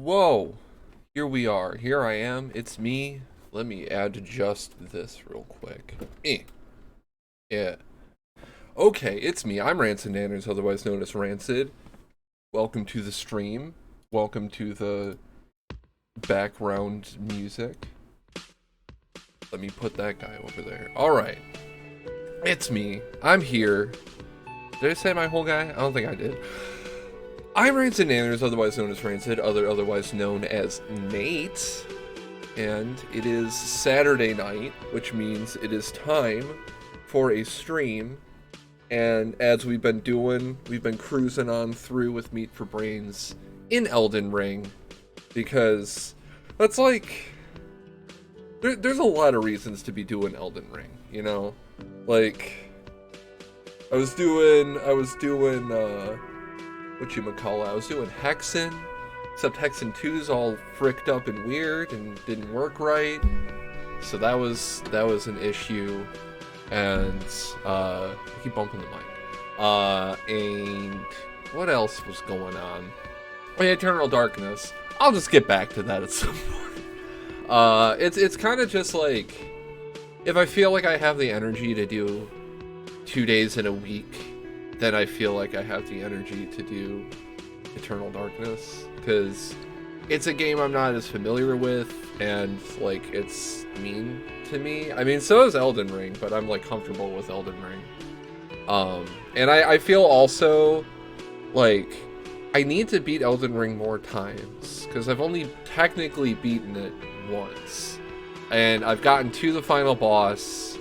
Whoa, here we are. Here I am. It's me. Let me adjust this real quick. Yeah. Okay, it's me. I'm Rancid Nanners, otherwise known as Rancid. Welcome to the stream. Welcome to the background music. Let me put that guy over there. Alright. It's me. I'm here. Did I say my whole guy? I don't think I did. I'm Rancid Nanners, otherwise known as Rancid, otherwise known as Nate, and it is Saturday night, which means it is time for a stream, and as we've been doing, we've been cruising on through with Meat for Brains in Elden Ring, because that's like, there's a lot of reasons to be doing Elden Ring, you know? Like, I was doing, whatchamacallit, I was doing Hexen, except Hexen 2's all fricked up and weird and didn't work right, so that was an issue, and I keep bumping the mic, and what else was going on? Oh yeah, Eternal Darkness. I'll just get back to that at some point. It's kind of just like, if I feel like I have the energy to do 2 days in a week, then I feel like I have the energy to do Eternal Darkness, because it's a game I'm not as familiar with, and like it's mean to me. I mean, so is Elden Ring, but I'm like comfortable with Elden Ring. And I feel also like I need to beat Elden Ring more times, because I've only technically beaten it once, and I've gotten to the final boss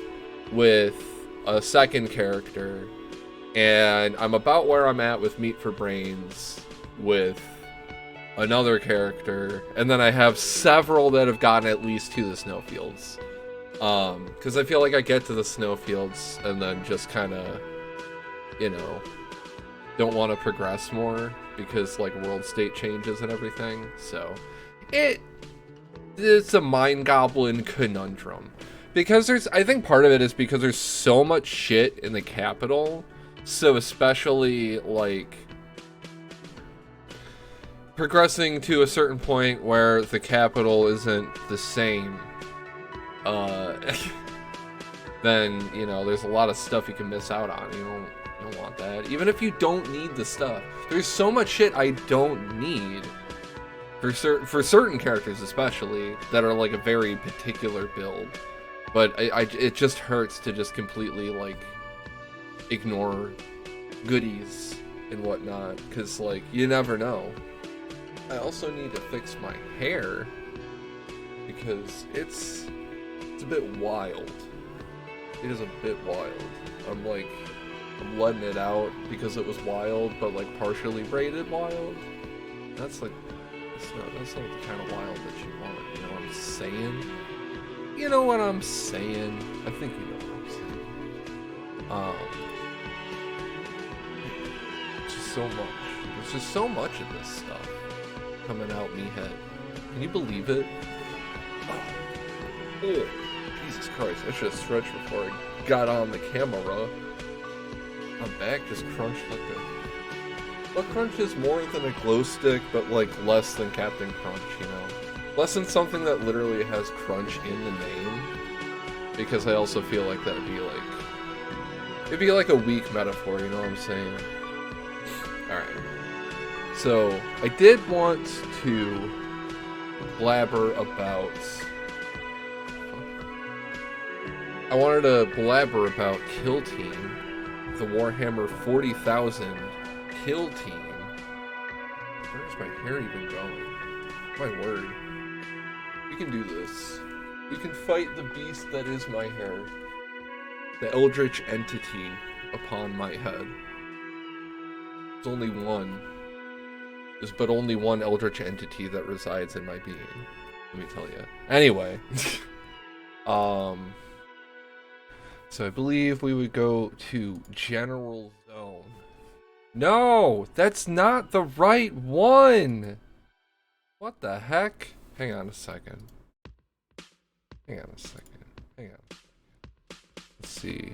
with a second character, and I'm about where I'm at with Meat for Brains with another character, and then I have several that have gotten at least to the snowfields. Because I feel like I get to the snowfields and then just kind of, you know, don't want to progress more because like world state changes and everything. So it's a mind goblin conundrum, because I think part of it is because there's so much shit in the capital. So especially, like, progressing to a certain point where the capital isn't the same, then, you know, there's a lot of stuff you can miss out on. You don't want that. Even if you don't need the stuff. There's so much shit I don't need, for certain characters especially, that are, like, a very particular build. But it just hurts to just completely, like, ignore goodies and whatnot, because like you never know. I also need to fix my hair because it's a bit wild. It is a bit wild. I'm letting it out because it was wild, but like partially braided wild. That's like that's not the kind of wild that you want. You know what I'm saying? You know what I'm saying? I think you know what I'm saying. So much. There's just so much of this stuff coming out me head. Can you believe it? Oh, Jesus Christ! I should have stretched before I got on the camera. My back just crunched like a. What crunches more than a glow stick, but like less than Captain Crunch? You know, less than something that literally has crunch in the name. Because I also feel like that'd be like. It'd be like a weak metaphor. You know what I'm saying? Alright, so I did want to blabber about, I wanted to blabber about Kill Team, the Warhammer 40,000 Kill Team. Where's my hair even going? My word. We can do this. We can fight the beast that is my hair. The eldritch entity upon my head. There's only one. There's but only one eldritch entity that resides in my being. Let me tell you. Anyway. So I believe we would go to General Zone. No! That's not the right one! What the heck? Hang on a second. Hang on a second. Hang on. Let's see.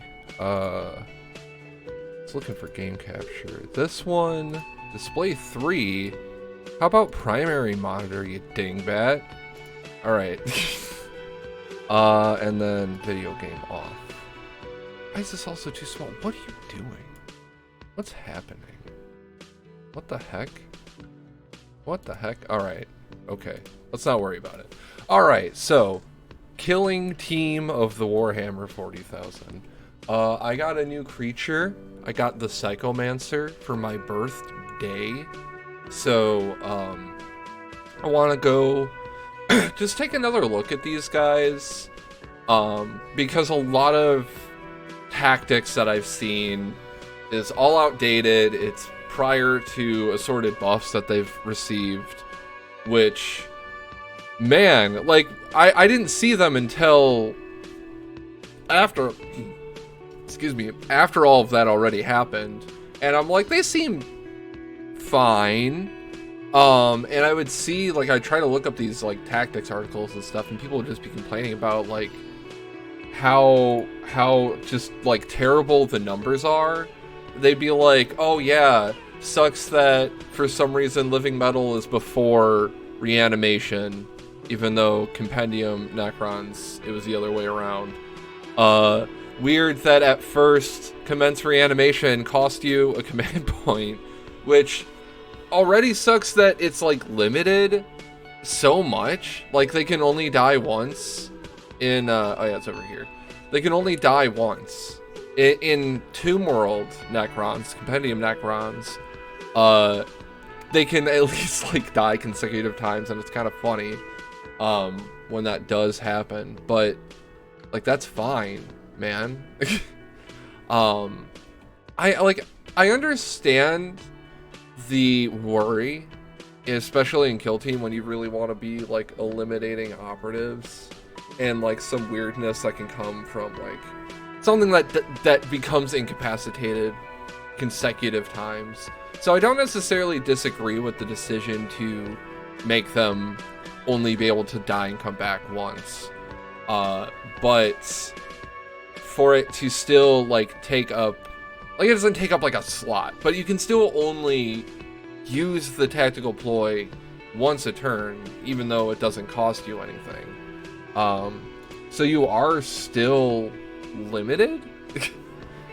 It's looking for game capture. This one, display 3. How about primary monitor, you dingbat? Alright. And then video game off. Why is this also too small? What are you doing? What's happening? What the heck? What the heck? Alright. Okay. Let's not worry about it. Alright, so killing team of the Warhammer 40,000. I got a new creature. I got the Psychomancer for my birthday. So, I want to go just take another look at these guys. Because a lot of tactics that I've seen is all outdated. It's prior to assorted buffs that they've received, which, man, like, I didn't see them until after, excuse me, after all of that already happened, and I'm like, they seem fine. And I would see, like, I try to look up these, like, tactics articles and stuff, and people would just be complaining about, like, how just, like, terrible the numbers are. They'd be like, oh yeah, sucks that for some reason Living Metal is before Reanimation, even though Compendium Necrons, it was the other way around. Weird that at first Commence Reanimation cost you a command point, which already sucks that it's, like, limited so much. Like, they can only die once in, oh yeah, it's over here. They can only die once. In Tomb World Necrons, Compendium Necrons, they can at least, like, die consecutive times, and it's kind of funny when that does happen. But, like, that's fine, man. I understand the worry, especially in Kill Team, when you really want to be, like, eliminating operatives and, like, some weirdness that can come from, like, something that becomes incapacitated consecutive times. So I don't necessarily disagree with the decision to make them only be able to die and come back once, but for it to still, like, take up, like, it doesn't take up, like, a slot, but you can still only use the tactical ploy once a turn, even though it doesn't cost you anything. So you are still limited,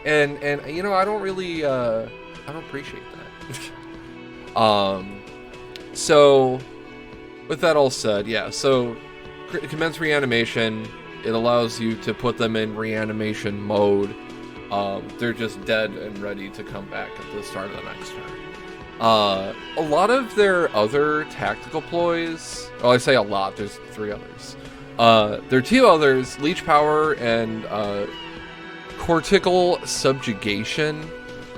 and you know, I don't really I don't appreciate that. So with that all said, yeah, so Commence Reanimation, it allows you to put them in reanimation mode. They're just dead and ready to come back at the start of the next turn. A lot of their other tactical ploys, well, I say a lot, there's 3 others. There are 2 others, Leech Power and Cortical Subjugation,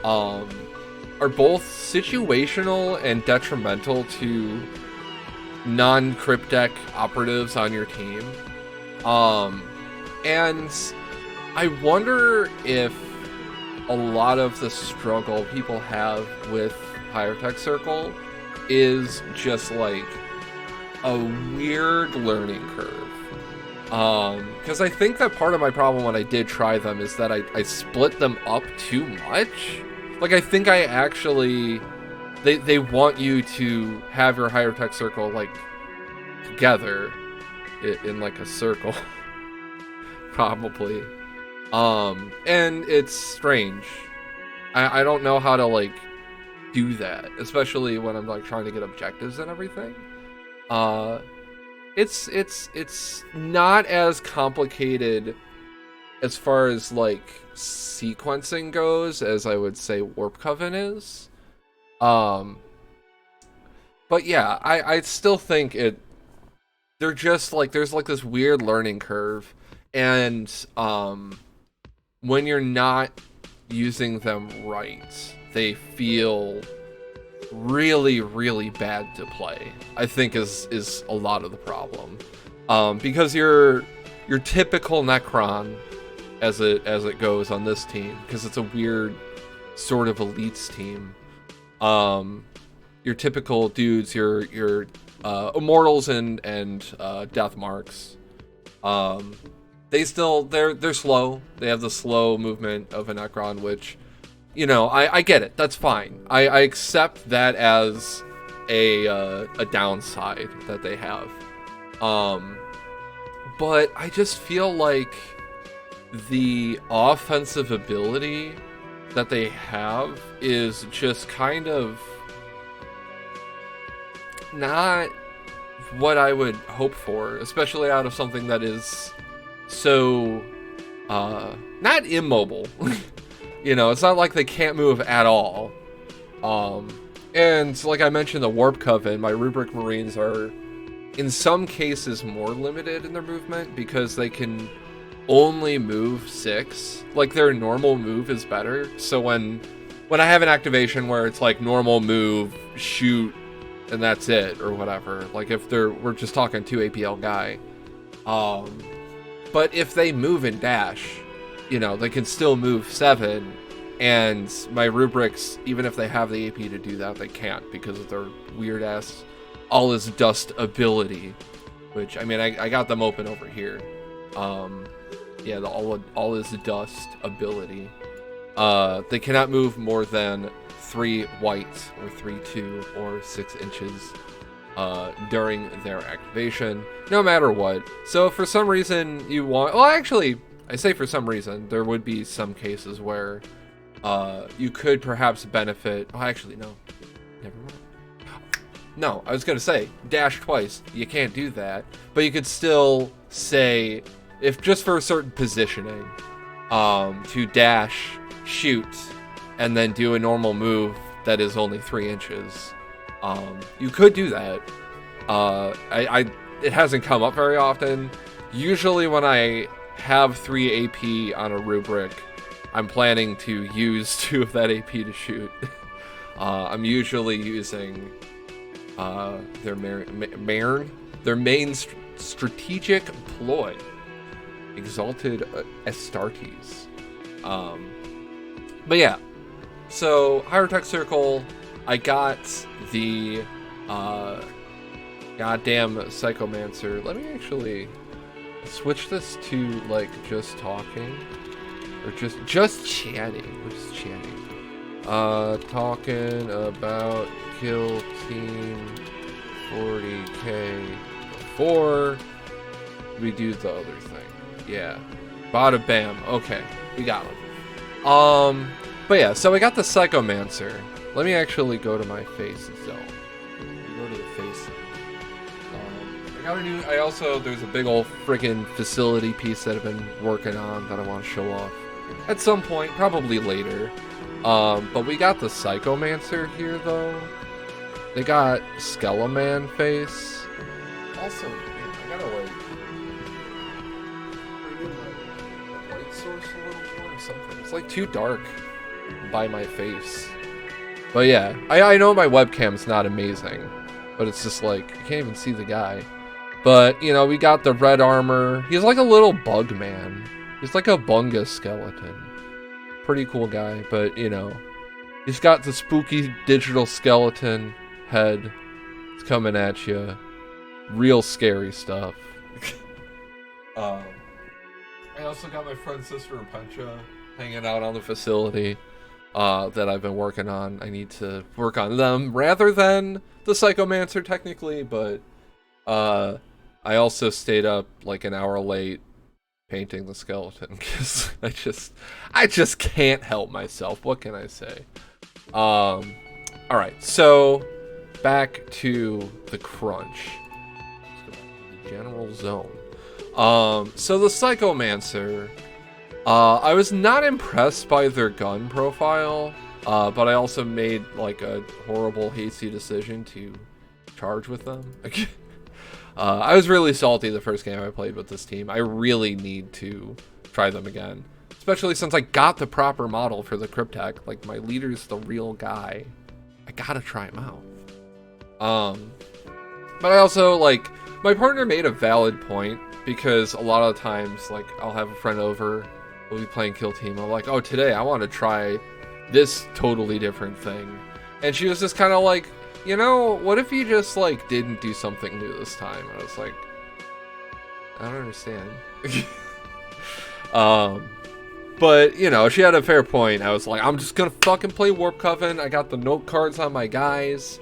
are both situational and detrimental to non-crypt deck operatives on your team. And I wonder if a lot of the struggle people have with Higher Tech Circle is just, like, a weird learning curve. Because I think that part of my problem when I did try them is that I split them up too much. Like, I think I actually, they want you to have your Higher Tech Circle, like, together in like a circle. Probably. And it's strange. I don't know how to, like, do that, especially when I'm, like, trying to get objectives and everything. It's not as complicated as far as, like, sequencing goes as I would say Warp Coven is. But yeah, I still think they're just, like, there's, like, this weird learning curve, and when you're not using them right, they feel really, really bad to play, I think is a lot of the problem. Because your typical Necron, as it goes on this team, because it's a weird sort of elites team. Your typical dudes, your immortals and death marks. They're slow. They have the slow movement of a Necron, which, I get it. That's fine. I accept that as a downside that they have. But I just feel like the offensive ability that they have is just kind of not what I would hope for, especially out of something that is so not immobile. It's not like they can't move at all. And like I mentioned, the Warp Coven, my Rubric Marines are in some cases more limited in their movement because they can only move 6. Like, their normal move is better. So when I have an activation where it's like normal move, shoot, and that's it, or whatever. Like, if we're just talking 2 APL guy. But if they move and dash, they can still move 7. And my rubrics, even if they have the AP to do that, they can't because of their weird ass all is dust ability. Which, I mean, I got them open over here. Yeah, the all is dust ability. They cannot move more than 3 white or 3-2 or 6 inches during their activation, no matter what. So if for some reason you want, well, actually, I say for some reason, there would be some cases where you could perhaps benefit. Oh, actually, no, never mind. No, I was gonna say dash twice. You can't do that, but you could still say, if just for a certain positioning, to dash, shoot, and then do a normal move that is only 3 inches. You could do that. It hasn't come up very often. Usually when I have 3 AP on a rubric, I'm planning to use 2 of that AP to shoot. I'm usually using their main strategic ploy, Exalted Astartes. But yeah, so Hyrotech Circle, I got the goddamn Psychomancer. Let me actually switch this to like just talking, or just chatting. We're just chatting. Talking about kill team 40k before we do the other thing. Yeah, bada bam. Okay, we got him. But yeah, so I got the Psychomancer. Let me actually go to my face zone. Go to the face. There's a big old friggin' facility piece that I've been working on that I want to show off at some point, probably later. But we got the Psychomancer here, though. They got Skeleman face. Also, man, I gotta like the light source a little more or something. It's like too dark by my face. But yeah, I know my webcam's not amazing, but it's just like you can't even see the guy. But we got the red armor. He's like a little bug man. He's like a bunga skeleton. Pretty cool guy, but he's got the spooky digital skeleton head. It's coming at you. Real scary stuff. I also got my friend Sister Pencha hanging out on the facility that I've been working on. I need to work on them rather than the Psychomancer technically, but I also stayed up like an hour late painting the skeleton because I just can't help myself. What can I say? All right, so back to the crunch. Let's go back to the general zone. So the Psychomancer, I was not impressed by their gun profile, but I also made like a horrible, hasty decision to charge with them. I was really salty the first game I played with this team. I really need to try them again, especially since I got the proper model for the Cryptek. Like, my leader's the real guy. I gotta try them out. But I also, like, my partner made a valid point, because a lot of times, like, I'll have a friend over, we'll be playing Kill Team, I'm like, oh, today I want to try this totally different thing. And she was just kind of like, you know, what if you just, like, didn't do something new this time? I was like, I don't understand. But, you know, she had a fair point. I was like, I'm just gonna fucking play Warp Coven. I got the note cards on my guys.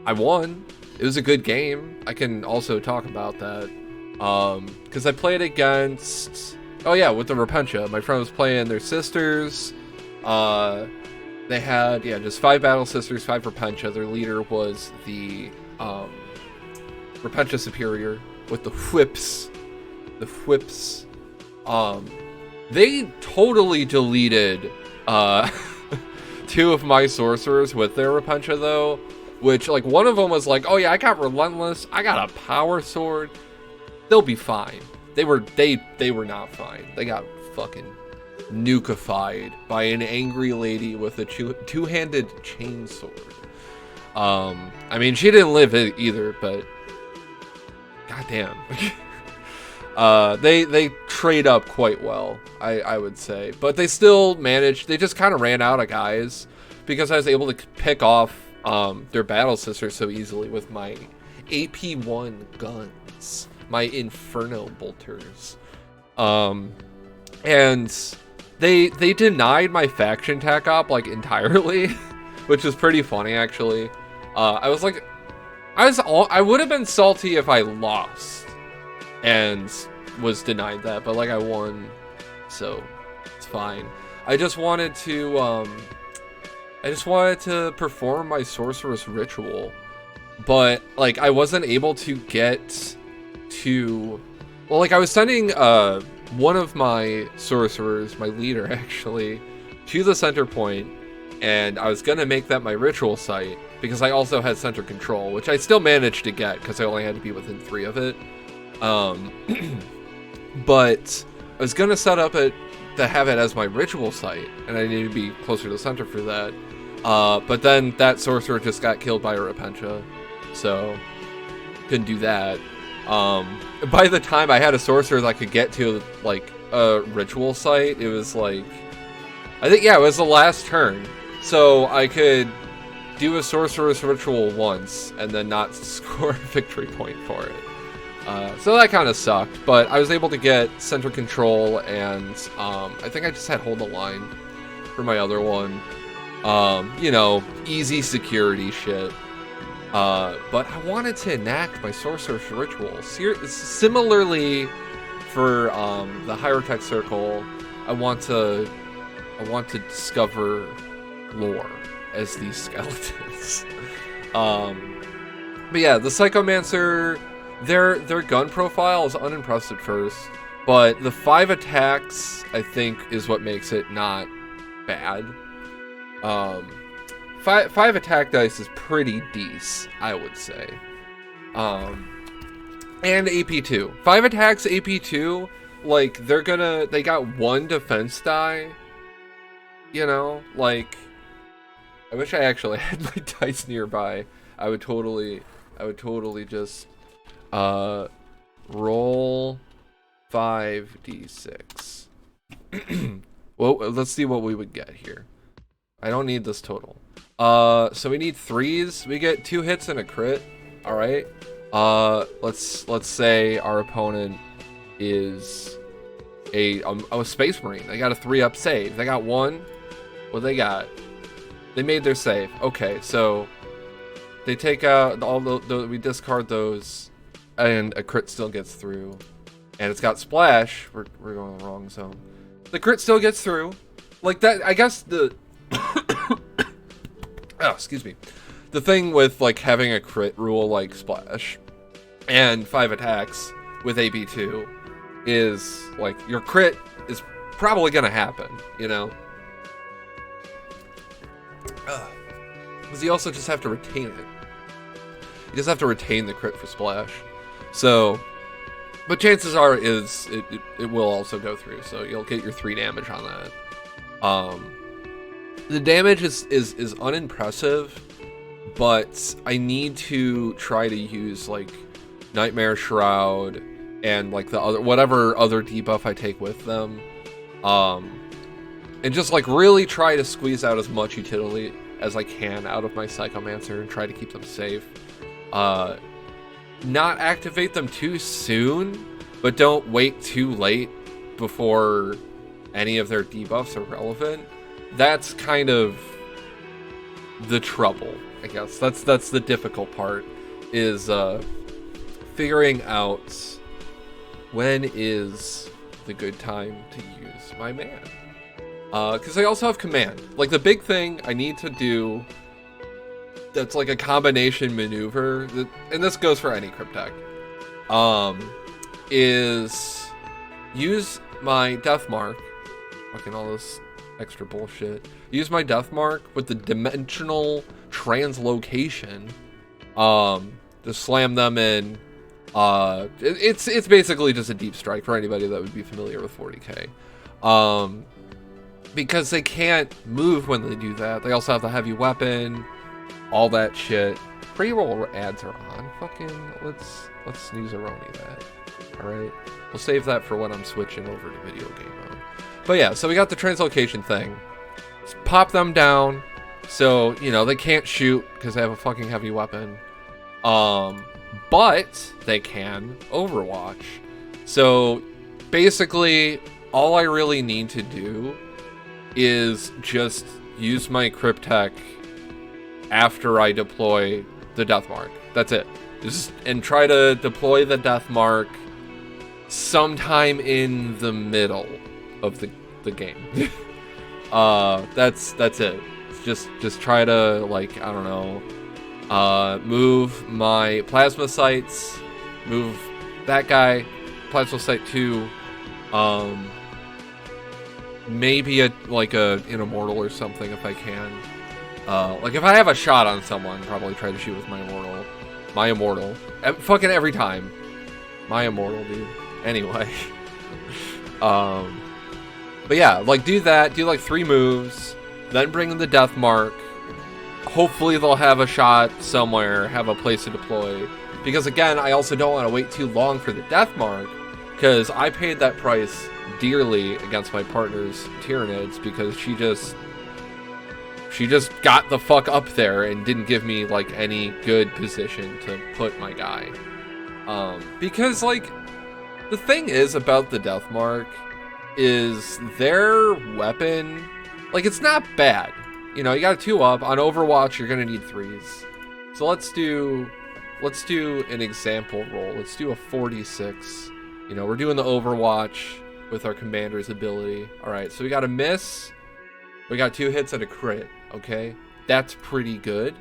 I won. It was a good game. I can also talk about that. Because I played against... Oh yeah, with the Repentia. My friend was playing their sisters. They had, yeah, just 5 Battle Sisters, 5 Repentia. Their leader was the Repentia Superior with the whips. The whips. They totally deleted 2 of my sorcerers with their Repentia, though. Which, like, one of them was like, oh yeah, I got Relentless, I got a Power Sword. They'll be fine. They were not fine. They got fucking nukified by an angry lady with a two-handed chainsword. I mean, she didn't live it either, but goddamn. They trade up quite well, I would say, but they still managed. They just kind of ran out of guys because I was able to pick off their battle sisters so easily with my AP1 guns, my Inferno bolters, and they denied my faction tac op like entirely, which is pretty funny actually. I was like, I would have been salty if I lost and was denied that, but like I won, so it's fine. I just wanted to perform my sorceress ritual, but like I wasn't able to get to, well, like I was sending one of my sorcerers, my leader actually, to the center point, and I was gonna make that my ritual site because I also had center control, which I still managed to get because I only had to be within 3 of it. But I was gonna set up it to have it as my ritual site, and I needed to be closer to the center for that. But then that sorcerer just got killed by a Repentia, so couldn't do that. By the time I had a sorcerer that could get to like a ritual site, it was like, I think, yeah, it was the last turn, so I could do a sorceress ritual once and then not score a victory point for it. So that kind of sucked, but I was able to get center control, and I think I just had hold the line for my other one. You know, easy security shit. But I wanted to enact my sorcerer's ritual. Similarly, for the Hierotech Circle, I want to discover lore as these skeletons. But yeah, the Psychomancer, their gun profile is unimpressive at first, but the 5 attacks, I think, is what makes it not bad. 5 attack dice is pretty decent, I would say. And AP2. 5 attacks, AP2, like, they got 1 defense die. You know, like, I wish I actually had my dice nearby. I would totally just, roll 5d6. Well, let's see what we would get here. I don't need this total. So we need 3s. We get 2 hits and a crit. All right. Let's say our opponent is a Space Marine. They got a 3-up save. They got 1. What they got? They made their save. Okay, so they take out all the we discard those, and a crit still gets through. And it's got splash. We're going the wrong zone. The crit still gets through. Like that, I guess the oh, excuse me. The thing with like having a crit rule like splash and 5 attacks with AB2 is like your crit is probably gonna happen, you know. Because you also just have to retain it. You just have to retain the crit for splash. So, but chances are is it will also go through. So you'll get your 3 damage on that. The damage is unimpressive, but I need to try to use like Nightmare Shroud and like the other whatever other debuff I take with them, and just like really try to squeeze out as much utility as I can out of my Psychomancer and try to keep them safe. Not activate them too soon, but don't wait too late before any of their debuffs are relevant. That's kind of the trouble, I guess. That's the difficult part, is figuring out when is the good time to use my man. Because I also have command. Like, the big thing I need to do that's like a combination maneuver, and this goes for any crypt deck, is use my Death Mark, fucking all this extra bullshit, use my Death Mark with the dimensional translocation, to slam them in. It's basically just a deep strike for anybody that would be familiar with 40k. Because they can't move when they do that. They also have the heavy weapon, all that shit. Pre-roll ads are on. Fucking let's snooze-a-roni that. Alright? We'll save that for when I'm switching over to video game mode. But yeah, so we got the translocation thing. Let's pop them down. So, you know, they can't shoot because they have a fucking heavy weapon. But they can Overwatch. So basically, all I really need to do is just use my Cryptek after I deploy the Death Mark. That's it. And try to deploy the Death Mark sometime in the middle of the game. That's it. Just try to, like, I don't know, move my plasma sights, move that guy, plasma sight 2, maybe an immortal or something if I can. Like if I have a shot on someone, probably try to shoot with my immortal. Fucking every time. My immortal, dude. Anyway. But yeah, like do that, do like 3 moves, then bring in the Death Mark. Hopefully they'll have a shot somewhere, have a place to deploy. Because again, I also don't want to wait too long for the Death Mark, because I paid that price dearly against my partner's Tyranids, because she just got the fuck up there and didn't give me like any good position to put my guy. Because like the thing is about the Death Mark is their weapon, like it's not bad. You know, you got a 2-up on Overwatch. You're gonna need 3s. So let's do an example roll. Let's do a 46. You know, we're doing the Overwatch with our commander's ability. All right, so we got a miss. We got 2 hits and a crit. Okay, that's pretty good.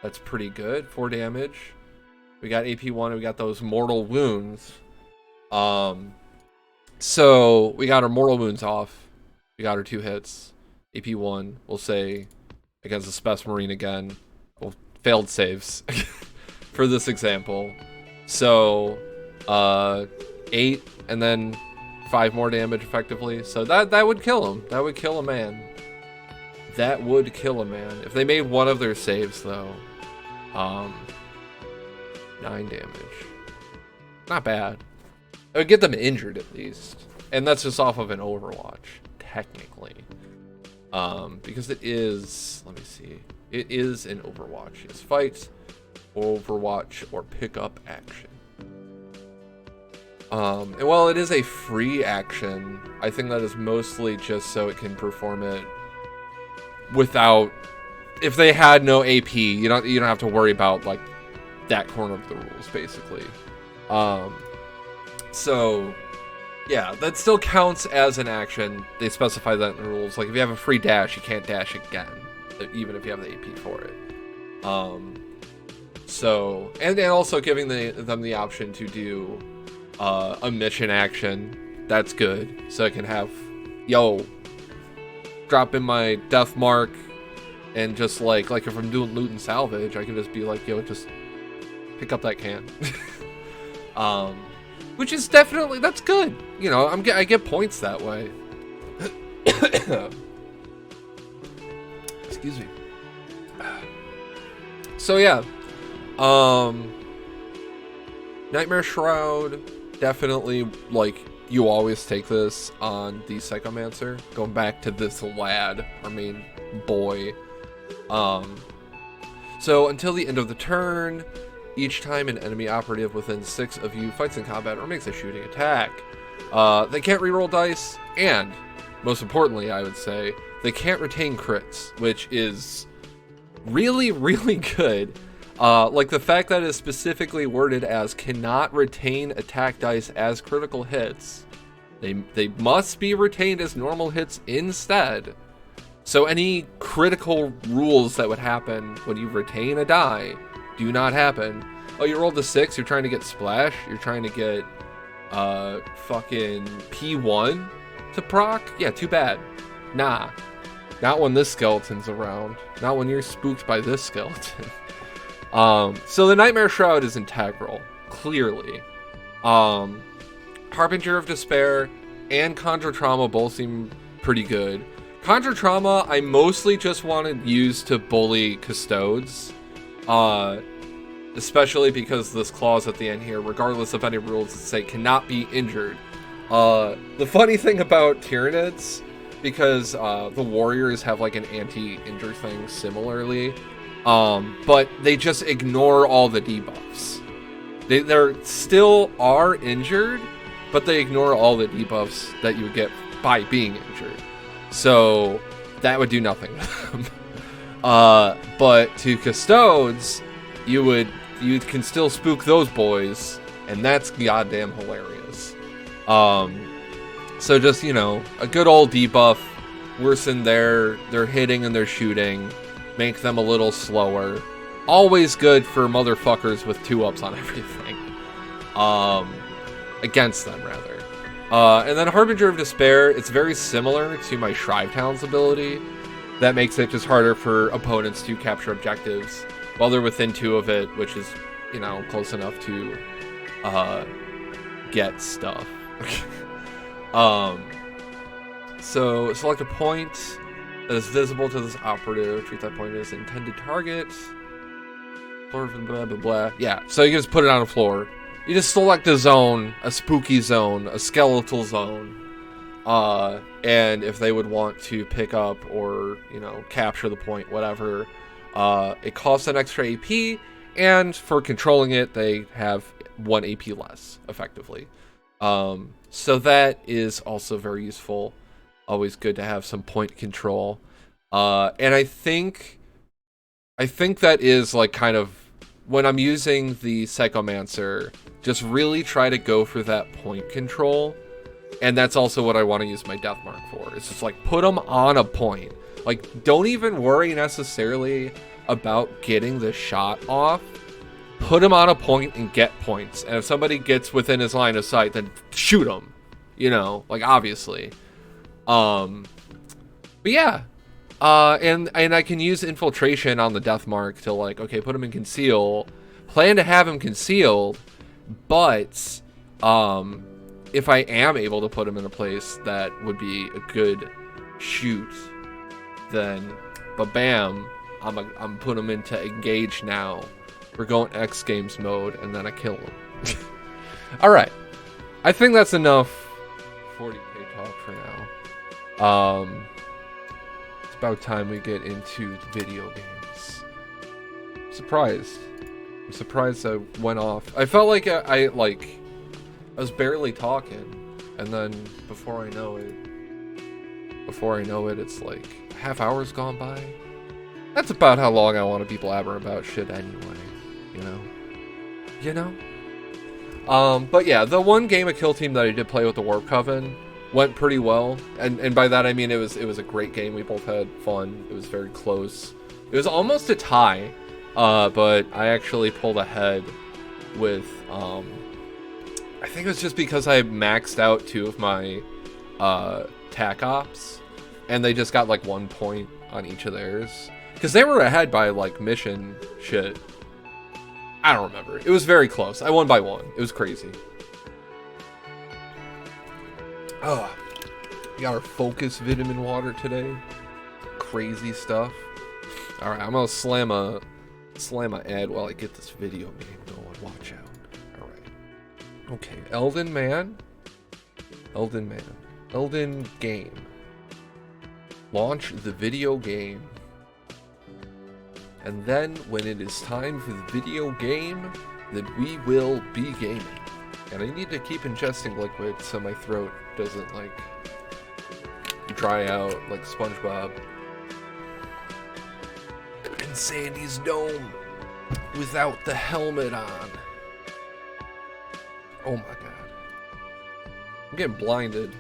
4 damage. We got AP1 and we got those mortal wounds. So we got our mortal wounds off. We got our 2 hits. AP1, we'll say, against the Spec Marine again. Well, failed saves for this example. So 8 and then 5 more damage effectively. So that would kill him. That would kill a man. That would kill a man. If they made one of their saves though, 9 damage. Not bad. It would get them injured at least. And that's just off of an Overwatch, technically. Because it is, let me see. It is an Overwatch. It's fight, Overwatch, or pickup action. And while it is a free action, I think that is mostly just so it can perform it without, if they had no AP, you don't have to worry about like that corner of the rules, basically. So yeah, that still counts as an action. They specify that in the rules. Like if you have a free dash, you can't dash again, even if you have the AP for it. So and also giving them the option to do a mission action. That's good. So I can have, drop in my Death Mark, and just like if I'm doing loot and salvage, I can just be like, just pick up that can. Which is definitely, that's good. You know, I get points that way. Excuse me. So yeah, um, Nightmare Shroud, definitely, like, you always take this on the Psychomancer. Going back to this lad, our main boy. So until the end of the turn, each time an enemy operative within 6 of you fights in combat or makes a shooting attack, they can't reroll dice, and, most importantly, I would say, they can't retain crits, which is really, really good. Like the fact that it's specifically worded as cannot retain attack dice as critical hits. They must be retained as normal hits instead. So any critical rules that would happen when you retain a die do not happen. Oh, you rolled a 6, you're trying to get splash, you're trying to get fucking P1 to proc? Yeah, too bad. Nah. Not when this skeleton's around. Not when you're spooked by this skeleton. So the Nightmare Shroud is integral, clearly. Harbinger of Despair and Conjure Trauma both seem pretty good. Conjure Trauma, I mostly just wanted used to bully Custodes. Especially because this clause at the end here, regardless of any rules that say cannot be injured. The funny thing about Tyranids, because the warriors have like an anti-injure thing similarly, but they just ignore all the debuffs. They're still are injured, but they ignore all the debuffs that you would get by being injured. So that would do nothing to them. But to Custodes, you can still spook those boys, and that's goddamn hilarious. So just, you know, a good old debuff, worsen their hitting and their shooting, make them a little slower. Always good for motherfuckers with 2-ups on everything. Against them, rather. And then Harbinger of Despair, it's very similar to my Shrivetown's ability. That makes it just harder for opponents to capture objectives while they're within 2 of it, which is, you know, close enough to get stuff. So select a point that is visible to this operative. Treat that point as intended target. Blah, blah, blah, blah. Yeah, so you can just put it on the floor. You just select a zone, a spooky zone, a skeletal zone. And if they would want to pick up or, you know, capture the point, whatever, it costs an extra AP, and for controlling it, they have 1 AP less, effectively. So that is also very useful. Always good to have some point control. And I think that is like kind of when I'm using the Psychomancer, just really try to go for that point control. And that's also what I want to use my Death Mark for. It's just like put them on a point. Like don't even worry necessarily about getting the shot off. Put him on a point and get points. And if somebody gets within his line of sight, then shoot him. You know, like obviously. But yeah. And I can use Infiltration on the Death Mark to like, okay, put him in conceal. Plan to have him concealed. But if I am able to put him in a place that would be a good shoot, then bam, I'm putting him into engage now. We're going X Games mode, and then I kill him. Alright. I think that's enough 40k talk for now. It's about time we get into video games. I'm surprised I went off. I felt like I was barely talking, and then before I know it, it's like half hour's gone by. That's about how long I want to be blabbering about shit anyway, you know? But yeah, the one game of Kill Team that I did play with the Warp Coven went pretty well, and by that I mean it was a great game. We both had fun. It was very close. It was almost a tie, but I actually pulled ahead with I think it was just because I maxed out 2 of my TAC ops, and they just got like 1 point on each of theirs. Because they were ahead by like mission shit. I don't remember. It was very close. I won by 1. It was crazy. Oh, we got our focus vitamin water today. Crazy stuff. Alright, I'm gonna slam a slam my ad while I get this video game going. Watch out. Alright. Okay, Elden Man. Elden Man. Elden game. Launch the video game. And then, when it is time for the video game, then we will be gaming. And I need to keep ingesting liquid so my throat doesn't, like, dry out like SpongeBob in Sandy's dome without the helmet on. Oh my god. I'm getting blinded.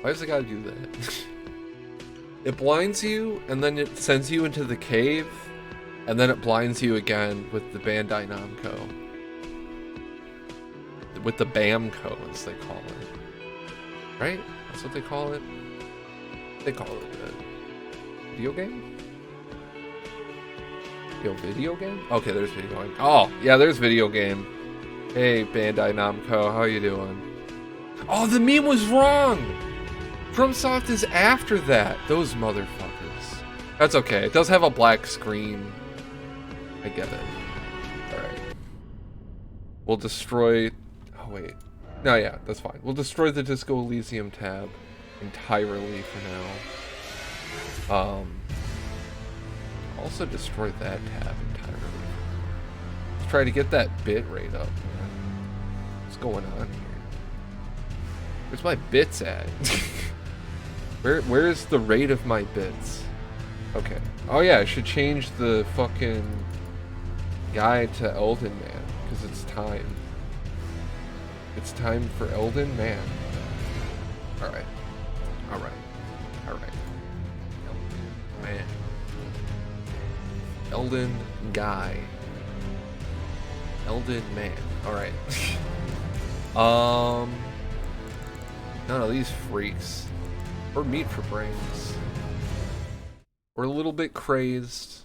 Why does it gotta do that? It blinds you, and then it sends you into the cave, and then it blinds you again with the Bandai Namco. With the Bamco, as they call it. Right? That's what they call it? They call it a video game? Yo, video game? Okay, there's video game. Oh, yeah, there's video game. Hey, Bandai Namco, how you doing? Oh, the meme was wrong! FromSoft is after that. Those motherfuckers. That's okay. It does have a black screen. I get it. Alright. We'll destroy... Oh, wait. No, yeah, that's fine. We'll destroy the Disco Elysium tab entirely for now. Also destroy that tab entirely. Let's try to get that bit rate up, man. What's going on here? Where's my bits at? Where's the rate of my bits? Okay. Oh yeah, I should change the fucking guide to Elden Man, because it's time. It's time for Elden Man. Alright. Alright. Alright. Elden Man. Elden Guy. Elden Man. Alright. None of these freaks. We're meat for brains. We're a little bit crazed,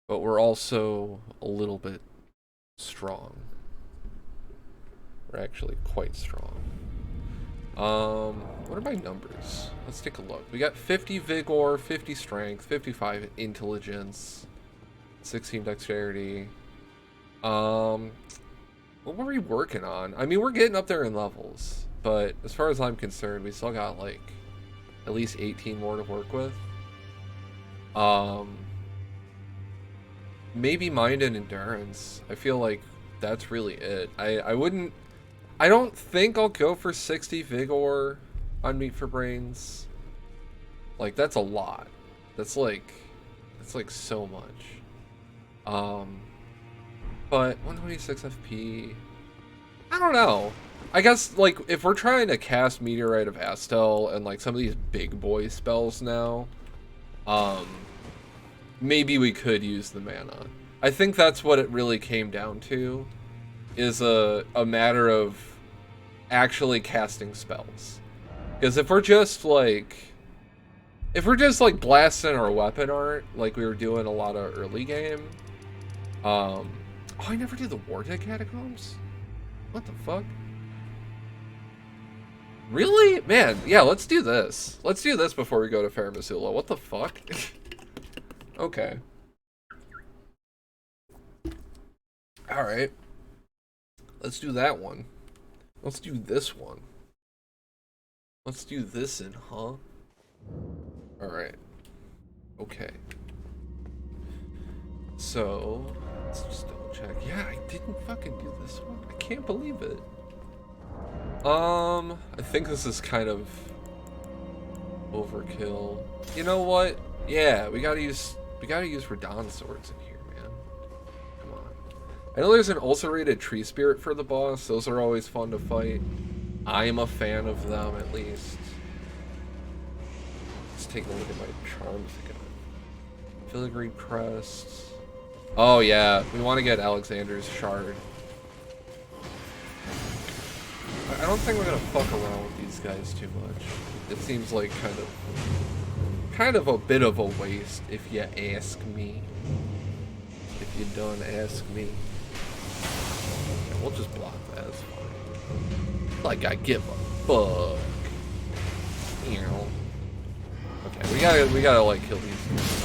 but we're also a little bit strong. We're actually quite strong. What are my numbers? Let's take a look. We got 50 vigor, 50 strength, 55 intelligence, 16 dexterity. What were we working on? I mean, we're getting up there in levels, but as far as I'm concerned, we still got like at least 18 more to work with. Maybe mind and endurance. I feel like that's really it. I don't think I'll go for 60 vigor on Meat for Brains. Like, that's a lot. That's like so much. But 126 FP, I don't know. I guess, like, if we're trying to cast Meteorite of Astel and, like, some of these big boy spells now, maybe we could use the mana. I think that's what it really came down to, is a matter of actually casting spells. Because if we're just, like, blasting our weapon art, like we were doing a lot of early game, oh, I never did the Wardeck Catacombs? What the fuck? Really? Man, yeah, let's do this. Let's do this before we go to Fair Missoula. What the fuck? Okay. Alright. Let's do that one. Let's do this one. Let's do this in, huh? Alright. Okay. So, let's just double check. Yeah, I didn't fucking do this one. I can't believe it. I think this is kind of overkill. You know what? Yeah, we gotta use Radon swords in here, man. Come on. I know there's an ulcerated tree spirit for the boss. Those are always fun to fight. I'm a fan of them, at least. Let's take a look at my charms again. Filigree crest. Oh yeah, we want to get Alexander's shard. I don't think we're gonna fuck around with these guys too much. It seems like kind of a bit of a waste, if you ask me. If you don't ask me. Yeah, we'll just block that, it's fine. Like I give a fuck. You know. Okay, we gotta like kill these guys.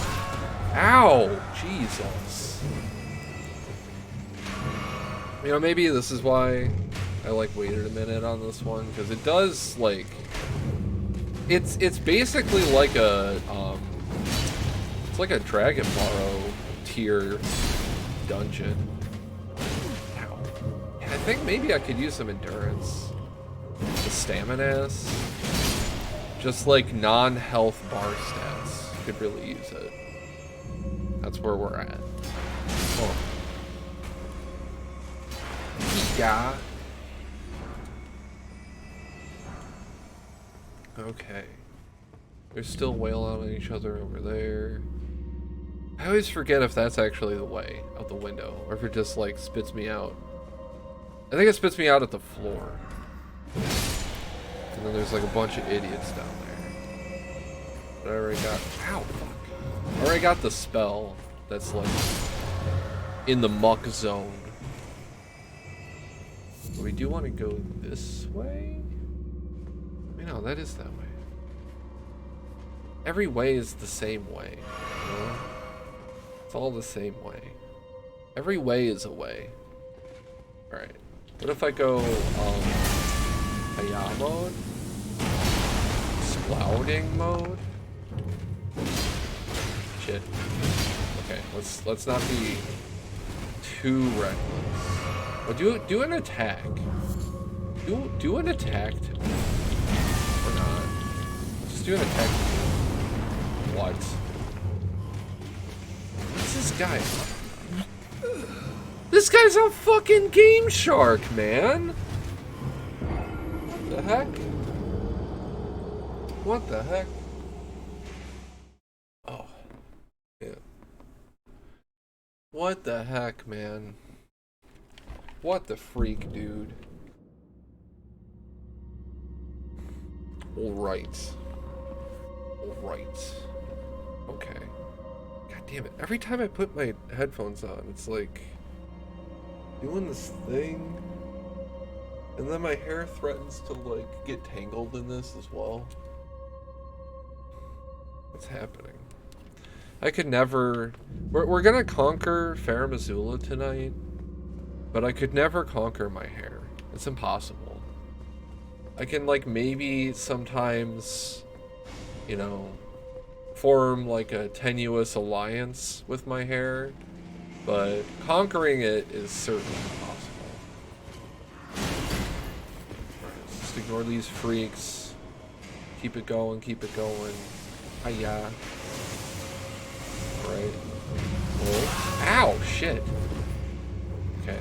Ow! Jesus. You know, maybe this is why I like waited a minute on this one, because it does like it's basically like a it's like a Dragon Borrow tier dungeon. Ow. And I think maybe I could use some endurance. The stamina-ness. Just like non-health bar stats. Could really use it. That's where we're at. Oh. Yeah. Okay. They're still wailing on each other over there. I always forget if that's actually the way out the window, or if it just like spits me out. I think it spits me out at the floor. And then there's like a bunch of idiots down there. But I already got, ow, fuck. I already got the spell that's like in the muck zone. But we do want to go this way? I mean, no, that is that way. Every way is the same way, you know? It's all the same way. Every way is a way. Alright. What if I go, Haya mode? Splouding mode? Shit. Okay, let's not be too reckless. Well, do an attack. Do an attack to me. Or not. Just do an attack to me. What? What's this guy? This guy's a fucking Game Shark, man! What the heck? What the heck? Oh. Yeah. What the heck, man? What the freak, dude? Alright. Alright. Okay. God damn it. Every time I put my headphones on, it's like doing this thing. And then my hair threatens to like get tangled in this as well. What's happening? I could never... We're gonna conquer Farum Azula tonight, but I could never conquer my hair. It's impossible. I can like maybe sometimes, you know, form like a tenuous alliance with my hair, but conquering it is certainly impossible. Just ignore these freaks. Keep it going, keep it going. Hiya. Alright. Oh. Ow, shit. Okay.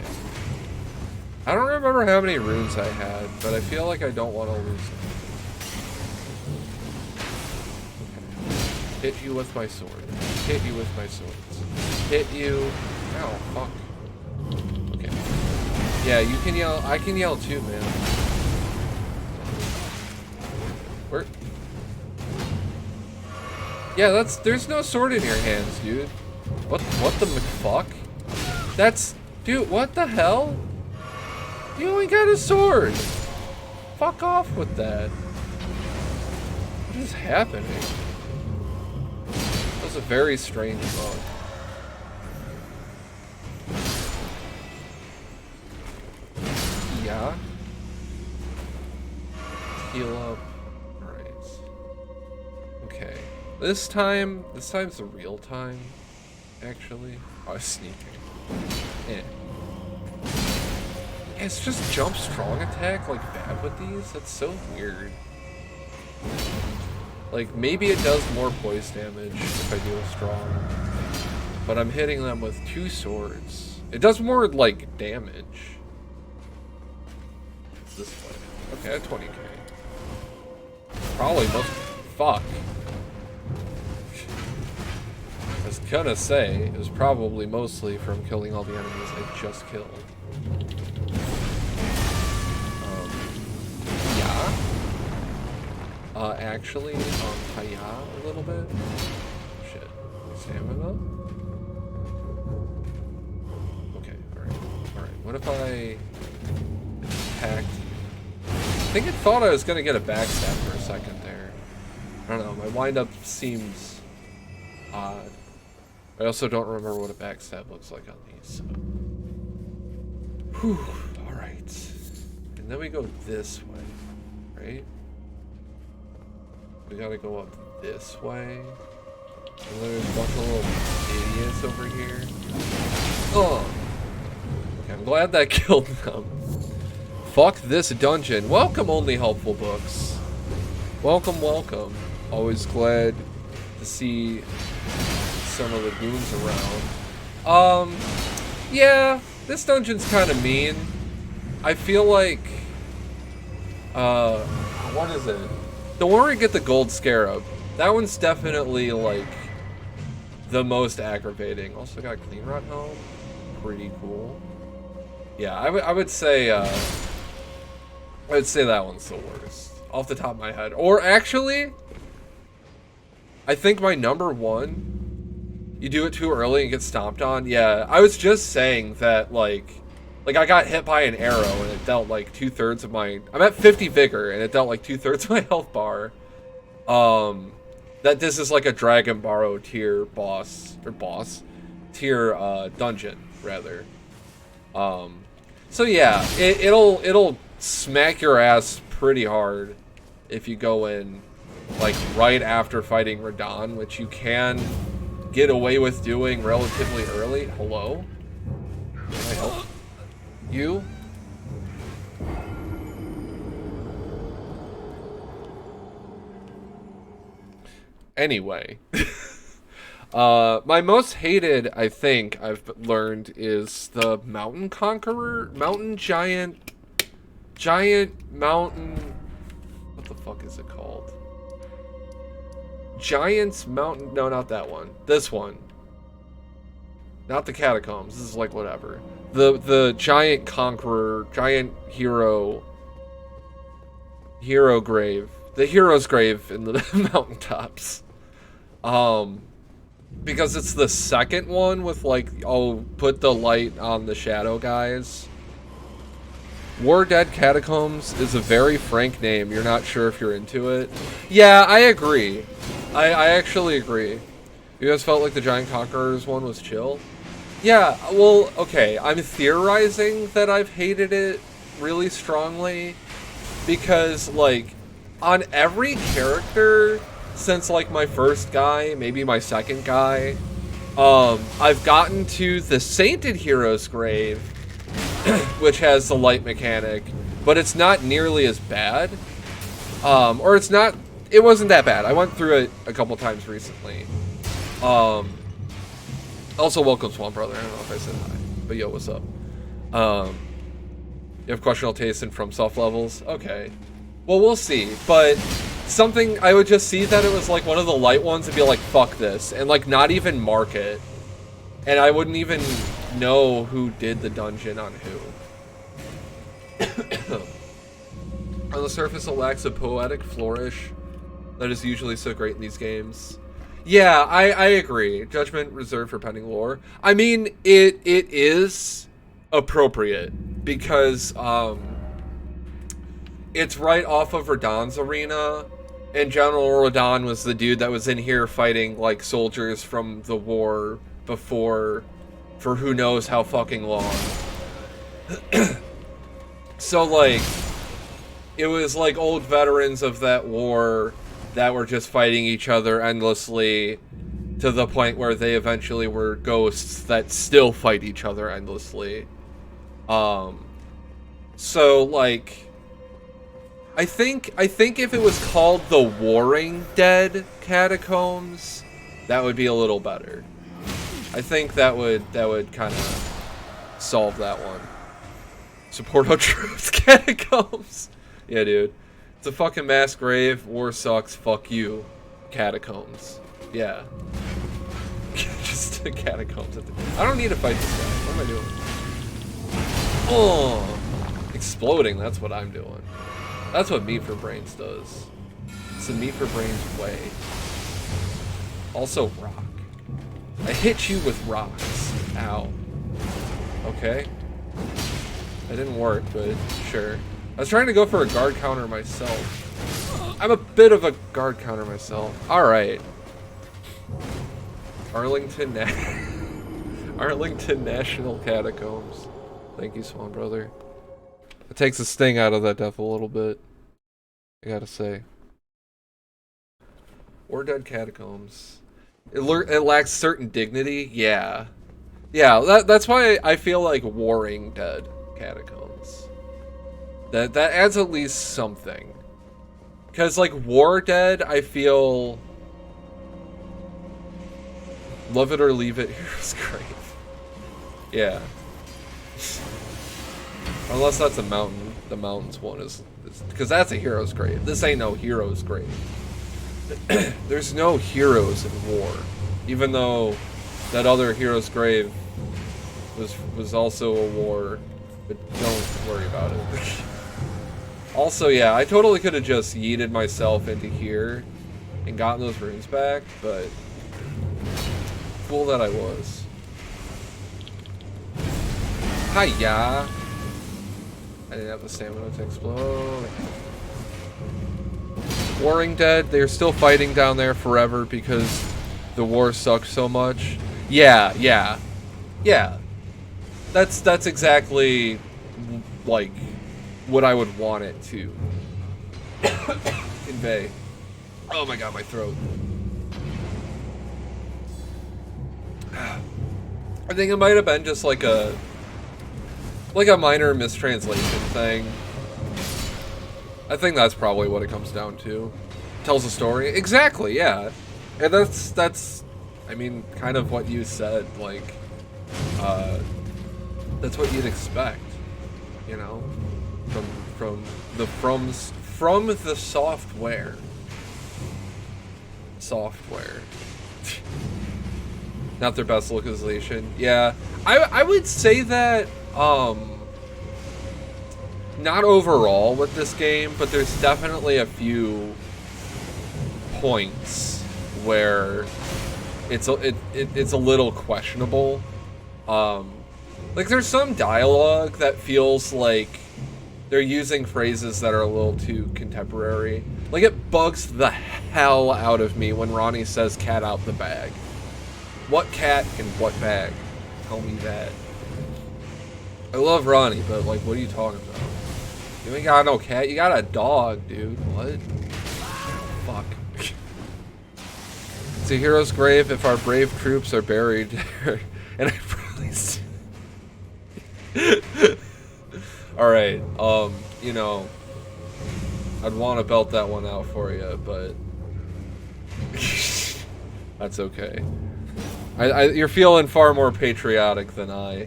I don't remember how many runes I had, but I feel like I don't want to lose them. Okay. Hit you with my sword. Hit you with my swords. Hit you. Ow, fuck. Okay. Yeah, you can yell. I can yell too, man. Where? Yeah, there's no sword in your hands, dude. What the fuck? That's, dude, what the hell? You only got a sword. Fuck off with that. What is happening? That was a very strange bug. Yeah. Heal up. Alright. Okay. This time's the real time, actually. Oh, I was sneaking. Yeah. It's just jump strong attack like bad with these? That's so weird. Like, maybe it does more poise damage if I do a strong. But I'm hitting them with 2 swords. It does more, like, damage. It's this way. Okay, at 20k. Probably most... Fuck. I was gonna say, it was probably mostly from killing all the enemies I just killed. Actually, Haya a little bit. Shit. Stamina? Okay, alright. Alright, what if I attacked? I think it thought I was gonna get a backstab for a second there. I don't know, my windup seems odd. I also don't remember what a backstab looks like on these. So. Whew. Alright. And then we go this way, right? We gotta go up this way. And there's a bunch of little idiots over here. Oh! Okay, I'm glad that killed them. Fuck this dungeon. Welcome, Only Helpful Books. Welcome, welcome. Always glad to see some of the goons around. Yeah, this dungeon's kind of mean. I feel like, what is it? The one where you get the gold scarab. That one's definitely, like, the most aggravating. Also got a clean rot helm. Pretty cool. Yeah, I would say that one's the worst. Off the top of my head. Or actually, I think my number one, you do it too early and get stomped on. Yeah, I was just saying that, like I got hit by an arrow and it dealt like 2/3 of my, I'm at 50 vigor and it dealt like 2/3 of my health bar. That this is like a Dragon Barrow tier tier dungeon rather. So yeah, it'll smack your ass pretty hard if you go in like right after fighting Radahn, which you can get away with doing relatively early. Hello? Can I help you? Anyway. My most hated, I think, I've learned, is the Mountain Conqueror? Giant Mountain... What the fuck is it called? Giant's Mountain... No, not that one. This one. Not the Catacombs. This is like whatever. The Giant Conqueror, Giant Hero Grave. The Hero's Grave in the mountaintops. Because it's the second one with, like, oh, put the light on the shadow guys. War Dead Catacombs is a very frank name. You're not sure if you're into it. Yeah, I agree. I actually agree. You guys felt like the Giant Conquerors one was chill? Yeah, well, okay. I'm theorizing that I've hated it really strongly. Because, like, on every character... Since like my first guy, maybe my second guy, I've gotten to the Sainted Hero's Grave, which has the light mechanic, but it's not nearly as bad. Or it wasn't that bad. I went through it a couple times recently. Also, welcome Swamp Brother. I don't know if I said hi, but yo, what's up? You have questionable taste in From Soft levels? Okay. Well, we'll see, but something, I would just see that it was like one of the light ones and be like, fuck this, and like not even mark it. And I wouldn't even know who did the dungeon on who. On the surface, it lacks a poetic flourish that is usually so great in these games. Yeah, I agree. Judgment reserved for pending lore. I mean, it is appropriate because, it's right off of Radahn's arena, and General Radahn was the dude that was in here fighting, like, soldiers from the war before, for who knows how fucking long. So, like, it was, like, old veterans of that war that were just fighting each other endlessly to the point where they eventually were ghosts that still fight each other endlessly. So, like... I think if it was called the Warring Dead Catacombs, that would be a little better. I think that would kind of solve that one. Support our troops, Catacombs. Yeah, dude. It's a fucking mass grave. War sucks. Fuck you, Catacombs. Yeah. Just the Catacombs. I don't need to fight this guy. What am I doing? Oh, exploding. That's what I'm doing. That's what Meat for Brains does. It's the Meat for Brains way. Also rock. I hit you with rocks. Ow. Okay. That didn't work, but sure. I was trying to go for a guard counter myself. I'm a bit of a guard counter myself. Alright. Arlington, Arlington National Catacombs. Thank you, Swan Brother. It takes the sting out of that death a little bit, I gotta say. Or Dead Catacombs. It lacks certain dignity, yeah. Yeah, that's why I feel like Warring Dead Catacombs. That adds at least something. Because, like, War Dead, I feel... Love it or leave it, Hero's Grave. Yeah. Unless that's a mountain. The mountains one is... Because that's a Hero's Grave. This ain't no Hero's Grave. There's no heroes in War. Even though that other Hero's Grave was also a war. But don't worry about it. Also, yeah, I totally could have just yeeted myself into here and gotten those runes back, but fool that I was. Hiya! I didn't have the stamina to explode. Warring Dead, they're still fighting down there forever because the war sucks so much. Yeah. That's exactly like what I would want it to convey. Oh my god, my throat. I think it might have been just like a minor mistranslation thing. I think that's probably what it comes down to. Tells a story. Exactly, yeah. And that's I mean, kind of what you said, like that's what you'd expect, you know? From the software. Not their best localization. Yeah. I would say that not overall with this game, but there's definitely a few points where it's a little questionable. Like there's some dialogue that feels like they're using phrases that are a little too contemporary. Like it bugs the hell out of me when Ronnie says cat out the bag. What cat in what bag? Tell me that. I love Ronnie, but like what are you talking about? You ain't got no cat, you got a dog, dude. What? Fuck. It's a hero's grave if our brave troops are buried there. And I probably... Alright, you know, I'd want to belt that one out for you, but that's okay. You're feeling far more patriotic than I,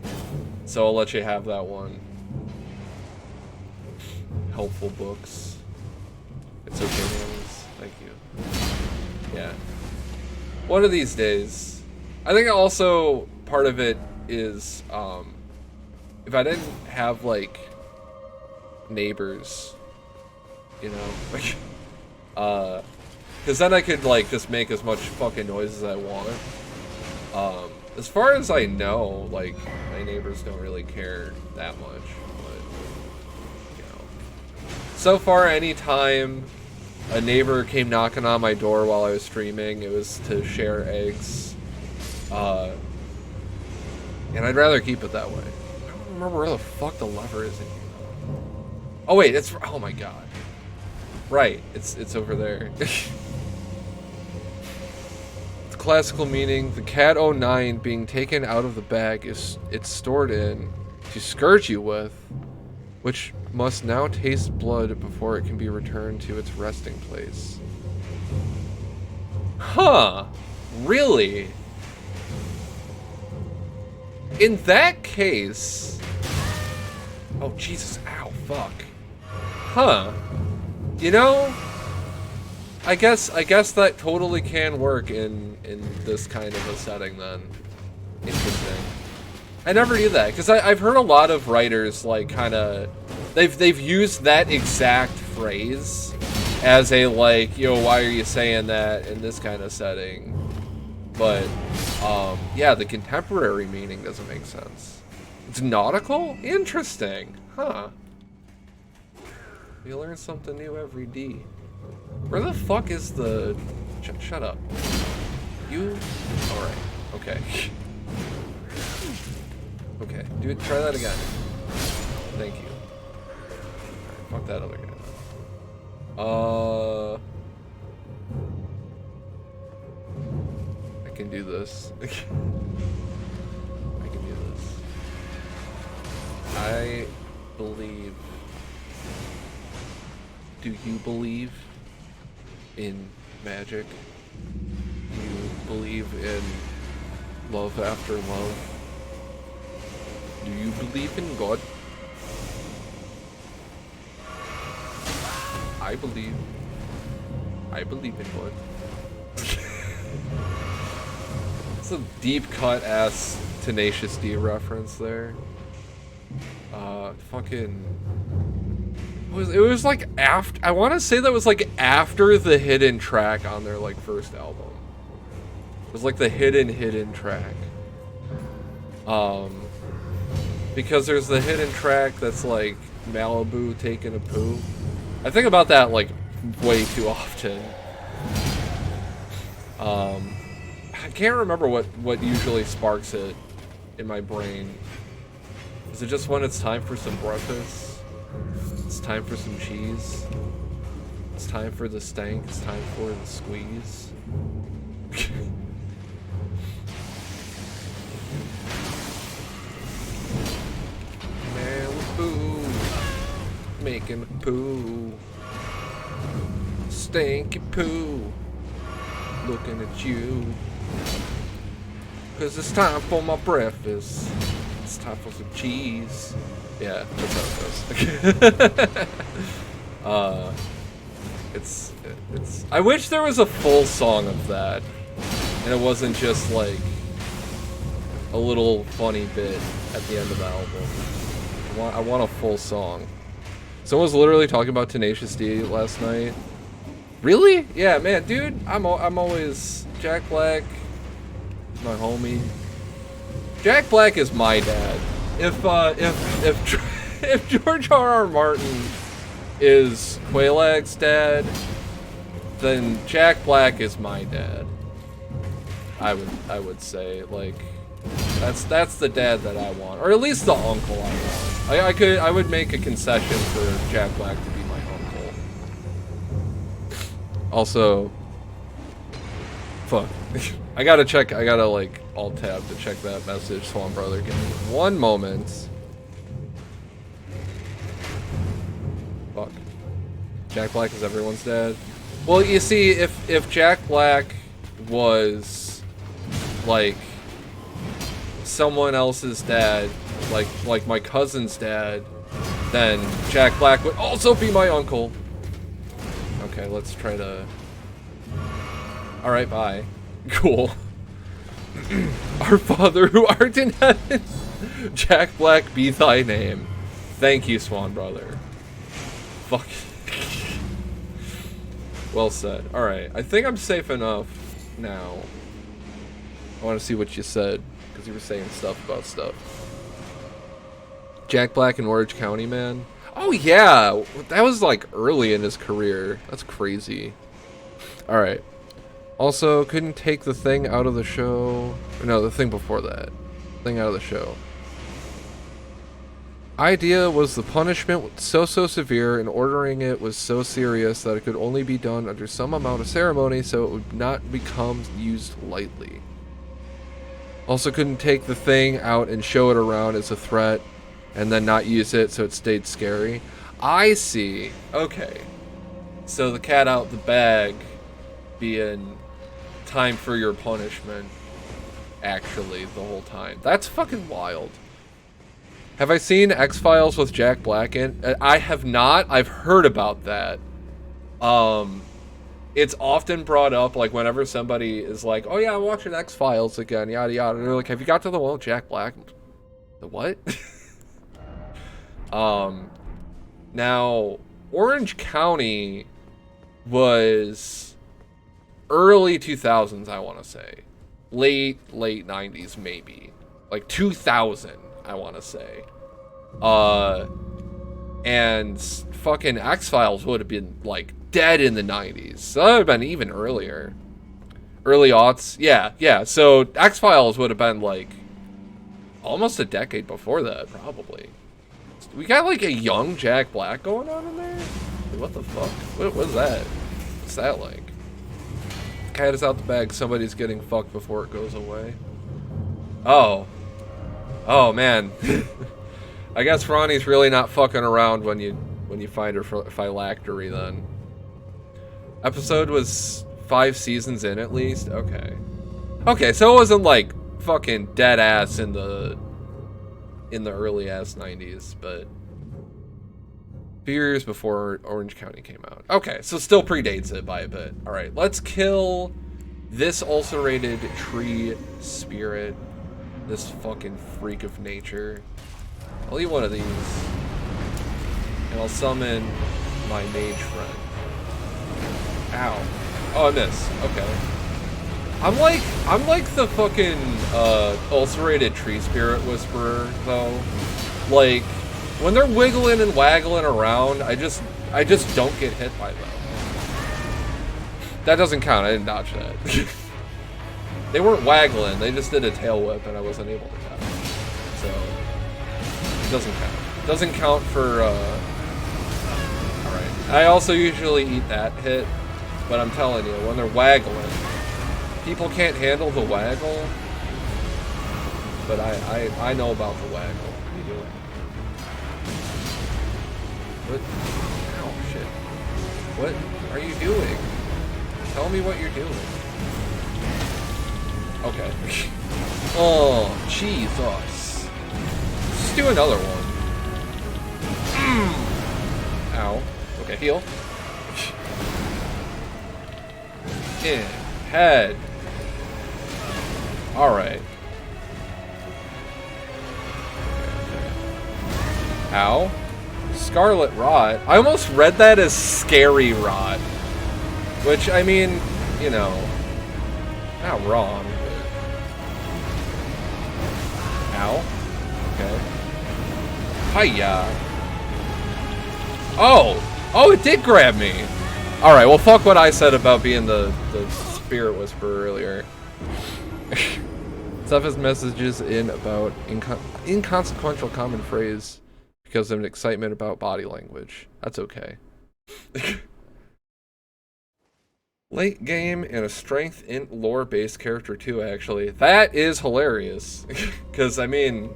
so I'll let you have that one. Helpful books. It's okay, Nails. Thank you. Yeah. One of these days. I think also part of it is, if I didn't have, like, neighbors, you know, like, because then I could, like, just make as much fucking noise as I want. As far as I know, like, my neighbors don't really care that much, but, you know. So far, anytime a neighbor came knocking on my door while I was streaming, it was to share eggs, and I'd rather keep it that way. I don't remember where the fuck the lever is in here. Oh wait, it's, oh my god. Right, it's over there. The classical meaning, the cat 09 being taken out of the bag is it's stored in to scourge you with, which must now taste blood before it can be returned to its resting place. Huh, really? In that case... Oh, Jesus, ow, fuck. Huh. You know, I guess that totally can work in this kind of a setting then. Interesting. I never knew that, because I've heard a lot of writers, like, kind of... They've used that exact phrase as a, like, yo, why are you saying that in this kind of setting? But, yeah, the contemporary meaning doesn't make sense. It's nautical? Interesting. Huh. You learn something new every D. Where the fuck is the... Shut up. You? Alright. Okay. Okay, try that again. Thank you. Alright, fuck that other guy. I can do this. I can do this. I believe. Do you believe in magic? Do you believe in love after love? Do you believe in God? I believe in God. It's a deep cut ass Tenacious D reference there. Fucking. It was like after. I want to say that was like after the hidden track on their like first album. It was like the hidden track. Because there's the hidden track that's like Malibu taking a poo. I think about that like way too often. I can't remember what usually sparks it in my brain. Is it just when it's time for some breakfast? It's time for some cheese. It's time for the stank. It's time for the squeeze. Malibu, making a poo, stinky poo, looking at you. 'Cause it's time for my breakfast. It's time for some cheese. Yeah, that's how it goes. It's. I wish there was a full song of that, and it wasn't just like a little funny bit at the end of the album. I want a full song. Someone was literally talking about Tenacious D last night. Really? Yeah, man, dude. I'm always Jack Black. My homie. Jack Black is my dad. If George R.R. Martin is Quaylag's dad, then Jack Black is my dad. I would say, like, that's the dad that I want, or at least the uncle I want. I would make a concession for Jack Black to be my uncle. Also, fuck. I gotta like alt tab to check that message, Swan Brother. Give me one moment. Fuck. Jack Black is everyone's dad. Well, you see, if Jack Black was like someone else's dad, like my cousin's dad, then Jack Black would also be my uncle. Okay, let's try to. All right, bye. Cool. Our Father who art in heaven, Jack Black be thy name. Thank you, Swan Brother. Fuck. Well said. Alright, I think I'm safe enough now. I want to see what you said, because you were saying stuff about stuff. Jack Black in Orange County, man. Oh yeah, that was like early in his career. That's crazy. Alright. Also, couldn't take the thing out of the show. No, the thing before that. Thing out of the show. Idea was the punishment was so severe and ordering it was so serious that it could only be done under some amount of ceremony so it would not become used lightly. Also couldn't take the thing out and show it around as a threat and then not use it so it stayed scary. I see. Okay. So the cat out the bag being time for your punishment actually the whole time. That's fucking wild. Have I seen X-Files with Jack Black in? I have not. I've heard about that. It's often brought up, like, whenever somebody is like, oh yeah, I'm watching X-Files again, yada yada. And they're like, have you got to the one with Jack Black? The what? Now, Orange County was early 2000s, I want to say. Late 90s, maybe. Like 2000, I want to say. And fucking X-Files would have been, like, dead in the 90s. So that would have been even earlier. Early aughts. Yeah, yeah. So X-Files would have been like almost a decade before that, probably. We got like a young Jack Black going on in there? What the fuck? What was that? What's that like? Cat is out the bag. Somebody's getting fucked before it goes away. Oh. Oh, man. I guess Ronnie's really not fucking around when you find her phylactery then. Episode was 5 seasons in at least? Okay. Okay, so it wasn't like fucking dead ass in the early ass 90s, but a few years before Orange County came out. Okay, so still predates it by a bit. Alright, let's kill this ulcerated tree spirit. This fucking freak of nature. I'll eat one of these. And I'll summon my mage friend. Ow. Oh, I missed. Okay. I'm like the fucking ulcerated tree spirit whisperer though. Like when they're wiggling and waggling around, I just don't get hit by them. That doesn't count. I didn't dodge that. They weren't waggling. They just did a tail whip, and I wasn't able to catch. So it doesn't count. It doesn't count for. All right. I also usually eat that hit, but I'm telling you, when they're waggling, people can't handle the waggle. But I know about the waggle. What are you doing? What? Oh shit! What are you doing? Tell me what you're doing. Okay. Oh, Jesus. Let's do another one. Ow. Okay, heal. In. Head. Alright. Ow. Scarlet Rot. I almost read that as Scary Rot. Which, I mean, you know, not wrong. Ow. Okay. Hiya. Oh! Oh, it did grab me! Alright, well fuck what I said about being the spirit whisperer earlier. Stuff his messages in about inconsequential common phrase because of an excitement about body language. That's okay. Late game and a strength in lore based character too, actually. That is hilarious. Cause I mean,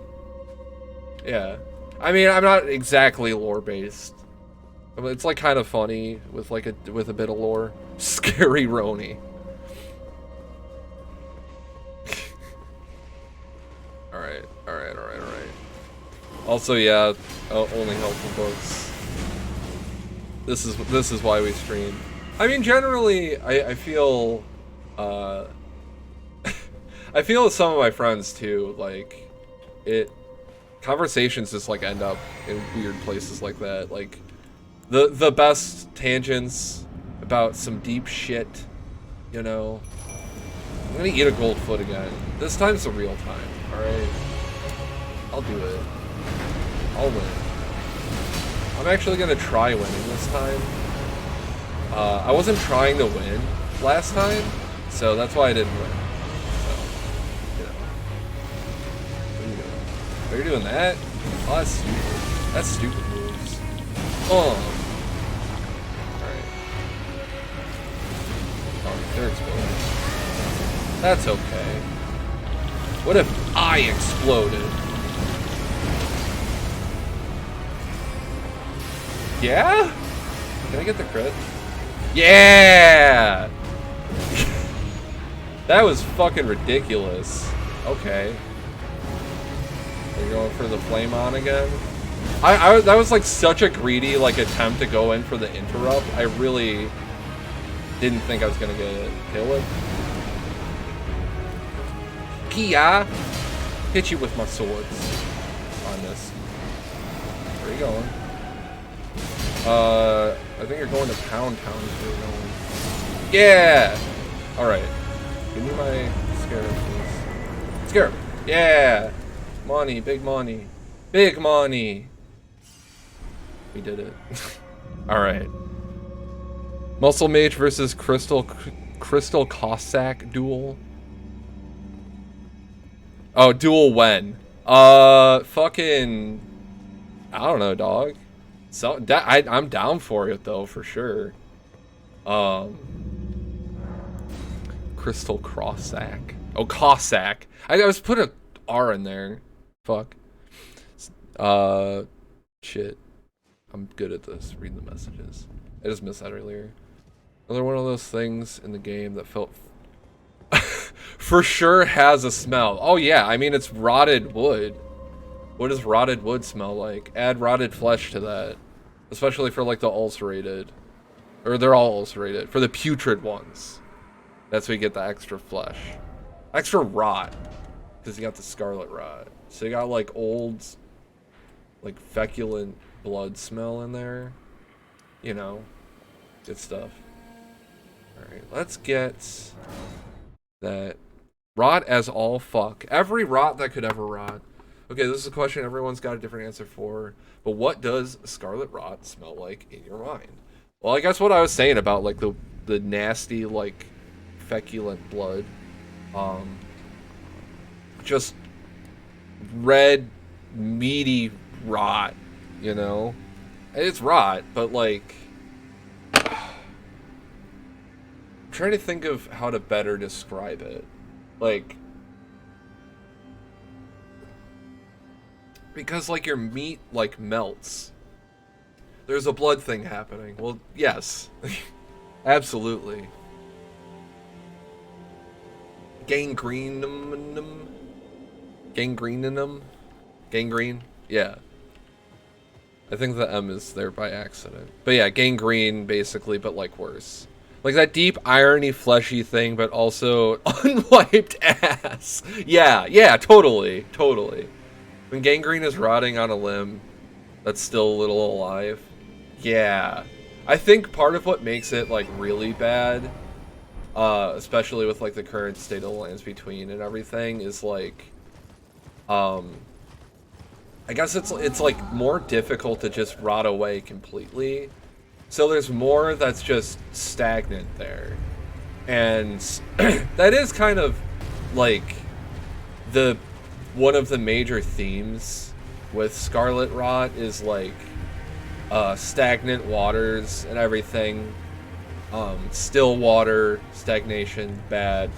yeah. I mean, I'm not exactly lore based. It's like kind of funny with like with a bit of lore. Scary Roni. Alright. Also, yeah, only helpful books. This is why we stream. I mean, generally, I feel, I feel with some of my friends, too, like, conversations just, like, end up in weird places like that, like, the best tangents about some deep shit, you know? I'm gonna eat a gold foot again. This time's the real time, alright? I'll do it. I'll win. I'm actually gonna try winning this time. I wasn't trying to win last time, so that's why I didn't win. So, you know. What are you doing? Oh, you're doing that? Oh, that's stupid. That's stupid moves. Oh. Alright. Oh, they're exploding. That's okay. What if I exploded? Yeah? Can I get the crit? Yeah! That was fucking ridiculous. Okay. You're going for the flame on again? That was like such a greedy like attempt to go in for the interrupt. I really didn't think I was gonna get it. Kill it. Kia! Hit you with my swords. On this. Where are you going? I think you're going to Pound Town if you're going. Yeah! Alright. Give me my scarab, please. Scarab! Yeah! Money, big money. Big money! We did it. Alright. Muscle Mage versus Crystal Crystal Cossack duel. Oh, duel when? Fucking, I don't know, dog. So I'm down for it though, for sure. Crystal Cossack. Oh, Cossack. I was put a R in there. Fuck. Shit. I'm good at this. Reading the messages. I just missed that earlier. Another one of those things in the game that felt for sure has a smell. Oh yeah, I mean it's rotted wood. What does rotted wood smell like? Add rotted flesh to that. Especially for like the ulcerated. Or they're all ulcerated. For the putrid ones. That's where you get the extra flesh. Extra rot. Because you got the scarlet rot. So you got like old, like feculent blood smell in there. You know. Good stuff. Alright, let's get that. Rot as all fuck. Every rot that could ever rot. Okay, this is a question everyone's got a different answer for. But what does scarlet rot smell like in your mind? Well, I guess what I was saying about like the nasty like feculent blood. Just red meaty rot, you know? It's rot, but like I'm trying to think of how to better describe it. Like, because like your meat like melts. There's a blood thing happening. Well, yes. Absolutely. Gangrenum. Gangrene? Yeah. I think the M is there by accident. But yeah, gangrene basically, but like worse. Like that deep irony fleshy thing, but also unwiped ass. Yeah, totally. When gangrene is rotting on a limb that's still a little alive. Yeah. I think part of what makes it like really bad, especially with like the current state of the lands between and everything, is like I guess it's like more difficult to just rot away completely. So there's more that's just stagnant there. And that is kind of like one of the major themes with Scarlet Rot is like stagnant waters and everything. Still water, stagnation, bad.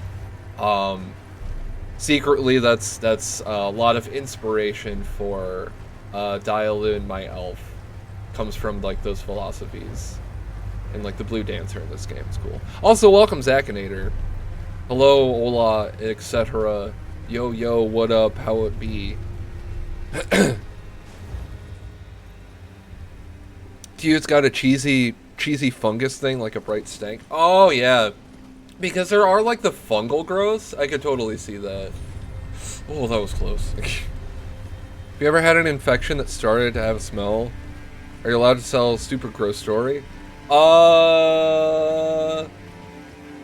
Secretly that's a lot of inspiration for Dialun, my elf. Comes from like those philosophies. And like the Blue Dancer in this game is cool. Also, welcome Zakinator. Hello, hola, etc. Yo, what up, how it be? Dude's got a cheesy fungus thing, like a bright stank. Oh yeah. Because there are like the fungal growths. I could totally see that. Oh, that was close. Have you ever had an infection that started to have a smell? Are you allowed to tell a super gross story?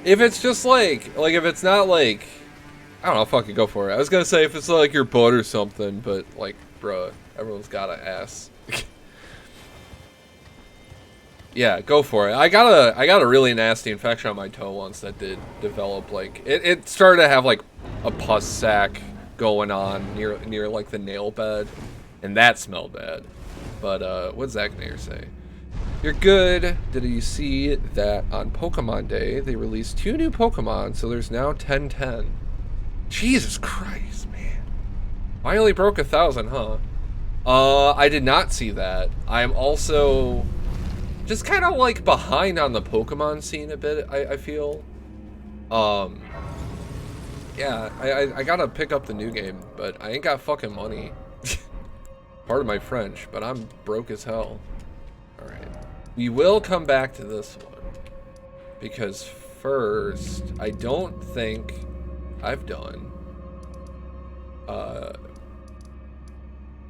If it's just like if it's not like, I don't know, fucking go for it. I was gonna say if it's like your butt or something, but like, bruh, everyone's got an ass. Yeah, go for it. I got a really nasty infection on my toe once that did develop like it started to have like a pus sac going on near like the nail bed, and that smelled bad. But what's Zaknair say? You're good. Did you see that on Pokemon Day they released 2 new Pokemon, so there's now 10-10. Jesus Christ, man. Finally broke 1,000, huh? I did not see that. I'm also just kind of like behind on the Pokemon scene a bit, I feel. Yeah, I gotta pick up the new game, but I ain't got fucking money. Pardon my French, but I'm broke as hell. Alright. We will come back to this one. Because first, I don't think I've done.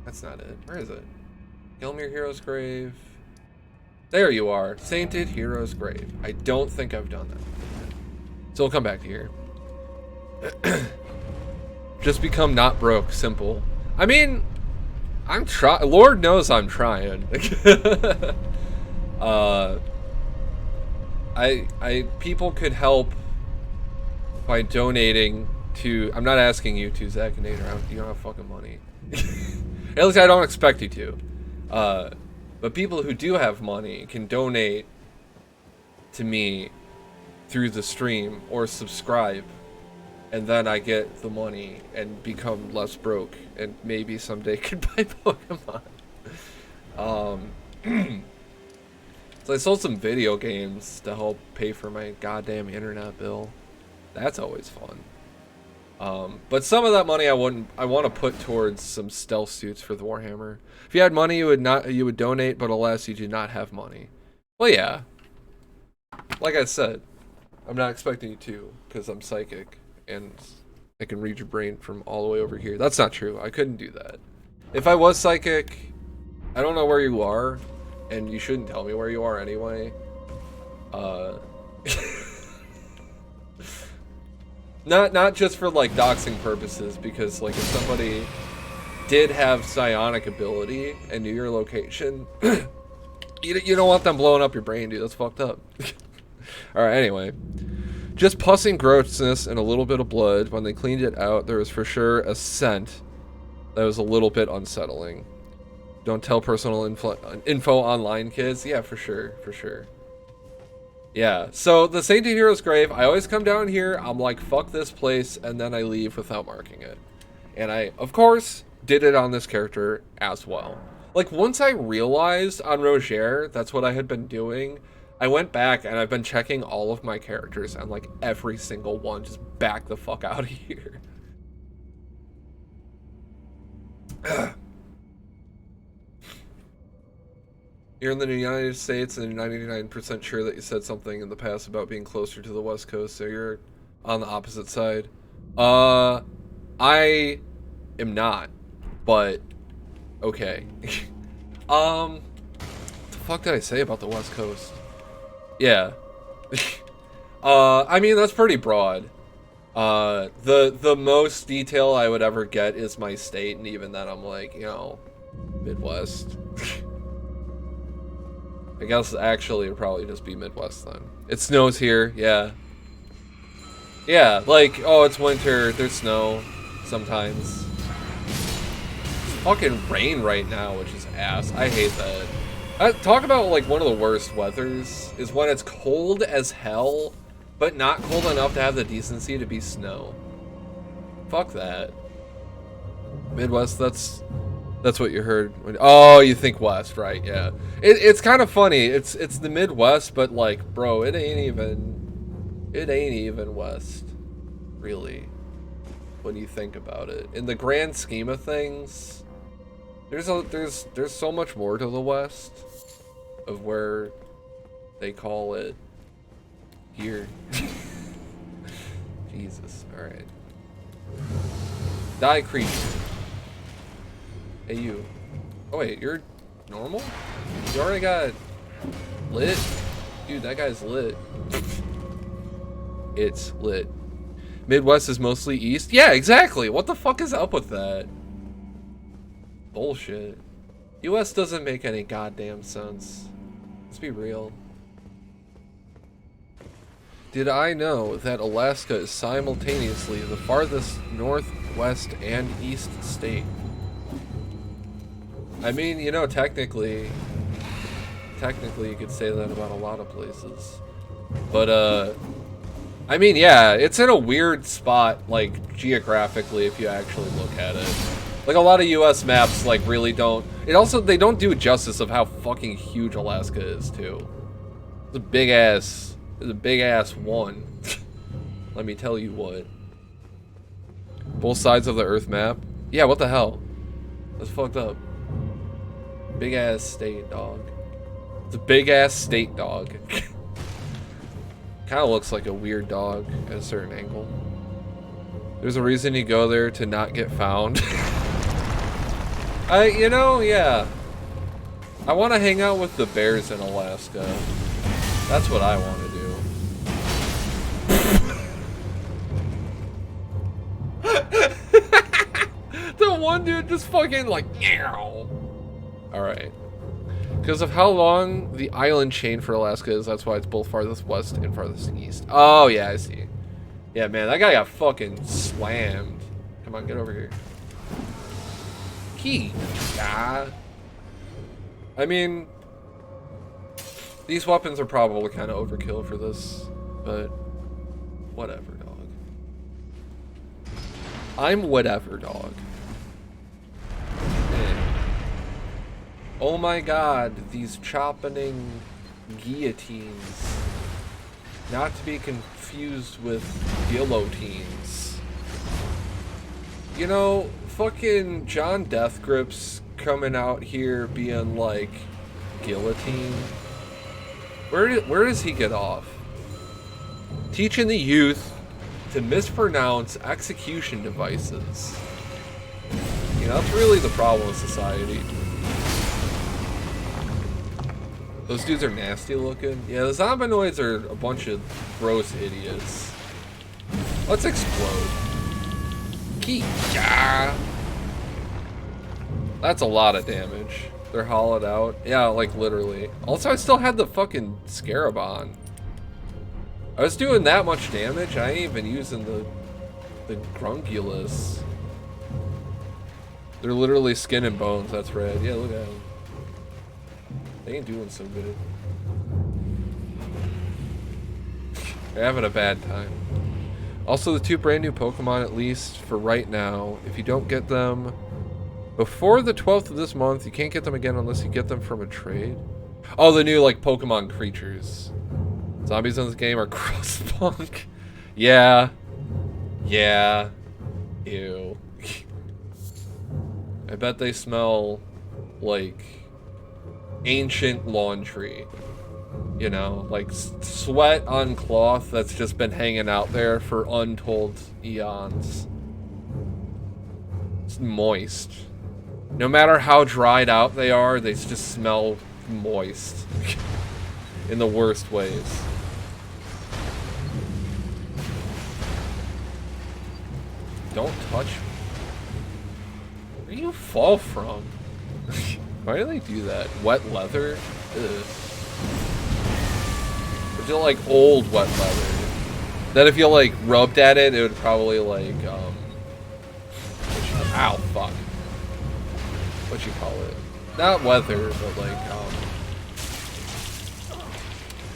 That's not it. Where is it? Gilmere Hero's Grave. There you are. Sainted Hero's Grave. I don't think I've done that. So we'll come back to here. Just become not broke. Simple. I mean, I'm trying. Lord knows I'm trying. People could help by donating to... I'm not asking you to, Zach and Nader. You don't have fucking money. At least I don't expect you to. But people who do have money can donate to me through the stream or subscribe. And then I get the money and become less broke. And maybe someday could buy Pokemon. So I sold some video games to help pay for my goddamn internet bill. That's always fun. But some of that money I want to put towards some stealth suits for the Warhammer. If you had money, you would donate, but alas, you do not have money. Well, yeah. Like I said, I'm not expecting you to, because I'm psychic, and I can read your brain from all the way over here. That's not true. I couldn't do that. If I was psychic, I don't know where you are, and you shouldn't tell me where you are anyway. Not just for like doxing purposes, because like if somebody did have psionic ability and knew your location, you don't want them blowing up your brain, dude. That's fucked up. Alright, anyway. Just pussing grossness and a little bit of blood. When they cleaned it out, there was for sure a scent that was a little bit unsettling. Don't tell personal info online, kids. Yeah, for sure, for sure. Yeah, so the Sainted Hero's Grave, I always come down here, I'm like, fuck this place, and then I leave without marking it. And I, of course, did it on this character as well. Like, once I realized on Roger that's what I had been doing, I went back and I've been checking all of my characters, and like every single one just back the fuck out of here. You're in the United States and you're 99% sure that you said something in the past about being closer to the West Coast, so you're on the opposite side. I am not, but okay. What the fuck did I say about the West Coast? Yeah. I mean, that's pretty broad. The most detail I would ever get is my state, and even then I'm like, you know, Midwest. I guess actually it'd probably just be Midwest then. It snows here, yeah. Yeah, like, oh, it's winter, there's snow sometimes. It's fucking rain right now, which is ass. I hate that. Talk about like one of the worst weathers is when it's cold as hell, but not cold enough to have the decency to be snow. Fuck that. Midwest, that's what you heard. Oh, you think West, right? Yeah. It's kind of funny. It's the Midwest, but like, bro, it ain't even West, really, when you think about it. In the grand scheme of things, there's so much more to the West of where they call it here. Jesus. All right. Die creature. Hey, you. Oh, wait, you're normal? You already got lit? Dude, that guy's lit. It's lit. Midwest is mostly east? Yeah, exactly. What the fuck is up with that? Bullshit. US doesn't make any goddamn sense. Let's be real. Did I know that Alaska is simultaneously the farthest northwest and east state? I mean, you know, technically you could say that about a lot of places. But, I mean, yeah, it's in a weird spot, like, geographically, if you actually look at it. Like, a lot of US maps, like, really don't... they don't do justice of how fucking huge Alaska is, too. It's a big-ass one. Let me tell you what. Both sides of the Earth map? Yeah, what the hell? That's fucked up. Big ass state, dog. It's a big ass state dog. Kind of looks like a weird dog at a certain angle. There's a reason you go there to not get found. You know, yeah. I want to hang out with the bears in Alaska. That's what I want to do. The one dude just fucking like, meow. Alright. Because of how long the island chain for Alaska is, that's why it's both farthest west and farthest east. Oh, yeah, I see. Yeah, man, that guy got fucking slammed. Come on, get over here. Key. Yeah. I mean, these weapons are probably kind of overkill for this, but whatever, dog. I'm whatever, dog. Oh my god, these chopping guillotines. Not to be confused with guillotines. You know, fucking John Deathgrip's coming out here being like, guillotine? Where does he get off? Teaching the youth to mispronounce execution devices. You know, that's really the problem with society. Those dudes are nasty looking. Yeah, the zombinoids are a bunch of gross idiots. Let's explode. Yeah. That's a lot of damage. They're hollowed out. Yeah, like literally. Also, I still had the fucking scarab on. I was doing that much damage. I ain't even using the grunculus. They're literally skin and bones. That's red. Yeah, look at them. They ain't doing so good. They're having a bad time. Also, the 2 brand new Pokemon, at least for right now, if you don't get them before the 12th of this month, you can't get them again unless you get them from a trade. Oh, the new, like, Pokemon creatures. Zombies in this game are crustpunk. Yeah. Yeah. Ew. I bet they smell like ancient laundry. You know, like sweat on cloth that's just been hanging out there for untold eons. It's moist. No matter how dried out they are, they just smell moist. In the worst ways. Don't touch me. Where do you fall from? Why do they do that? Wet leather? Ugh. Or do like old wet leather? That if you like rubbed at it, it would probably like ow, fuck. What you call it? Not weather, but like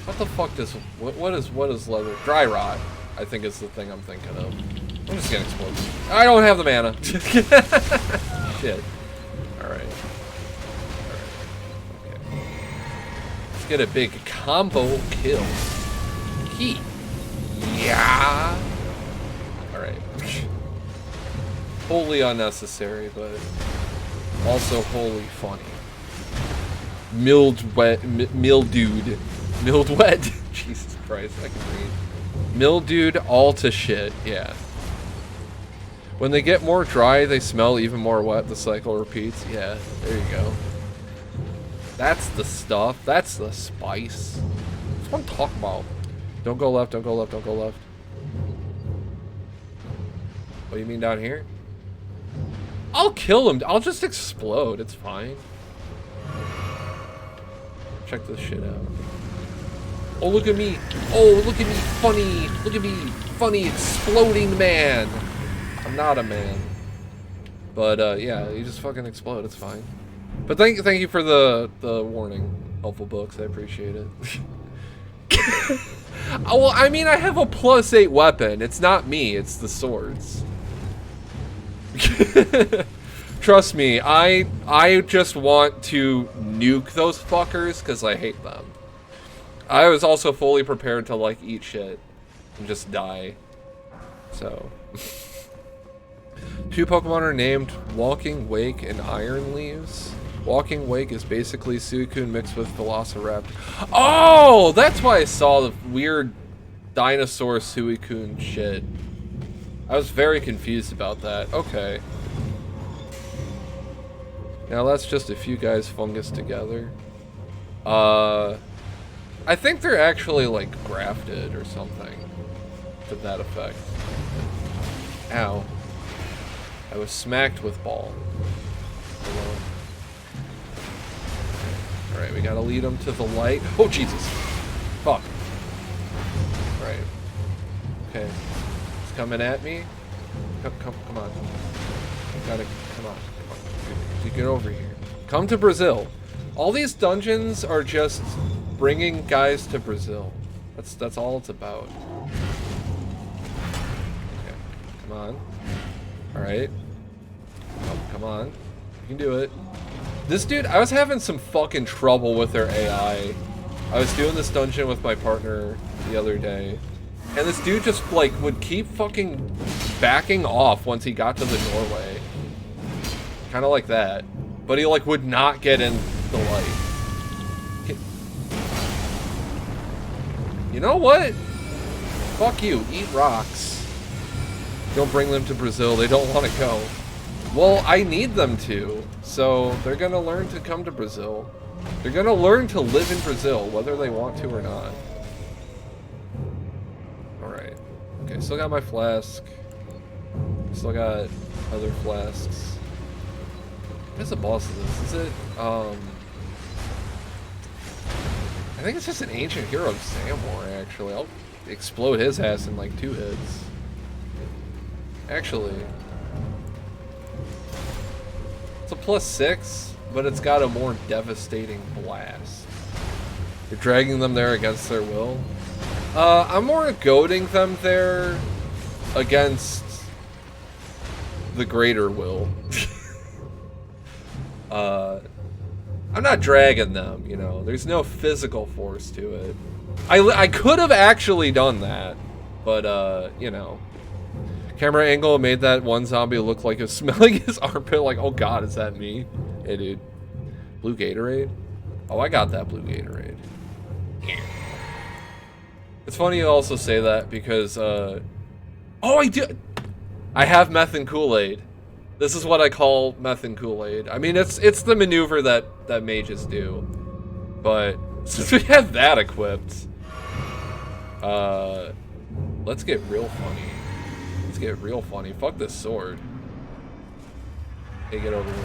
what the fuck does what is leather? Dry rot, I think is the thing I'm thinking of. I'm just gonna explode. I don't have the mana. Shit. Alright. Okay. Let's get a big combo kill. Key. Yeah. Alright. Wholly unnecessary, but also wholly funny. Mildewed. Jesus Christ, I can read. Mildewed all to shit, yeah. When they get more dry, they smell even more wet. The cycle repeats. Yeah, there you go. That's the stuff. That's the spice. That's what I'm talking about. Don't go left, don't go left, don't go left. What do you mean down here? I'll kill him. I'll just explode. It's fine. Check this shit out. Oh, look at me. Oh, look at me. Funny. Look at me. Funny exploding man. I'm not a man. But, yeah, you just fucking explode. It's fine. But thank you for the warning. Helpful books. I appreciate it. Oh, well, I mean, I have a +8 weapon. It's not me. It's the swords. Trust me, I just want to nuke those fuckers because I hate them. I was also fully prepared to, like, eat shit and just die. So... 2 Pokemon are named Walking Wake and Iron Leaves. Walking Wake is basically Suicune mixed with Velociraptor. Oh, that's why I saw the weird dinosaur Suicune shit. I was very confused about that. Okay. Now that's just a few guys fungus together. I think they're actually like grafted or something to that effect. Ow. I was smacked with ball. Alright, we gotta lead them to the light. Oh, Jesus. Fuck. Alright. Okay. coming at me. Come on. Gotta, come on. You get over here. Come to Brazil. All these dungeons are just bringing guys to Brazil. That's all it's about. Okay, come on. All right. Oh, come on. You can do it. This dude, I was having some fucking trouble with their AI. I was doing this dungeon with my partner the other day, and this dude just like would keep fucking backing off once he got to the doorway. Kind of like that. But he like would not get in the light. You know what? Fuck you. Eat rocks. Don't bring them to Brazil. They don't want to go. Well, I need them to. So they're going to learn to come to Brazil. They're going to learn to live in Brazil, whether they want to or not. Alright. Okay, still got my flask. Still got other flasks. What's the boss of this? Is it, I think it's just an ancient hero, Zamor, actually. I'll explode his ass in like 2 hits. Actually. It's a +6, but it's got a more devastating blast. You're dragging them there against their will. I'm more goading them there against the greater will. I'm not dragging them, you know. There's no physical force to it. I could have actually done that, but you know. Camera angle made that one zombie look like he was smelling his armpit like, oh god, is that me? Hey dude. Blue Gatorade? Oh, I got that blue Gatorade. It's funny you also say that because, oh, I do. I have meth and Kool-Aid. This is what I call meth and Kool-Aid. I mean, it's the maneuver that mages do. But since we have that equipped, let's get real funny. Let's get real funny. Fuck this sword. Hey, get over here.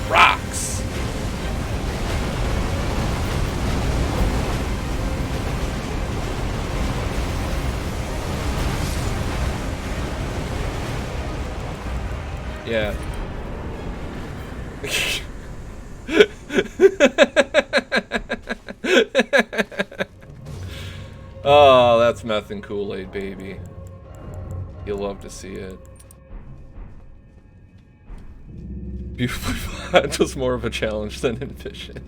Rocks! Yeah. Oh, that's meth and Kool-Aid, baby. You'll love to see it. Beautifully flat was more of a challenge than efficient.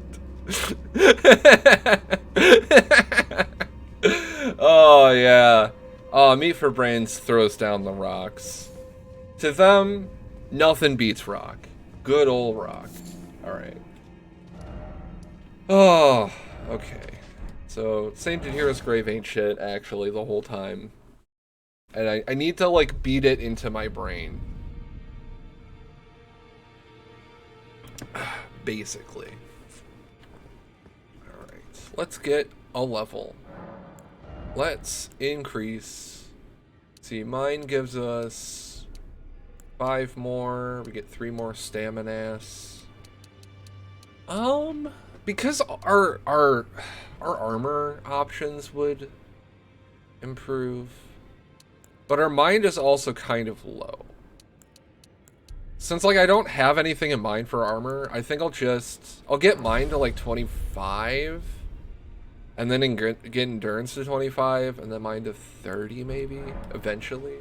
Oh, yeah. Oh, Meat for Brains throws down the rocks. To them, nothing beats rock. Good old rock. Alright. Oh, okay. So, Sainted Hero's Grave ain't shit, actually, the whole time. And I need to, like, beat it into my brain. Basically. Alright. Let's get a level. Let's increase. See, mine gives us 5 more. We get 3 more stamina. Because our armor options would improve. But our mind is also kind of low. Since, like, I don't have anything in mind for armor, I think I'll get mine to, like, 25. And then get endurance to 25, and then mine to 30, maybe, eventually.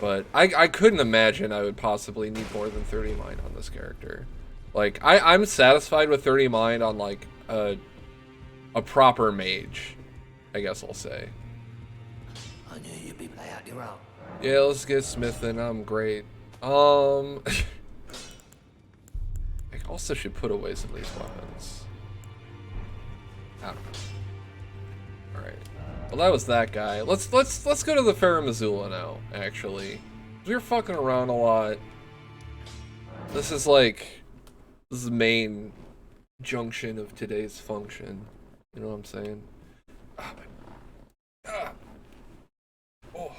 But I couldn't imagine I would possibly need more than 30 mind on this character. Like, I'm satisfied with 30 mind on, like, a proper mage, I guess I'll say. I knew you'd be play out your own. Yeah, let's get smithing. I'm great. I also should put away some of these weapons. I don't know. Alright. Well, that was that guy. Let's go to the Farum Azula now, actually. We were fucking around a lot. This is the main junction of today's function. You know what I'm saying? Oh.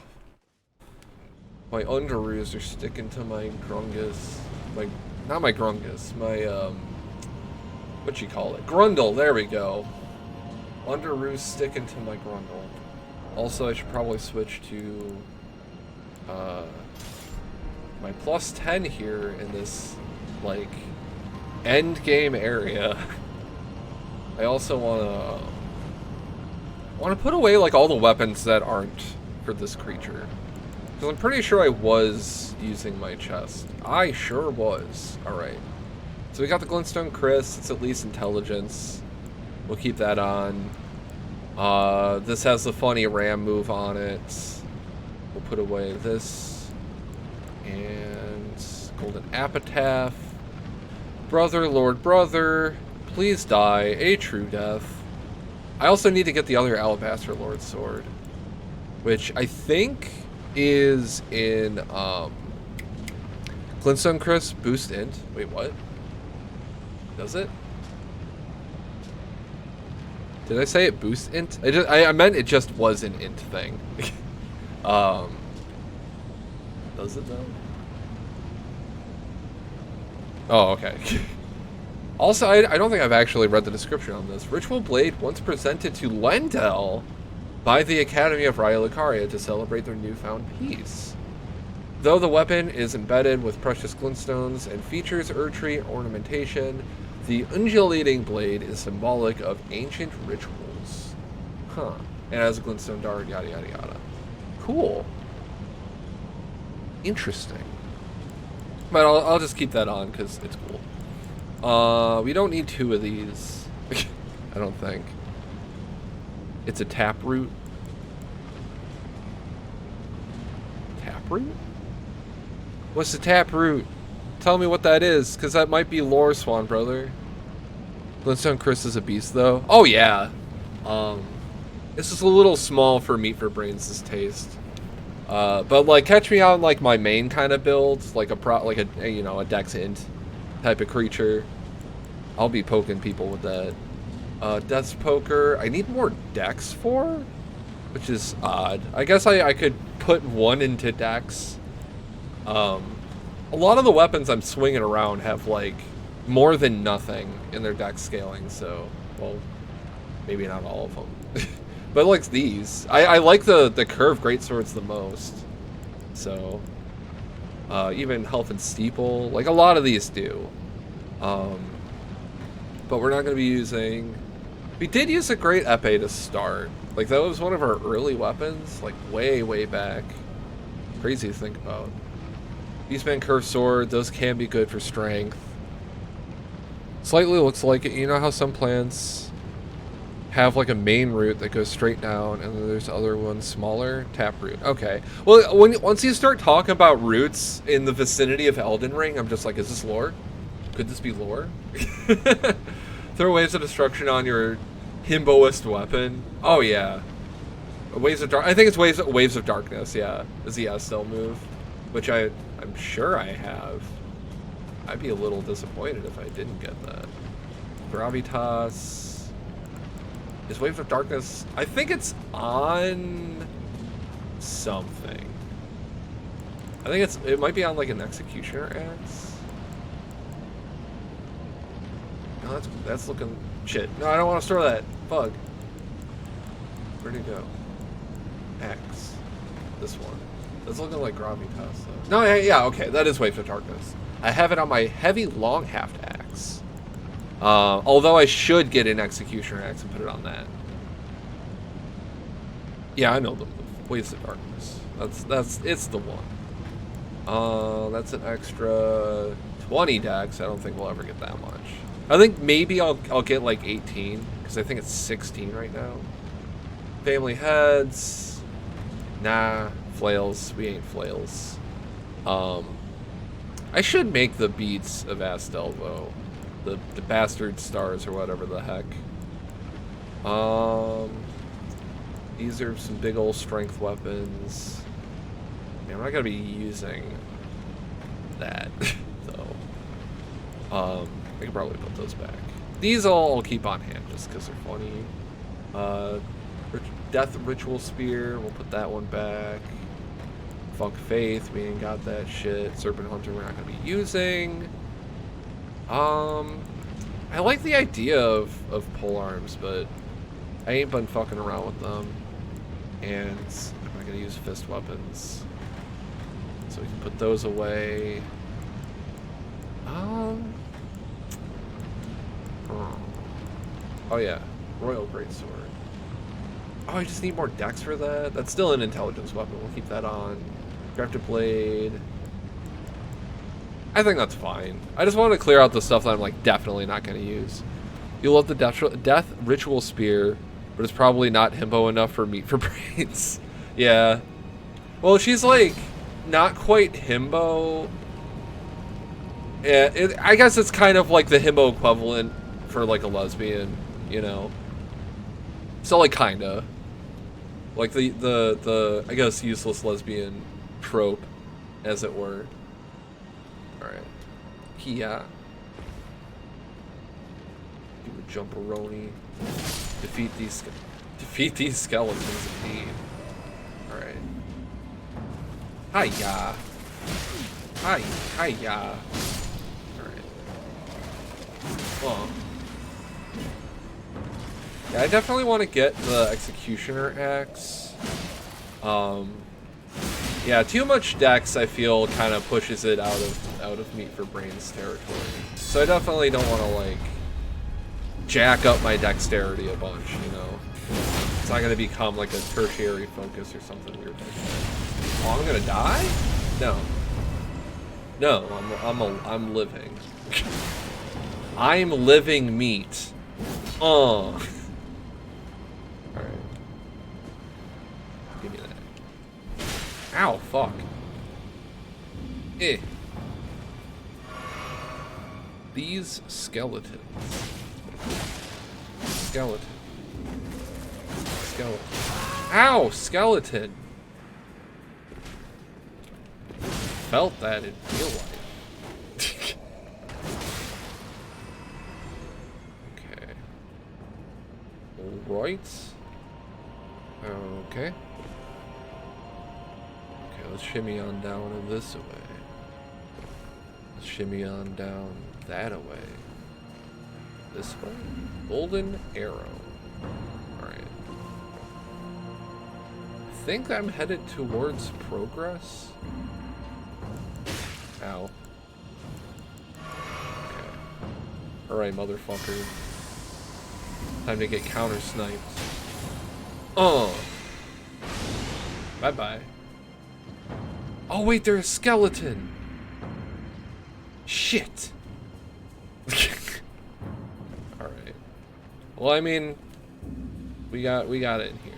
My underoos are sticking to my grungus. Not my grungus, my, what you call it? Grundle, there we go. Underoos sticking to my grundle. Also, I should probably switch to my plus 10 here in this, like, end game area. I also want to put away, like, all the weapons that aren't for this creature. Because I'm pretty sure I was using my chest. I sure was. Alright. So we got the Glintstone Chris. It's at least intelligence. We'll keep that on. This has the funny ram move on it. We'll put away this. And Golden Epitaph. Brother, Lord Brother. Please die. A true death. I also need to get the other Alabaster Lord Sword. Which I think is in Glintstone Chris boost int. Wait, what? Does it? Did I say it boosts int? I meant it just was an int thing. Does it though? Oh, okay. Also, I don't think I've actually read the description on this. Ritual Blade once presented to Lendel by the Academy of Raya Lucaria to celebrate their newfound peace. Though the weapon is embedded with precious glintstones and features Erdtree ornamentation, the undulating blade is symbolic of ancient rituals. Huh. And has a glintstone dart, yada yada yada. Cool. Interesting. But I'll just keep that on because it's cool. We don't need two of these. I don't think. It's a taproot. Taproot? What's the taproot? Tell me what that is, because that might be lore, Swan Brother. Glintstone Chris is a beast, though. Oh, yeah. This is a little small for Meat for Brains' taste. But, like, catch me on, like, my main kind of build. Like a you know, a Dex Int type of creature. I'll be poking people with that. Death's Poker. I need more Dex for? Which is odd. I guess I could put one into Dex. A lot of the weapons I'm swinging around have, like, more than nothing in their Dex scaling, so, well, maybe not all of them. But, like, these. I like the curved greatswords the most. So, even Health and Steeple. Like, a lot of these do. But we're not going to be using... We did use a Great Epee to start. Like, that was one of our early weapons, like, way, way back. Crazy to think about. Beastman Curved Sword, those can be good for strength. Slightly looks like it. You know how some plants have, like, a main root that goes straight down, and then there's other ones smaller? Taproot. Okay. Well, once you start talking about roots in the vicinity of Elden Ring, I'm just like, is this lore? Could this be lore? Throw Waves of Destruction on your himboist weapon. Oh, yeah. Waves of Dark. I think it's Waves of Darkness, yeah. Is the Estelle move. Which I'm sure I have. I'd be a little disappointed if I didn't get that. Gravitas. Is Waves of Darkness... I think it's on something. I think it might be on, like, an Executioner Axe. No, that's looking... Shit. No, I don't want to store that. Bug. Where'd it go? Axe. This one. That's looking like Gravitas, though. No, yeah, okay. That is Waves of Darkness. I have it on my heavy long-haft axe. Although I should get an Executioner Axe and put it on that. Yeah, I know the move. Waves of Darkness. It's the one. That's an extra 20 dex. I don't think we'll ever get that much. I think maybe I'll get like 18, because I think it's 16 right now. Family Heads. Nah. Flails. We ain't flails. I should make the beats of Astel, though. The bastard stars or whatever the heck. These are some big old strength weapons. Yeah, I'm not gonna be using that, though. I could probably put those back. These all I'll keep on hand just because they're funny. Death Ritual Spear, we'll put that one back. Funk Faith, we ain't got that shit. Serpent Hunter, we're not gonna be using. I like the idea of pole arms, but I ain't been fucking around with them. And I'm not gonna use fist weapons. So we can put those away. Oh yeah, Royal Greatsword. Oh, I just need more dex for that? That's still an intelligence weapon. We'll keep that on. Crafted blade. I think that's fine. I just want to clear out the stuff that I'm like definitely not going to use. You'll love the death ritual spear, but it's probably not himbo enough for meat for brains. Yeah. Well, she's like not quite himbo. Yeah, I guess it's kind of like the himbo equivalent for like a lesbian, you know. So like kinda. Like the I guess useless lesbian trope, as it were. Alright. Kia. Do a jumperoni. Defeat these skeletons indeed. Alright. Hiya. Hiya. Alright. Well. Yeah, I definitely want to get the Executioner axe. Yeah, too much dex I feel kind of pushes it out of meat for brains territory. So I definitely don't want to like jack up my dexterity a bunch, you know. It's not gonna become like a tertiary focus or something weird like that. Oh, I'm gonna die? No. No, I'm living. I'm living meat. Alright. Give me that. Ow, fuck. Eh. These skeletons. Skeleton. Skeleton. Ow, skeleton. Felt that in real life. Okay. Alright. Okay. Okay, let's shimmy on down this way. Let's shimmy on down that away. This way? Golden arrow. Alright. I think I'm headed towards progress. Ow. Okay. Alright, motherfucker. Time to get counter sniped. Oh. Bye-bye. Oh wait, they're a skeleton. Shit. Alright. Well, I mean, we got it in here.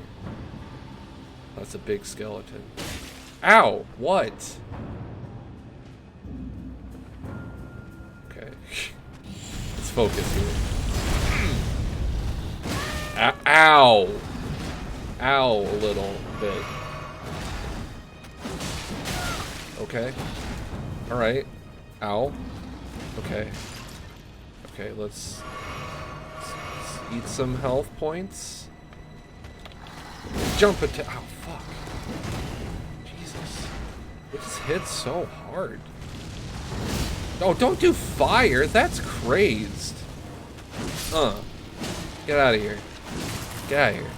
That's a big skeleton. Ow! What? Okay. Let's focus here. Ow! Ow, a little bit. Okay. Alright. Ow. Okay. Okay, let's eat some health points. Jump attack. Oh, fuck. Jesus. It just hits so hard. Oh, don't do fire. That's crazed. Get out of here. Get out of here.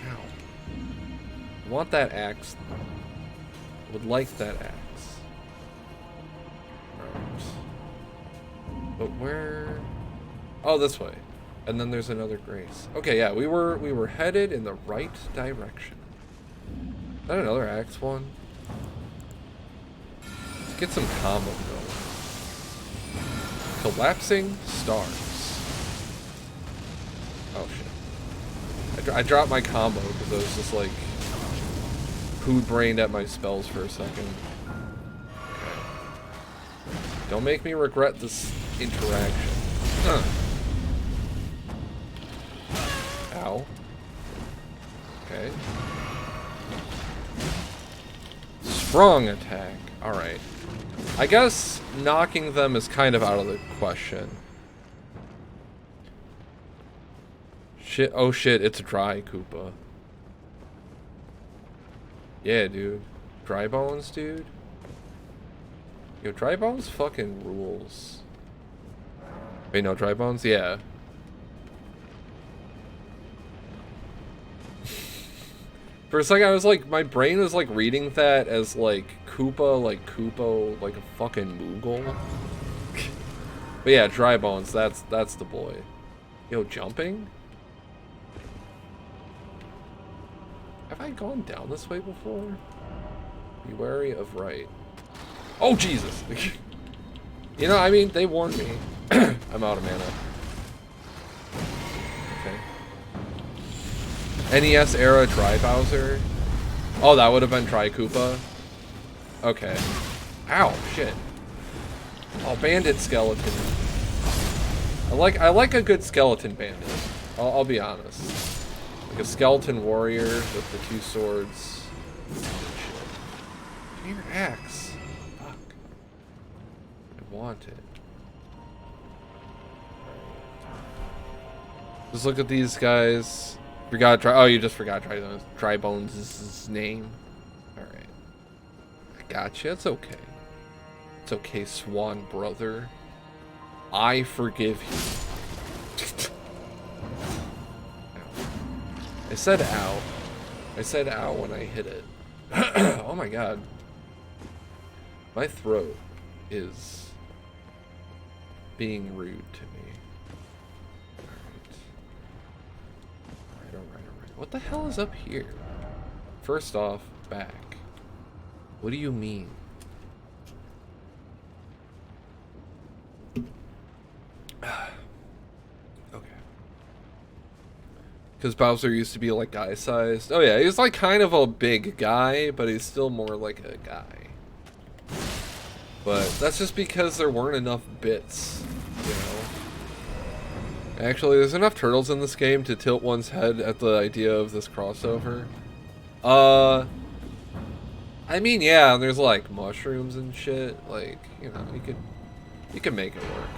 Ow. I want that axe. Would like that axe. Alright. But where? Oh, this way. And then there's another grace. Okay, yeah, we were headed in the right direction. Is that another axe one? Let's get some combo going. Collapsing stars. Oh shit. I dropped my combo because I was just like brained at my spells for a second. Okay. Don't make me regret this interaction. Ow. Okay. Strong attack. Alright. I guess knocking them is kind of out of the question. Shit. Oh shit, it's dry Koopa. Yeah, dude. Dry bones, dude. Yo, dry bones fucking rules. Wait, no, dry bones? Yeah. For a second, I was like, my brain was like reading that as like Koopa, like a fucking Moogle. But yeah, dry bones. That's the boy. Yo, jumping? Have I gone down this way before? Be wary of right. Oh Jesus! You know, I mean, they warned me. I'm out of mana. Okay. NES era Dry Bowser. Oh, that would have been Dry Koopa. Okay. Ow, shit. Oh, bandit skeleton. I like a good skeleton bandit. I'll be honest. Like a skeleton warrior with the 2 swords. Give me your axe. Fuck. I want it. Just look at these guys. Forgot dry. Oh, you just forgot Dry Bones is his name. All right. I gotcha. It's okay. It's okay, Swan brother. I forgive you. I said ow. I said ow when I hit it. Oh my god. My throat is being rude to me. Alright. What the hell is up here? First off, back. What do you mean? Okay. Because Bowser used to be like guy-sized. Oh yeah, he's like kind of a big guy, but he's still more like a guy. But that's just because there weren't enough bits, you know? Actually, there's enough turtles in this game to tilt one's head at the idea of this crossover. I mean, yeah, there's like mushrooms and shit. Like, you know, you could make it work.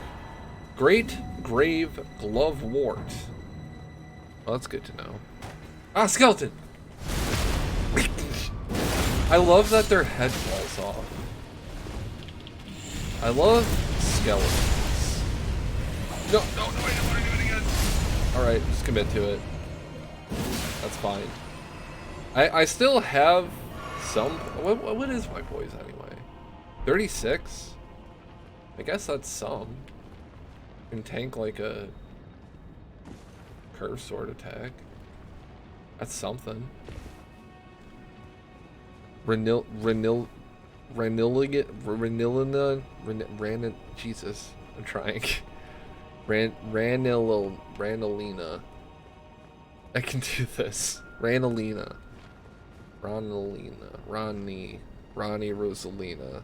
Great Grave Glovewort. Well, that's good to know. Ah, skeleton! I love that their head falls off. I love skeletons. No, I don't want to do it again. Alright, just commit to it. That's fine. I still have some... What is my poise anyway? 36? I guess that's some. Can tank like a curve sword attack. That's something. Ranilina, Jesus, I'm trying. Ranilina. I can do this. Ronnie Rosalina.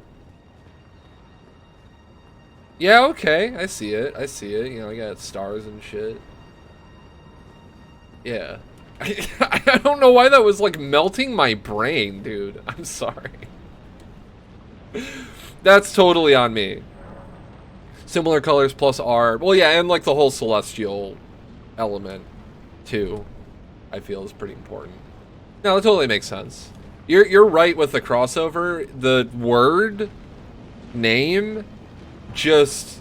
Yeah, okay, I see it. You know, I got stars and shit. Yeah. I don't know why that was like melting my brain, dude. I'm sorry. That's totally on me. Similar colors plus R. Well, yeah, and like the whole celestial element too, I feel is pretty important. No, that totally makes sense. You're right with the crossover. The word name just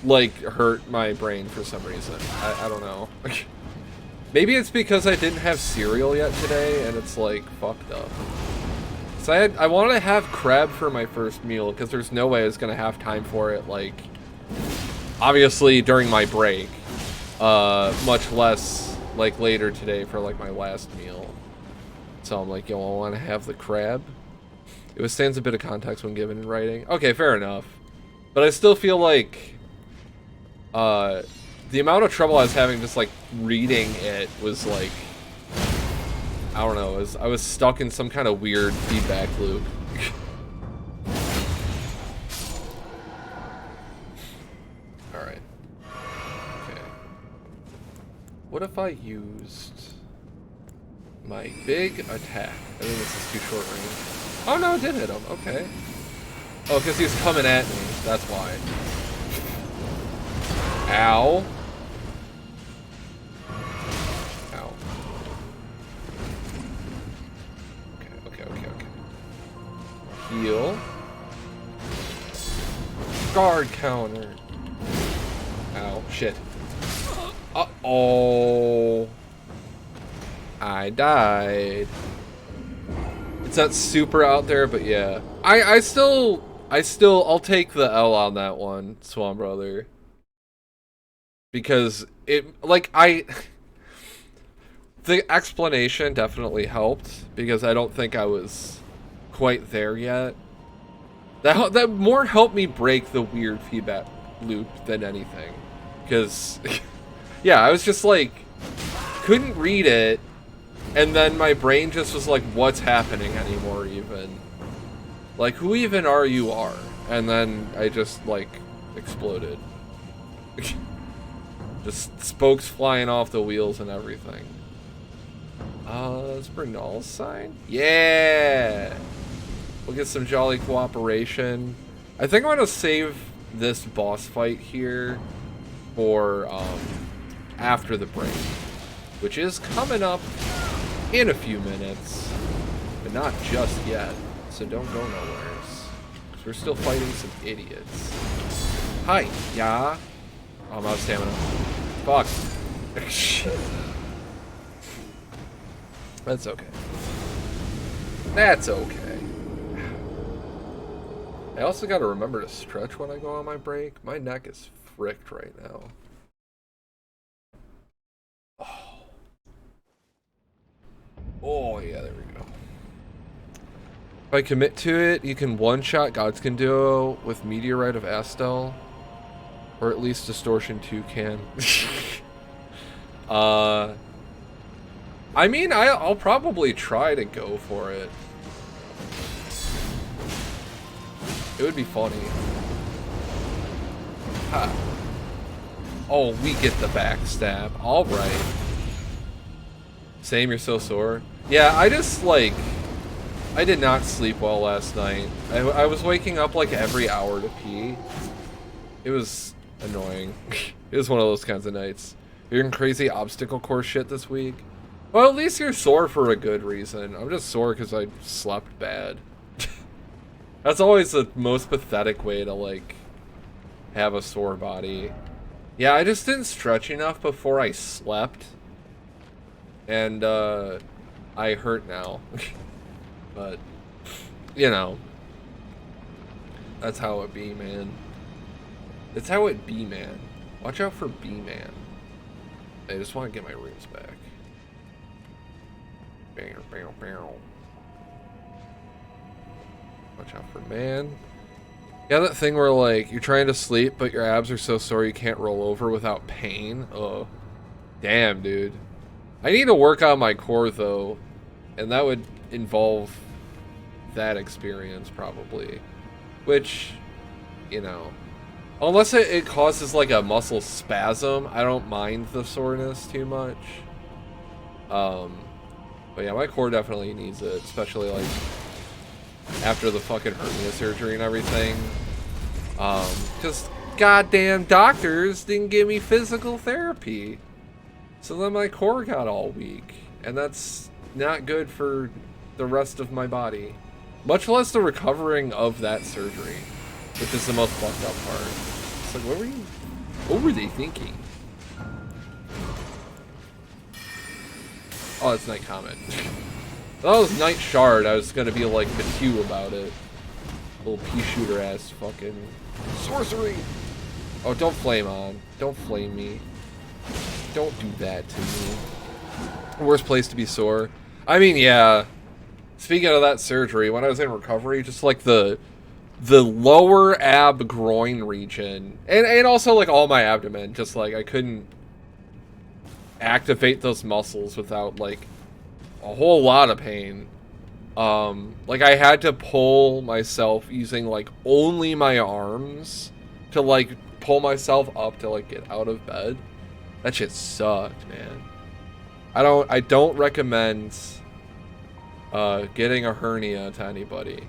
like hurt my brain for some reason. I don't know. Maybe it's because I didn't have cereal yet today and it's like fucked up. So I wanted to have crab for my first meal because there's no way I was gonna have time for it, like obviously during my break. Much less like later today for like my last meal. So I'm like, yo, I want to have the crab. It withstands a bit of context when given in writing. Okay, fair enough. But I still feel like the amount of trouble I was having just like reading it was like, I don't know, I was stuck in some kind of weird feedback loop. Alright. Okay. What if I used my big attack? I think this is too short range. Oh no, it did hit him. Okay. Oh, because he was coming at me. That's why. Ow. Ow. Okay. Heal. Guard counter. Ow, shit. Uh-oh. I died. It's not super out there, but yeah. I'll take the L on that one, Swan Brother. Because the explanation definitely helped, because I don't think I was quite there yet. That more helped me break the weird feedback loop than anything. Because, yeah, I was just like, couldn't read it, and then my brain just was like, what's happening anymore even? Like, who even are you are? And then I just, like, exploded. Just spokes flying off the wheels and everything. Let's bring the all sign. Yeah! We'll get some jolly cooperation. I think I'm gonna save this boss fight here for, after the break. Which is coming up in a few minutes. But not just yet. So don't go nowhere. Because we're still fighting some idiots. Hi, yeah. Oh, I'm out of stamina. Fuck. Shit. That's okay. That's okay. I also gotta remember to stretch when I go on my break. My neck is fricked right now. Oh, yeah, there we go. If I commit to it, you can one-shot Godskin Duo with Meteorite of Astel. Or at least Distortion 2 can. I mean, I'll probably try to go for it. It would be funny. Ha. Oh, we get the backstab. Alright. Same, you're so sore. Yeah, I just, like... I did not sleep well last night. I was waking up, like, every hour to pee. It was annoying. It was one of those kinds of nights. You're in crazy obstacle course shit this week? Well, at least you're sore for a good reason. I'm just sore because I slept bad. That's always the most pathetic way to, like, have a sore body. Yeah, I just didn't stretch enough before I slept. And, I hurt now. But, you know. That's how it be, man. It's how it be, man. Watch out for B-Man. I just want to get my runes back. Bam, bam, bam. Watch out for man. Yeah, that thing where, like, you're trying to sleep, but your abs are so sore you can't roll over without pain. Oh. Damn, dude. I need to work on my core, though. And that would involve that experience, probably. Which, you know... Unless it causes, like, a muscle spasm, I don't mind the soreness too much. But yeah, my core definitely needs it, especially, like, after the fucking hernia surgery and everything. Because goddamn doctors didn't give me physical therapy. So then my core got all weak. And that's not good for the rest of my body. Much less the recovering of that surgery. Which is the most fucked up part. It's like, what were they thinking? Oh, that's Night Comet. If that was Night Shard, I was gonna be like Matthew about it. Little pea shooter ass fucking sorcery. Oh, don't flame on. Don't flame me. Don't do that to me. Worst place to be sore. I mean, yeah. Speaking of that surgery, when I was in recovery, just like the lower ab groin region, and also like all my abdomen, just like I couldn't activate those muscles without like a whole lot of pain. Like I had to pull myself using like only my arms to like pull myself up to like get out of bed. That shit sucked, man. I don't recommend getting a hernia to anybody.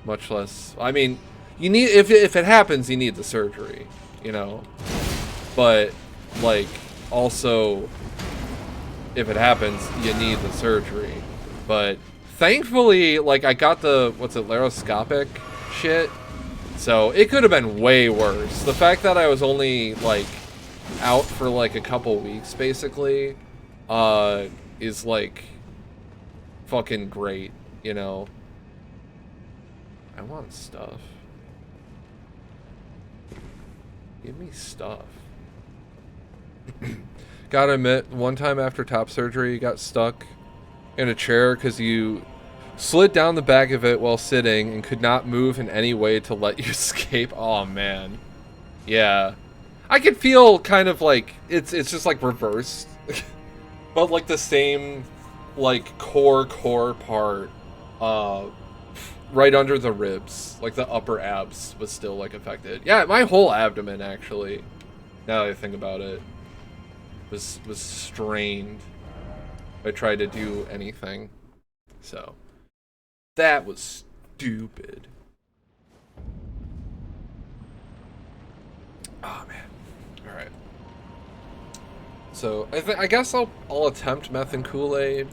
Much less, I mean, you need, if it happens, you need the surgery, you know. But like also, if it happens, you need the surgery. But thankfully, like I got the laparoscopic shit, so it could have been way worse. The fact that I was only like out for like a couple weeks basically is like fucking great, you know. I want stuff. Give me stuff. Gotta admit, one time after top surgery, you got stuck in a chair because you slid down the back of it while sitting and could not move in any way to let you escape. Oh man. Yeah. I could feel kind of like it's just like reversed. But like the same like core part right under the ribs, like the upper abs was still like affected. Yeah, my whole abdomen actually, now that I think about it, was strained. I tried to do anything. So that was stupid. Oh man. All right. So I guess I'll attempt meth and Kool-Aid.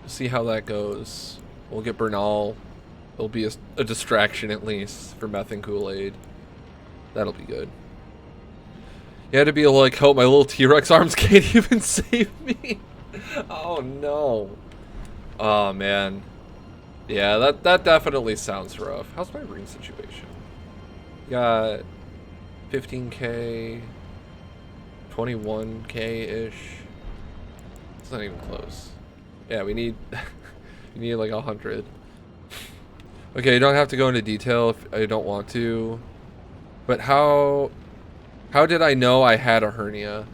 See how that goes. We'll get Bernal. It'll be a distraction at least for meth and Kool-Aid. That'll be good. You had to be like, help, my little T-Rex arms can't even save me. Oh no. Oh man. Yeah, that definitely sounds rough. How's my ring situation? Got 15k, 21k-ish. It's not even close. Yeah, we need we need like 100. Okay, you don't have to go into detail if I don't want to. But how did I know I had a hernia?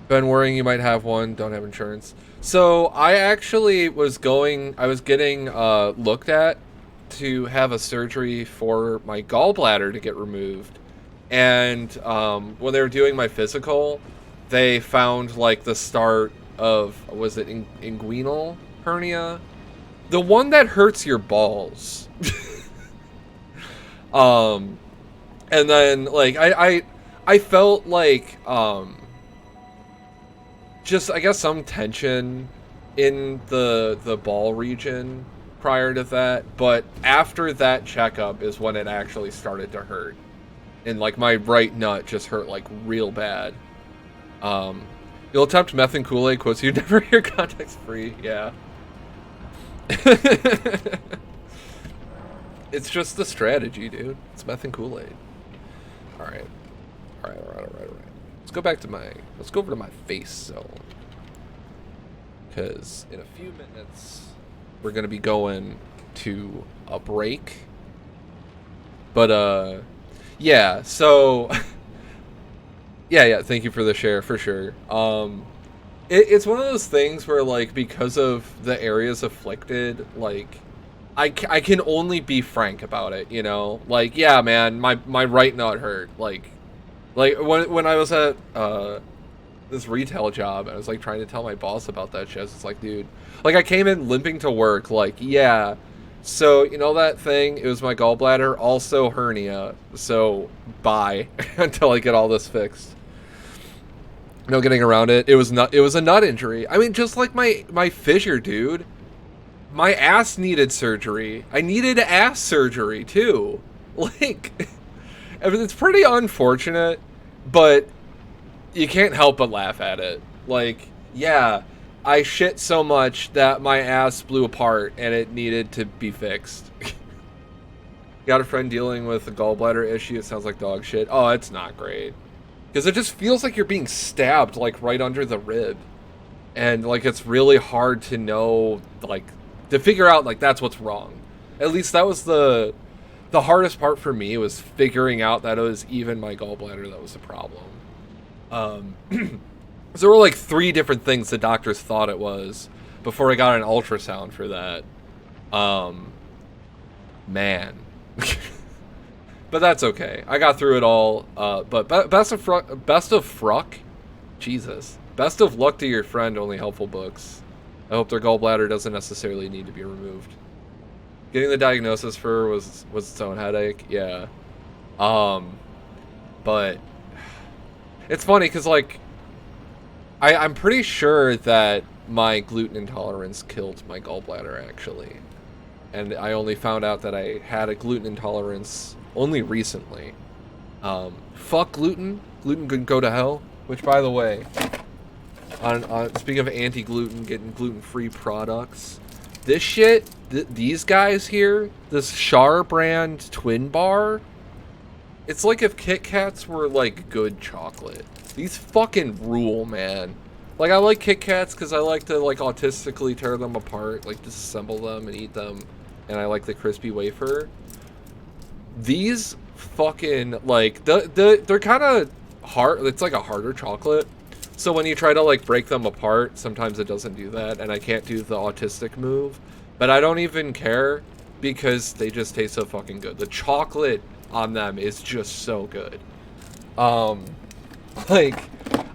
Been worrying you might have one, don't have insurance. So I actually was getting looked at to have a surgery for my gallbladder to get removed. And when they were doing my physical, they found like the start of, was it inguinal hernia? The one that hurts your balls. And then like I felt like just I guess some tension in the ball region prior to that, but after that checkup is when it actually started to hurt. And like my right nut just hurt like real bad. You'll attempt meth and Kool-Aid, quotes you never hear context free. Yeah. It's just the strategy, dude. It's meth and Kool-Aid. Alright. Alright. Let's go over to my face zone. Because in a few minutes, we're going to be going to a break. But, yeah, so... yeah, thank you for the share, for sure. It's one of those things where, like, because of the areas afflicted, like, I can only be frank about it, you know? Like, yeah, man, my right nut hurt. Like when I was at this retail job, I was like trying to tell my boss about that shit. It's like, dude, like I came in limping to work, like, yeah. So, you know that thing? It was my gallbladder, also hernia. So, bye until I get all this fixed. No getting around it. It was a nut injury. I mean, just like my fissure, dude. My ass needed surgery. I needed ass surgery too. Like, I mean, it's pretty unfortunate, but you can't help but laugh at it. Like, yeah, I shit so much that my ass blew apart and it needed to be fixed. Got a friend dealing with a gallbladder issue. It sounds like dog shit. Oh, it's not great. Because it just feels like you're being stabbed, like, right under the rib. And, like, it's really hard to know, like, to figure out, like, that's what's wrong. At least that was the hardest part for me, was figuring out that it was even my gallbladder that was the problem. So there were, like, 3 different things the doctors thought it was before I got an ultrasound for that. Man. But that's okay. I got through it all. But best of fruck? Jesus. Best of luck to your friend, Only Helpful Books. I hope their gallbladder doesn't necessarily need to be removed. Getting the diagnosis for was its own headache. Yeah. But it's funny because, like, I'm pretty sure that my gluten intolerance killed my gallbladder, actually. And I only found out that I had a gluten intolerance only recently. Fuck gluten. Gluten can go to hell. Which, by the way, on speaking of anti-gluten, getting gluten-free products, This shit, these guys here, this Char brand twin bar, it's like if Kit Kats were like good chocolate. These fucking rule, man. Like, I like Kit Kats because I like to like autistically tear them apart, like disassemble them and eat them, and I like the crispy wafer. These fucking, like, they're kind of hard. It's like a harder chocolate. So when you try to like break them apart, sometimes it doesn't do that, and I can't do the autistic move. But I don't even care because they just taste so fucking good. The chocolate on them is just so good. Like,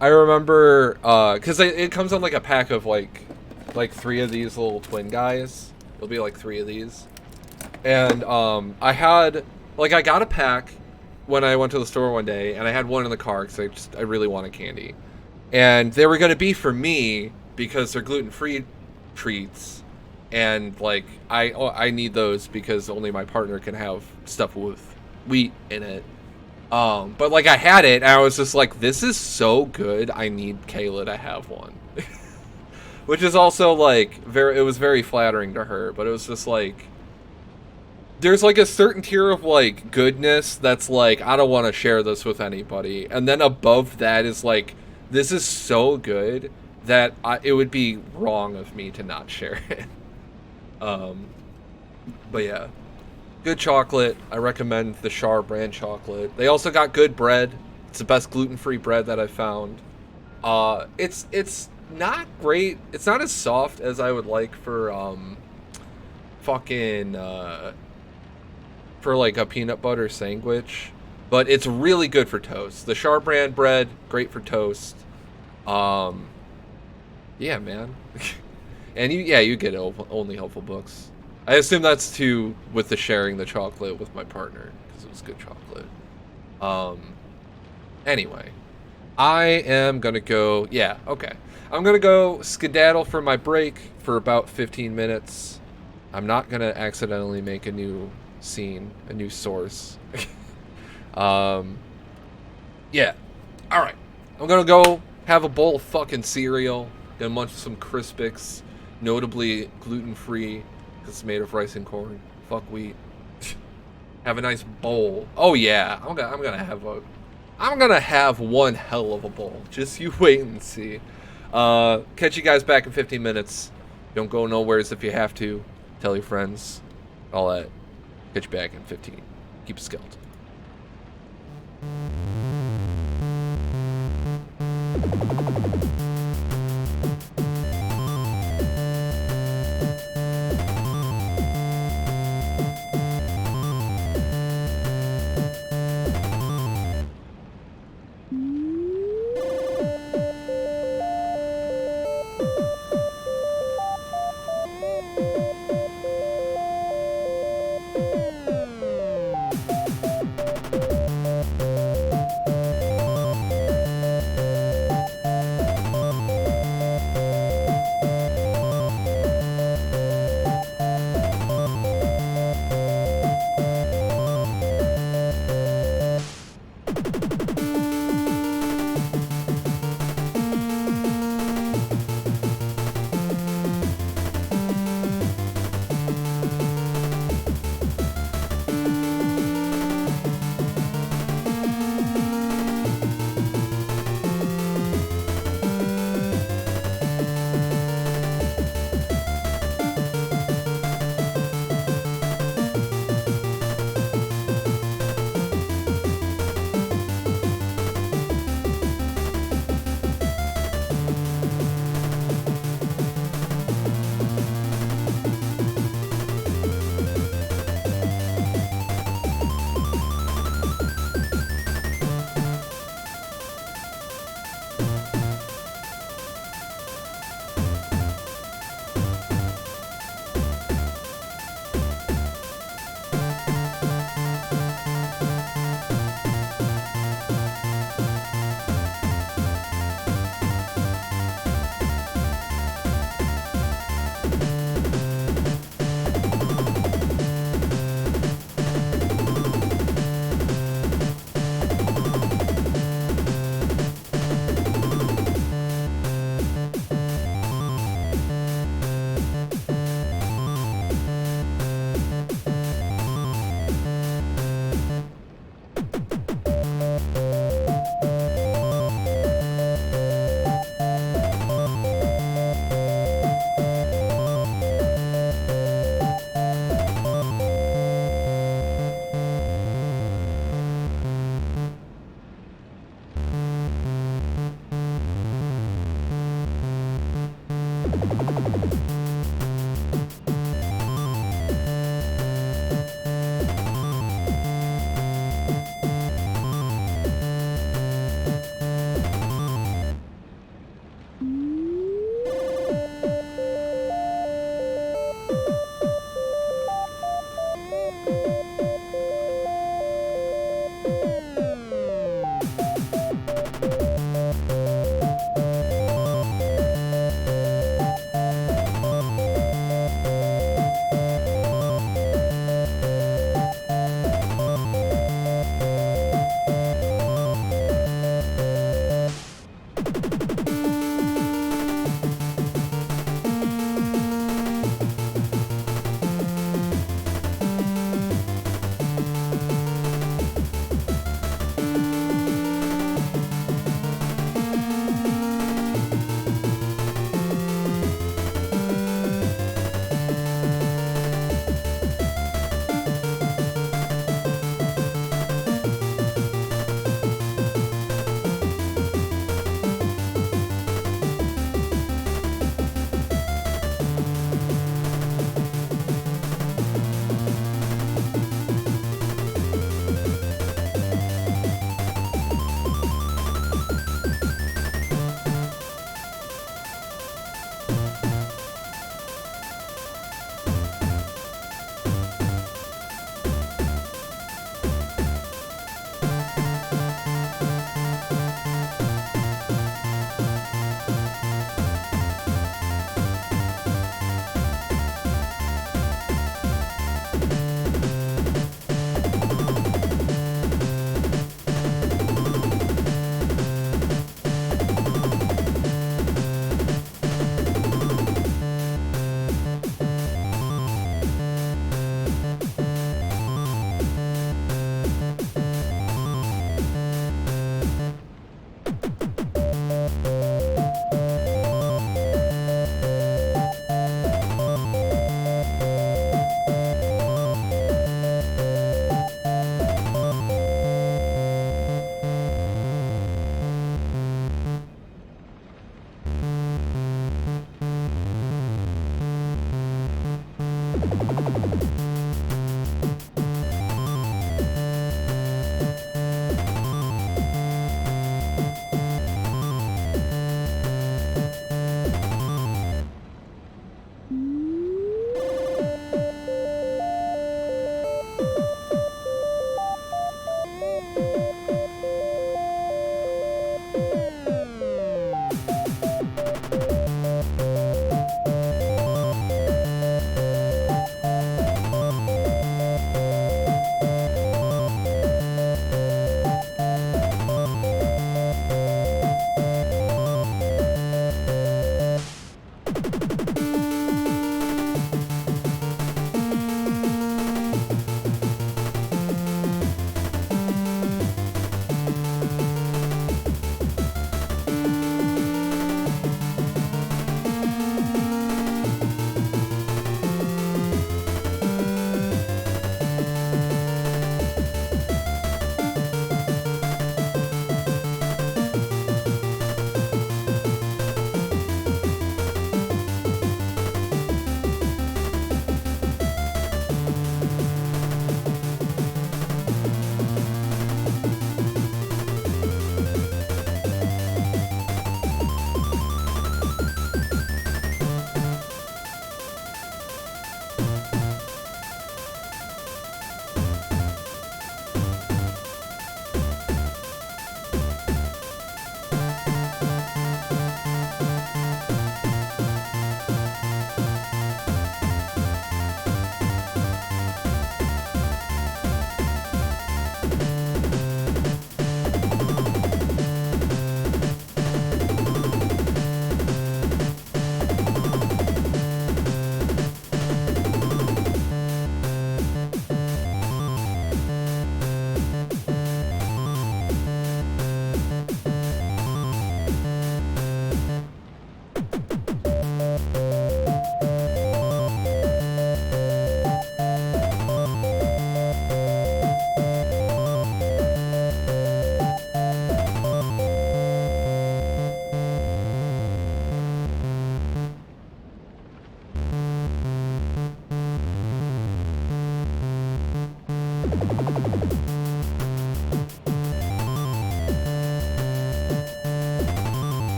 I remember, cause it comes on like a pack of like 3 of these little twin guys. There'll be like 3 of these, and I got a pack when I went to the store one day, and I had one in the car because I really wanted candy, and they were gonna be for me because they're gluten-free treats. And like I need those because only my partner can have stuff with wheat in it. But like I had it and I was just like, this is so good, I need Kayla to have one. Which is also like it was very flattering to her, but it was just like there's like a certain tier of like goodness that's like, I don't want to share this with anybody. And then above that is like, this is so good that it would be wrong of me to not share it. But yeah, good chocolate. I recommend the Char brand chocolate. They also got good bread. It's the best gluten-free bread that I've found. It's not great. It's not as soft as I would like for for like a peanut butter sandwich, but it's really good for toast. The Char brand bread, great for toast. Yeah, man. And you get only helpful books. I assume that's with the sharing the chocolate with my partner because it was good chocolate. Anyway, I am gonna go. Yeah, okay. I'm gonna go skedaddle for my break for about 15 minutes. I'm not gonna accidentally make a new scene, a new source. Yeah. All right. I'm gonna go have a bowl of fucking cereal. Gonna munch some Crispix. Notably gluten-free because it's made of rice and corn. Fuck wheat. Have a nice bowl. Oh yeah, I'm gonna have one hell of a bowl. Just you wait and see. Catch you guys back in 15 minutes. Don't go nowheres if you have to. Tell your friends. All that. Catch you back in 15. Keep it skeleton.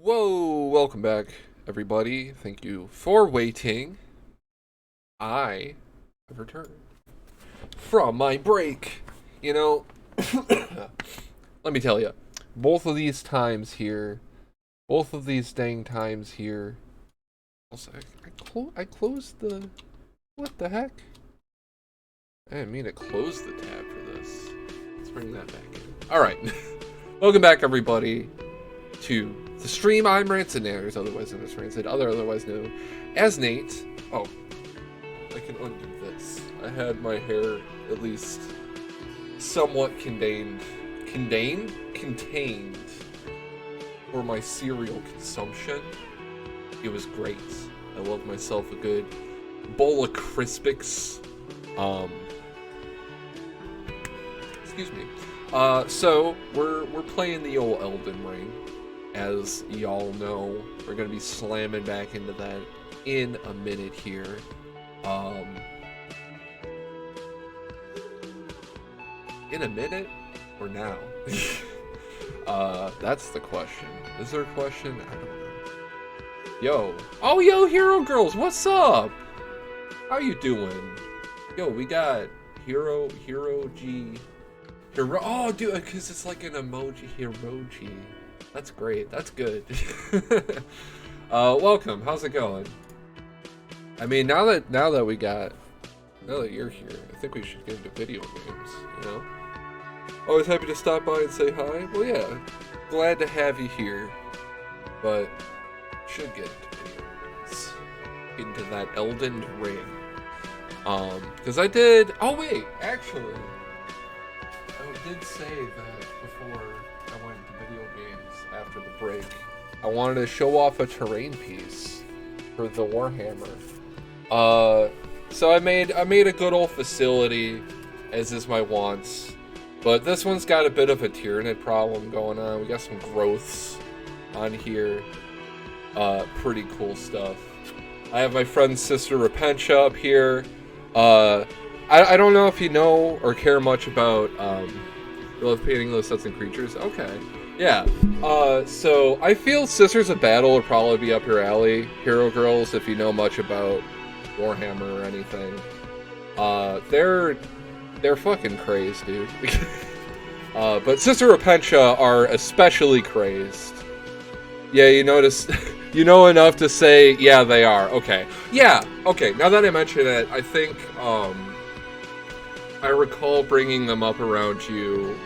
Whoa, welcome back, everybody. Thank you for waiting. I have returned from my break. You know, let me tell you, both of these times here, both of these dang times here. Also, I closed the. What the heck? I didn't mean to close the tab for this. Let's bring that back in. Alright. Welcome back, everybody, to the stream. I'm Rancid, otherwise known as Rancid, otherwise known as Nate. Oh, I can undo this. I had my hair at least somewhat contained for my cereal consumption. It was great. I love myself a good bowl of Crispix. Excuse me. So we're playing the old Elden Ring. As y'all know, we're gonna be slamming back into that in a minute here. In a minute or now? That's the question. Is there a question? I don't know. Yo. Oh, yo, Hero Girls, what's up? How you doing? Yo, we got Hero G. Oh, dude, because it's like an emoji, Hiroji. That's great. That's good. Welcome. How's it going? I mean, now that you're here, I think we should get into video games, you know? Always happy to stop by and say hi. Well, yeah, glad to have you here, but should get into video games. Get into that Elden Ring. Because I did. Oh wait, actually, I did say that before I went into video games after the break. I wanted to show off a terrain piece for the Warhammer. So I made a good old facility, as is my wants. But this one's got a bit of a Tyranid problem going on. We got some growths on here. Pretty cool stuff. I have my friend Sister Repentia up here. I don't know if you know or care much about you love painting those sets and creatures. Okay. Yeah. So I feel Sisters of Battle would probably be up your alley, Hero Girls, if you know much about Warhammer or anything. They're fucking crazed, dude. But Sister Repentia are especially crazed. Yeah, you notice, you know enough to say, yeah, they are. Okay. Yeah, okay, now that I mention it, I think, I recall bringing them up around you,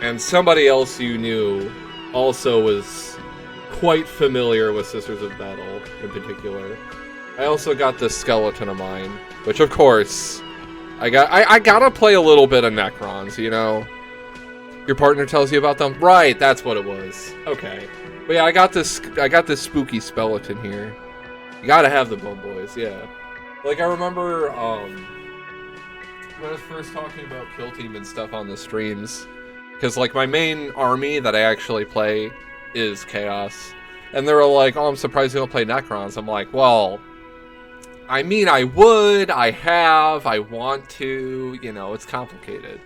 and somebody else you knew also was quite familiar with Sisters of Battle, in particular. I also got this skeleton of mine, which, of course, I gotta play a little bit of Necrons, you know? Your partner tells you about them? Right, that's what it was. Okay. But yeah, I got this spooky skeleton here. You gotta have the Bone Boys, yeah. Like, I remember, when I was first talking about Kill Team and stuff on the streams, because, like, my main army that I actually play is Chaos. And they were like, oh, I'm surprised you don't play Necrons. I'm like, well, I mean, I would, I want to, you know, it's complicated.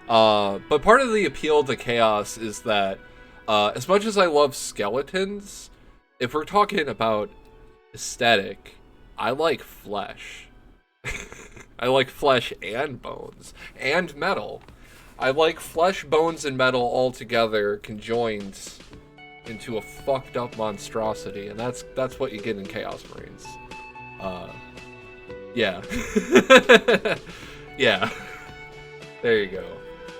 But part of the appeal to Chaos is that, as much as I love skeletons, if we're talking about aesthetic, I like flesh. I like flesh and bones. And metal. I like flesh, bones, and metal all together, conjoined into a fucked up monstrosity, and that's what you get in Chaos Marines. Yeah. Yeah. There you go.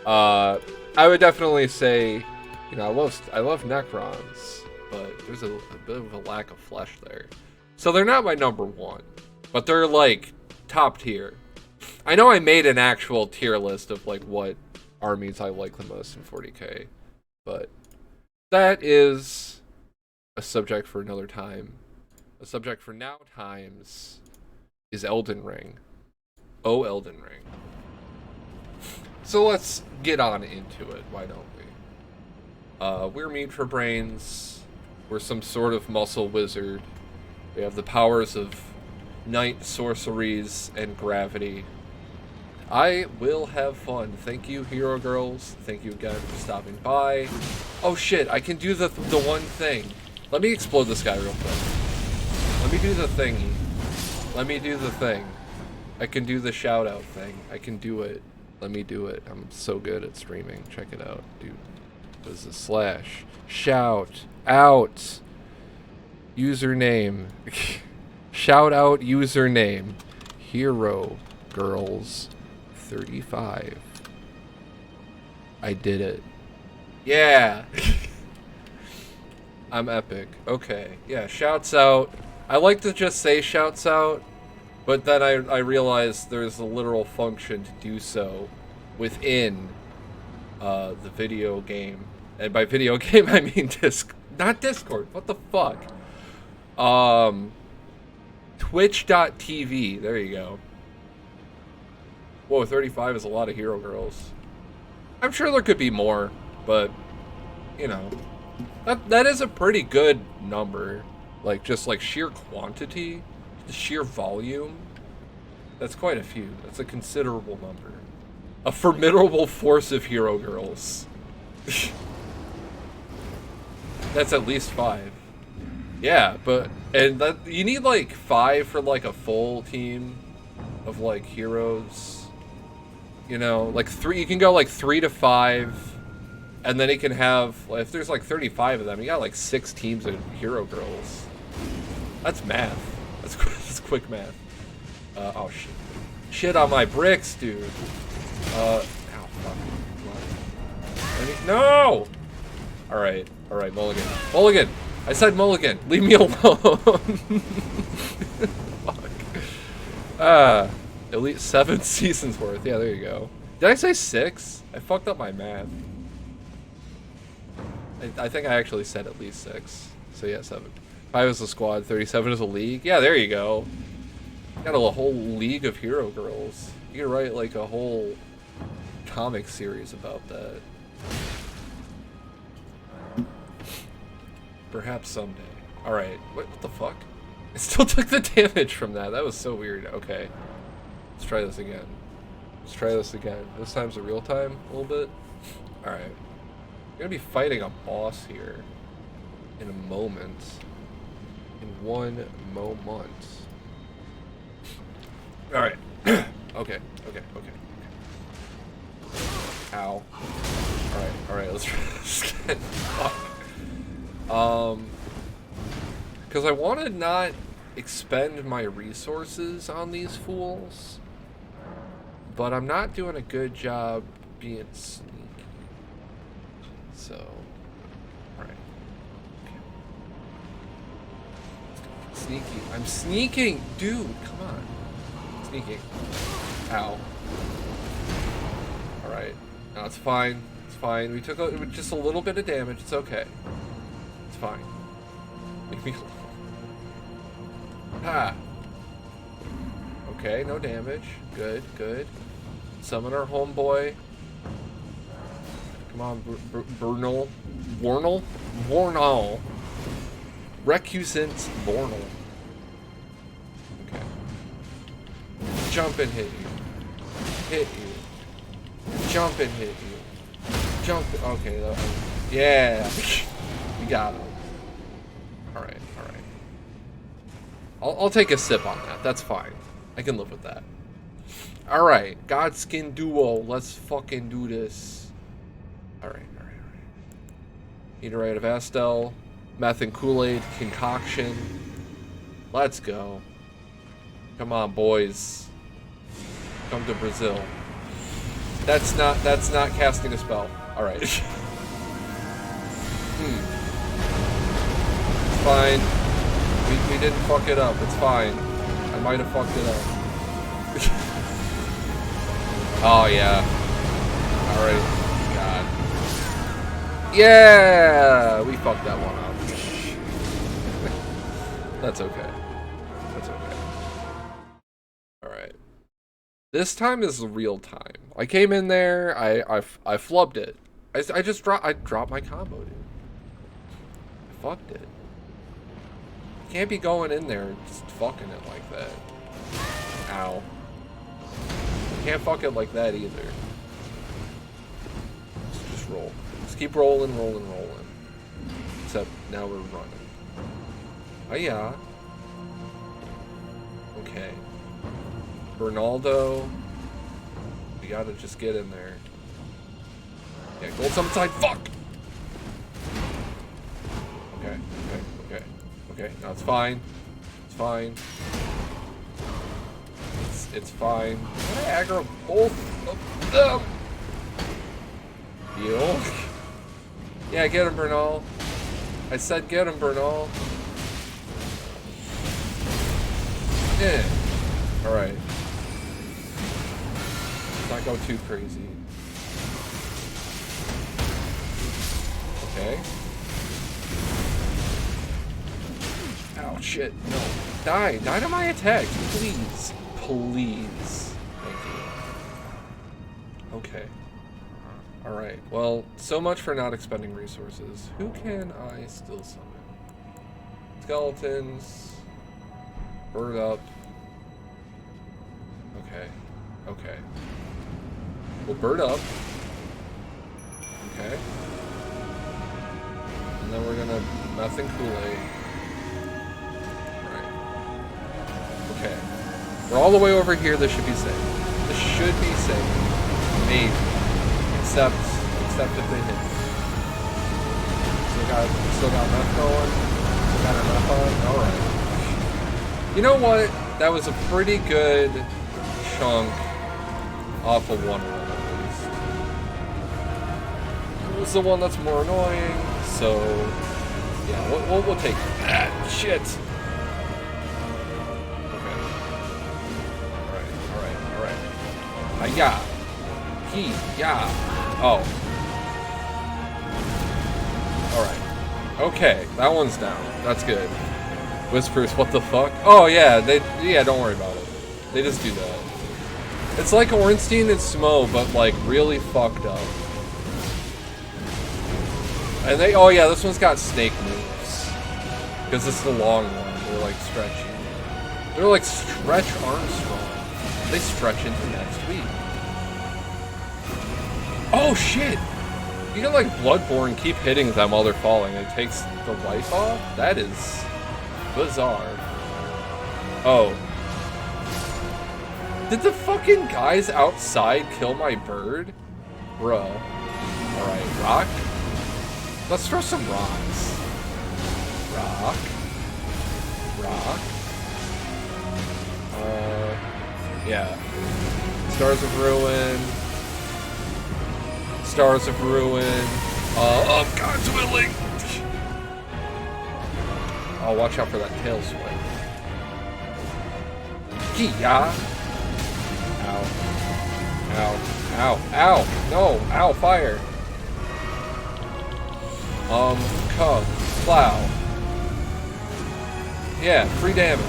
I would definitely say, you know, I love Necrons, but there's a bit of a lack of flesh there. So they're not my number one, but they're like top tier. I know I made an actual tier list of like what armies I like the most in 40k, but that is a subject for another time. A subject for now times is Elden Ring. Oh, Elden Ring. So let's get on into it, why don't we? We're meat for brains. We're some sort of muscle wizard. We have the powers of night sorceries and gravity. I will have fun. Thank you, Hero Girls. Thank you again for stopping by. Oh shit, I can do the one thing. Let me explode this guy real quick. Let me do the thingy. Let me do the thing. I can do the shout out thing. I can do it. Let me do it. I'm so good at streaming. Check it out, dude. What is this? / shout out username. Shout out username. Hero Girls 35. I did it. Yeah. I'm epic. Okay. Yeah, shouts out. I like to just say shouts out, but then I realized there's a literal function to do so within the video game. And by video game, I mean not Discord. What the fuck? Twitch.tv. There you go. Whoa, 35 is a lot of Hero Girls. I'm sure there could be more, but, you know, that is a pretty good number. Like, just like sheer quantity, the sheer volume. That's quite a few. That's a considerable number. A formidable force of Hero Girls. That's at least 5. Yeah, and that you need like 5 for like a full team of like heroes. You know, like 3. You can go like 3 to 5, and then you can have, if there's like 35 of them, you got like 6 teams of Hero Girls. That's math. That's quick math. Oh shit. Shit on my bricks, dude. Ow, fuck. No! Alright, Mulligan. Mulligan! I said Mulligan! Leave me alone! Fuck. At least 7 seasons worth. Yeah, there you go. Did I say 6? I fucked up my math. I think I actually said at least 6. So yeah, 7. 5 is a squad, 37 is a league. Yeah, there you go. Got a whole league of Hero Girls. You could write like a whole comic series about that. Perhaps someday. Alright, what the fuck? I still took the damage from that. That was so weird. Okay. Let's try this again. Let's try this again. This time's a real time a little bit. Alright. We're gonna be fighting a boss here in a moment. In one moment. Alright. Okay. Ow. Alright, let's try this again. Fuck. Because I want to not expend my resources on these fools, but I'm not doing a good job being sneaky. So, alright. Okay. Sneaky. I'm sneaking! Dude, come on. Sneaking. Ow. Alright. No, it's fine. It's fine. We took just a little bit of damage. It's okay. It's fine. Leave me alone. Ha! Okay, no damage. Good, good. Summon our homeboy. Come on, Bernal. Warnal? Warnal. Recusant Warnal. Okay. Jump and hit you. Hit you. Jump and hit you. Jump. Okay, yeah. We got him. Alright. I'll take a sip on that. That's fine. I can live with that. Alright. Godskin Duo. Let's fucking do this. Alright. Eaterite of Astel. Meth and Kool-Aid concoction. Let's go. Come on, boys. Come to Brazil. That's not casting a spell. Alright. It's fine. We didn't fuck it up. It's fine. I might have fucked it up. Oh, yeah. Alright. God. Yeah! We fucked that one up. That's okay. That's okay. Alright. This time is real time. I came in there. I flubbed it. I dropped my combo, dude. I fucked it. Can't be going in there just fucking it like that. Ow. Can't fuck it like that either. Just roll. Just keep rolling. Except now we're running. Oh yeah. Okay. Bernaldo. We gotta just get in there. Yeah, gold summon side. Fuck! Okay, no, it's fine. It's fine. It's fine. Can I aggro both of them? Deal. Yeah, get him, Bernal. I said get him, Bernal. Yeah. Alright. Let's not go too crazy. Okay. Oh shit, no. Die to my attack, please. Please. Thank you. Okay. Alright, well, so much for not expending resources. Who can I still summon? Skeletons. Bird up. Okay. We'll bird up. Okay. And then we're gonna nothing Kool-Aid. Okay. We're all the way over here. This should be safe. This should be safe. Maybe. Except if they hit. Still got meth going. Still got our meth on. Alright. You know what? That was a pretty good chunk off of one roll at least. It was the one that's more annoying, so yeah, we'll take that. Shit. Yeah. Oh. Alright. Okay, that one's down. That's good. Whispers, what the fuck? Oh yeah, don't worry about it. They just do that. It's like Ornstein and Smo, but like really fucked up. And oh yeah, this one's got snake moves. Because it's the long one. like stretching. They're like Stretch Armstrong. They stretch into next week. Oh shit! You can like Bloodborne keep hitting them while they're falling and it takes the life off? That is bizarre. Oh. Did the fucking guys outside kill my bird? Bruh. Alright, rock. Let's throw some rocks. Rock. Rock. Yeah. Stars of Ruin. Stars of Ruin. Of God's willing. Oh, watch out for that tail swing. Yeah. Ow. Ow. Ow. Ow. No. Ow. Fire. Cub. Plow. Yeah. Free damage.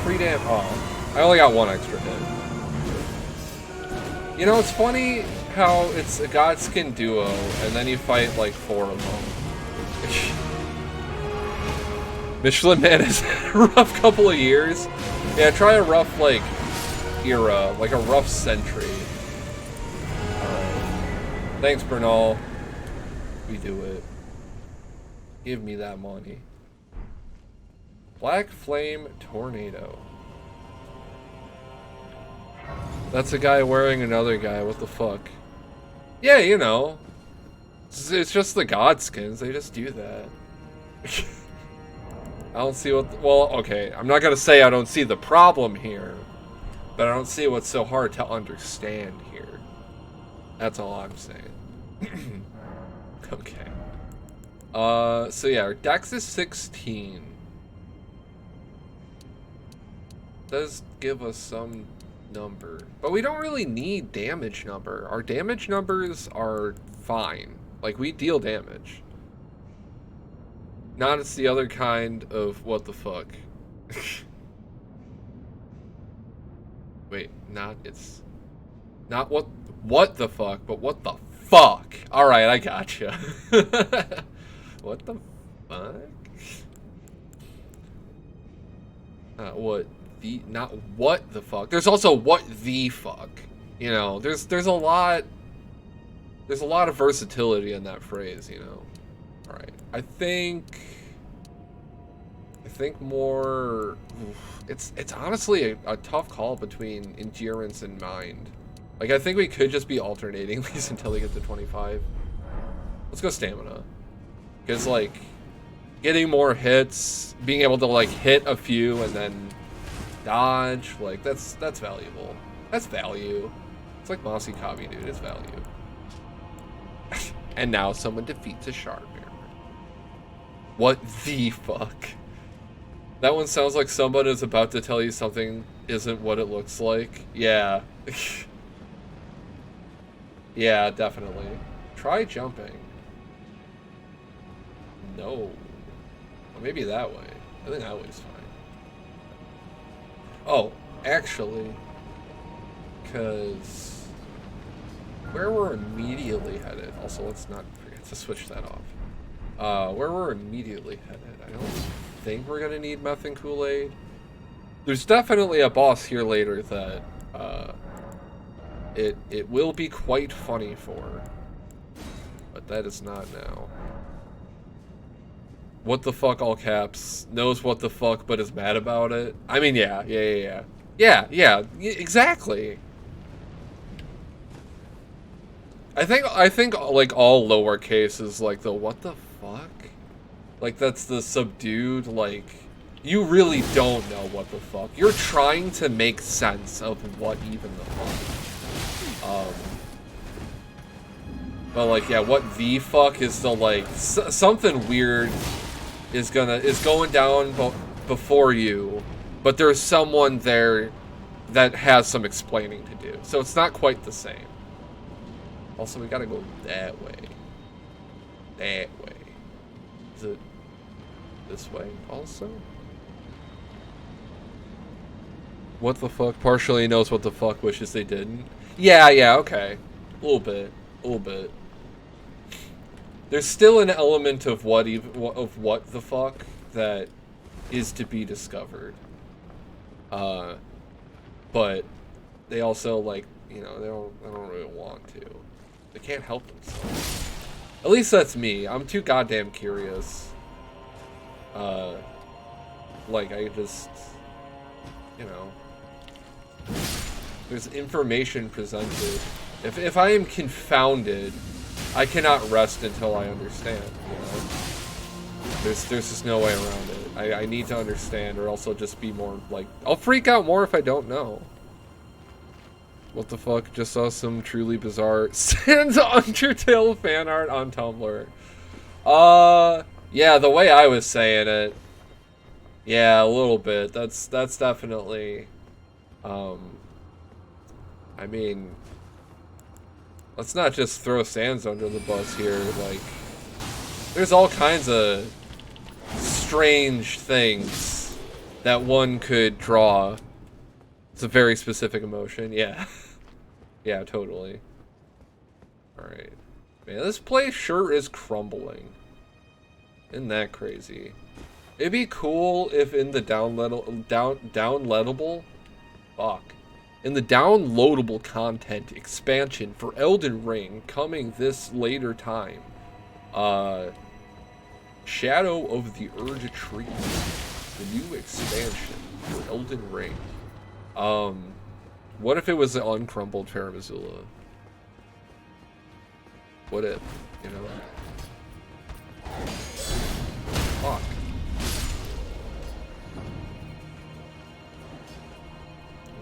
Free damage. Oh. I only got one extra hit. You know, it's funny how it's a Godskin duo, and then you fight like 4 of them. Michelin Man has had a rough couple of years. Yeah, try a rough, like, era. Like a rough century. Alright. Thanks, Bernal. We do it. Give me that money. Black Flame Tornado. That's a guy wearing another guy. What the fuck? Yeah, you know. It's just the Godskins. They just do that. I don't see what... Well, okay. I'm not going to say I don't see the problem here. But I don't see what's so hard to understand here. That's all I'm saying. Okay. So yeah, our dex is 16. Does give us some number. But we don't really need damage number. Our damage numbers are fine. Like, we deal damage. Not it's the other kind of what the fuck. Wait, not it's... Not what the fuck, but what the fuck. Alright, I gotcha. What the fuck? What the... Not what the fuck. There's also what the fuck. You know, there's a lot... There's a lot of versatility in that phrase, you know. Alright, I think more... It's honestly a tough call between endurance and mind. Like, I think we could just be alternating these until we get to 25. Let's go stamina. Because, like, getting more hits, being able to, like, hit a few and then dodge, like, that's valuable. That's value. It's like Mossy Kabi, dude. It's value. And now someone defeats a Shardbearer. What the fuck? That one sounds like someone is about to tell you something isn't what it looks like. Yeah. Yeah, definitely. Try jumping. No. Or maybe that way. I think that way's fine. Oh, actually. Because... where we're immediately headed. Also, let's not forget to switch that off. Where we're immediately headed. I don't think we're gonna need meth and Kool-Aid. There's definitely a boss here later that it will be quite funny for. But that is not now. What the fuck, all caps, knows what the fuck but is mad about it. I mean, yeah, exactly. I think like all lowercase is like the what the fuck? Like that's the subdued, like you really don't know what the fuck. You're trying to make sense of what even the fuck. But like yeah, what the fuck is the like something weird is going down before you, but there's someone there that has some explaining to do. So it's not quite the same. Also, we gotta go that way. That way. Is it this way also? What the fuck? Partially knows what the fuck, wishes they didn't. Yeah, okay. A little bit. There's still an element of what the fuck that is to be discovered. But they also, like, you know, they don't really want to. They can't help themselves. At least that's me. I'm too goddamn curious. Like, I just, you know, there's information presented. If I am confounded, I cannot rest until I understand, you know? There's just no way around it. I need to understand, or else I'll just be more, like, I'll freak out more if I don't know. What the fuck? Just saw some truly bizarre Sans Undertale fan art on Tumblr. Yeah, the way I was saying it. Yeah, a little bit. That's definitely, I mean, let's not just throw Sans under the bus here. Like, there's all kinds of strange things that one could draw. It's a very specific emotion. Yeah. Yeah, totally. Alright. Man, this place sure is crumbling. Isn't that crazy? It'd be cool if in the downloadable content expansion for Elden Ring coming this later time. Shadow of the Urge Tree. The new expansion for Elden Ring. What if it was the uncrumbled Farum Azula? What if, you know? Fuck.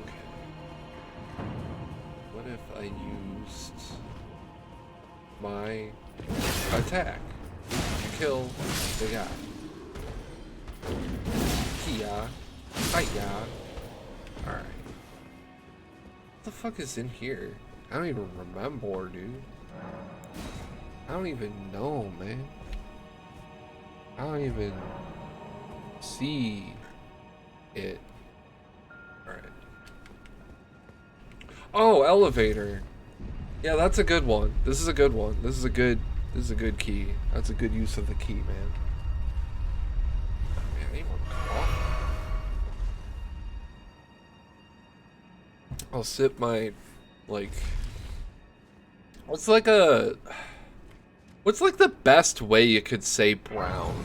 Okay. What if I used my attack to kill the guy? Hiya. Hiya. Alright. What the fuck is in here? I don't even remember, dude. I don't even know, man. I don't even see it. Alright. Oh, elevator. Yeah, that's a good one. This is a good one. This is a good key. That's a good use of the key, man. Oh, man, I need more coffee. I'll sip my, like, what's like the best way you could say brown?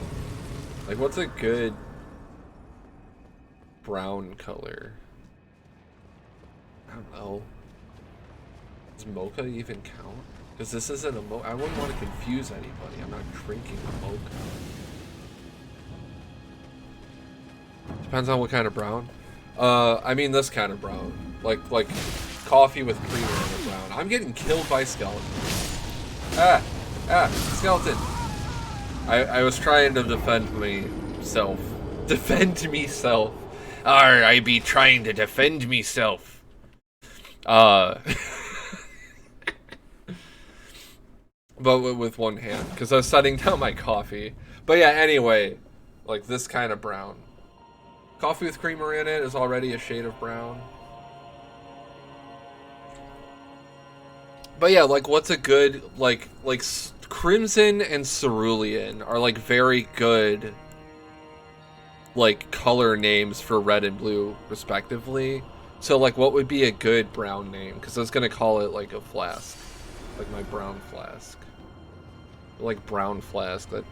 Like, what's a good brown color? I don't know. Does mocha even count? Because this isn't a mocha. I wouldn't want to confuse anybody. I'm not drinking a mocha. Depends on what kind of brown. I mean this kind of brown. Like coffee with creamer in the brown. I'm getting killed by skeletons. Skeleton. I was trying to defend myself. Defend myself. I be trying to defend myself. But with one hand, because I was setting down my coffee. But yeah, anyway, like this kind of brown. Coffee with creamer in it is already a shade of brown. But yeah, like what's a good, like crimson and cerulean are like very good, like color names for red and blue respectively. So like what would be a good brown name? Because I was gonna call it like a flask, like my brown flask. Like brown flask, that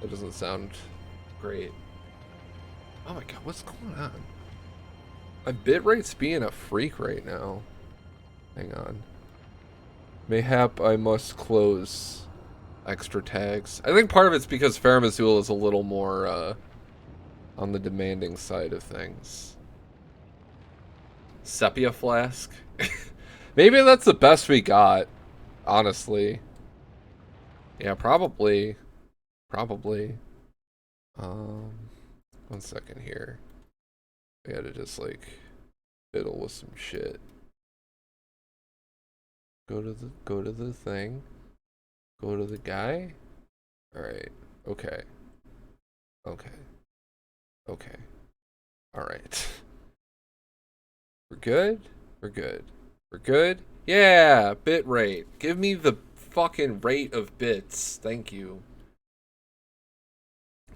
doesn't sound great. Oh my god, what's going on? My bitrate's being a freak right now. Hang on. Mayhap I must close extra tags. I think part of it's because Farum Azula is a little more on the demanding side of things. Sepia flask? Maybe that's the best we got, honestly. Yeah, probably. Probably. 1 second here. I gotta just like fiddle with some shit. Go to the thing. Go to the guy. Alright. Okay. Okay. Okay. Alright. We're good? We're good. We're good? Yeah! Bit rate. Give me the fucking rate of bits. Thank you.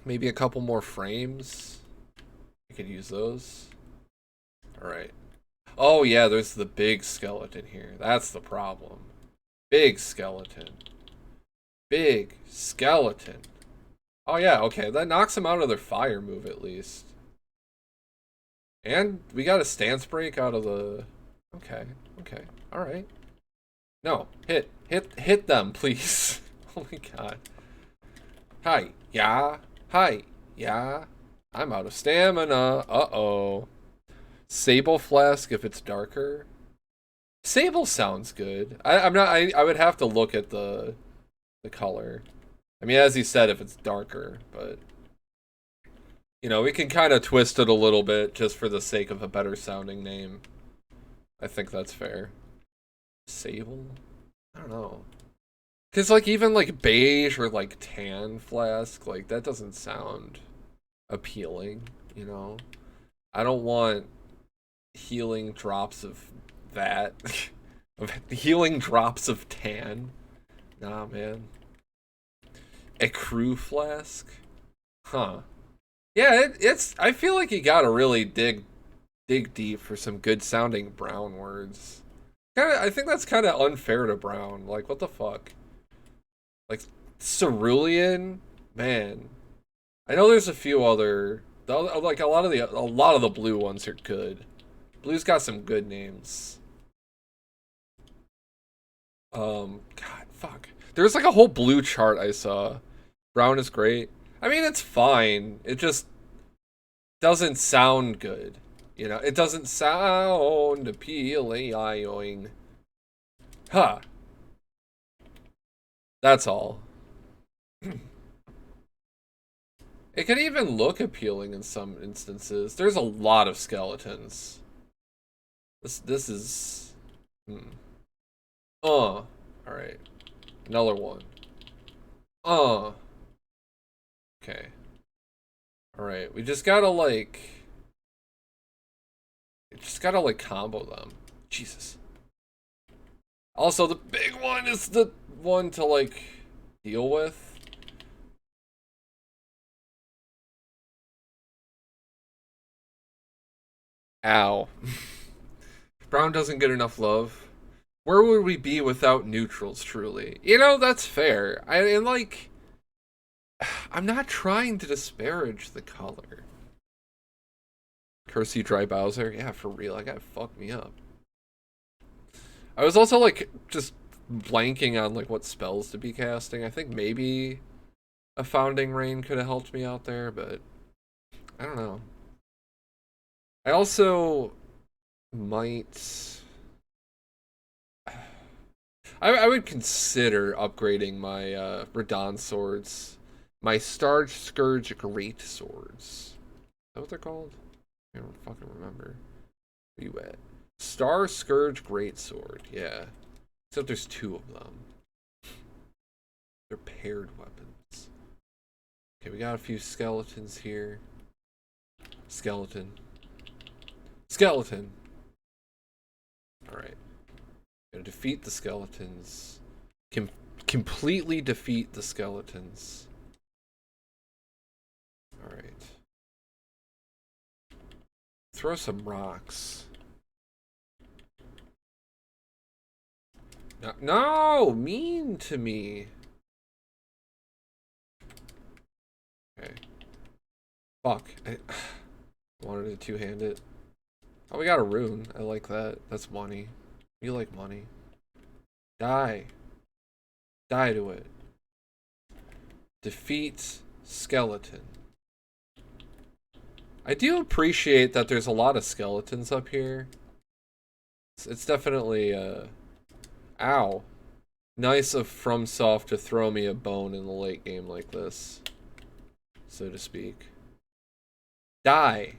Maybe a couple more frames. I could use those. Alright. Oh yeah, there's the big skeleton here. That's the problem. Big skeleton. Big skeleton. Oh yeah, okay. That knocks them out of their fire move at least. And we got a stance break out of the... Okay, okay. Alright. No, hit them, please. Oh my god. Hi, yeah. Hi, yeah. I'm out of stamina. Uh-oh. Sable flask if it's darker. Sable sounds good. I'm not. I would have to look at the color. I mean, as he said, if it's darker, but you know, we can kind of twist it a little bit just for the sake of a better sounding name. I think that's fair. Sable? I don't know. Cause like even like beige or like tan flask, like that doesn't sound appealing, you know? I don't want healing drops of that. Healing drops of tan. Nah, man. A crew flask? Huh. Yeah, it's I feel like you gotta really dig deep for some good sounding brown words. I think that's kind of unfair to Brown. Like, what the fuck? Like, Cerulean? Man. I know there's a few other... Like, a lot of the blue ones are good. Blue's got some good names. God, fuck. There's like a whole blue chart I saw. Brown is great. I mean, it's fine. It just doesn't sound good. You know, it doesn't sound appealing. Huh. That's all. It could even look appealing in some instances. There's a lot of skeletons. This is... Alright. Another one. Okay. Alright, we just gotta like... combo them. Jesus. Also, the big one is the one to like deal with. Ow. Brown doesn't get enough love. Where would we be without neutrals, truly? You know, that's fair. And like, I'm not trying to disparage the color. Curse you, Dry Bowser. Yeah, for real. That guy fucked me up. I was also like just blanking on like what spells to be casting. I think maybe a Founding Rain could have helped me out there, but I don't know. I also might... I would consider upgrading my Radon swords. My Star Scourge Great Swords. Is that what they're called? I don't fucking remember. Where you at? Star Scourge Great Sword, yeah. Except there's two of them. They're paired weapons. Okay, we got a few skeletons here. Skeleton. Skeleton! Alright. Gotta defeat the skeletons. Completely defeat the skeletons. Alright. Throw some rocks. No! Mean to me! Okay. Fuck. I wanted to two-hand it. Oh, we got a rune. I like that. That's money. You like money. Die. Die to it. Defeat skeleton. I do appreciate that there's a lot of skeletons up here. It's definitely, ow. Nice of FromSoft to throw me a bone in the late game like this. So to speak. Die.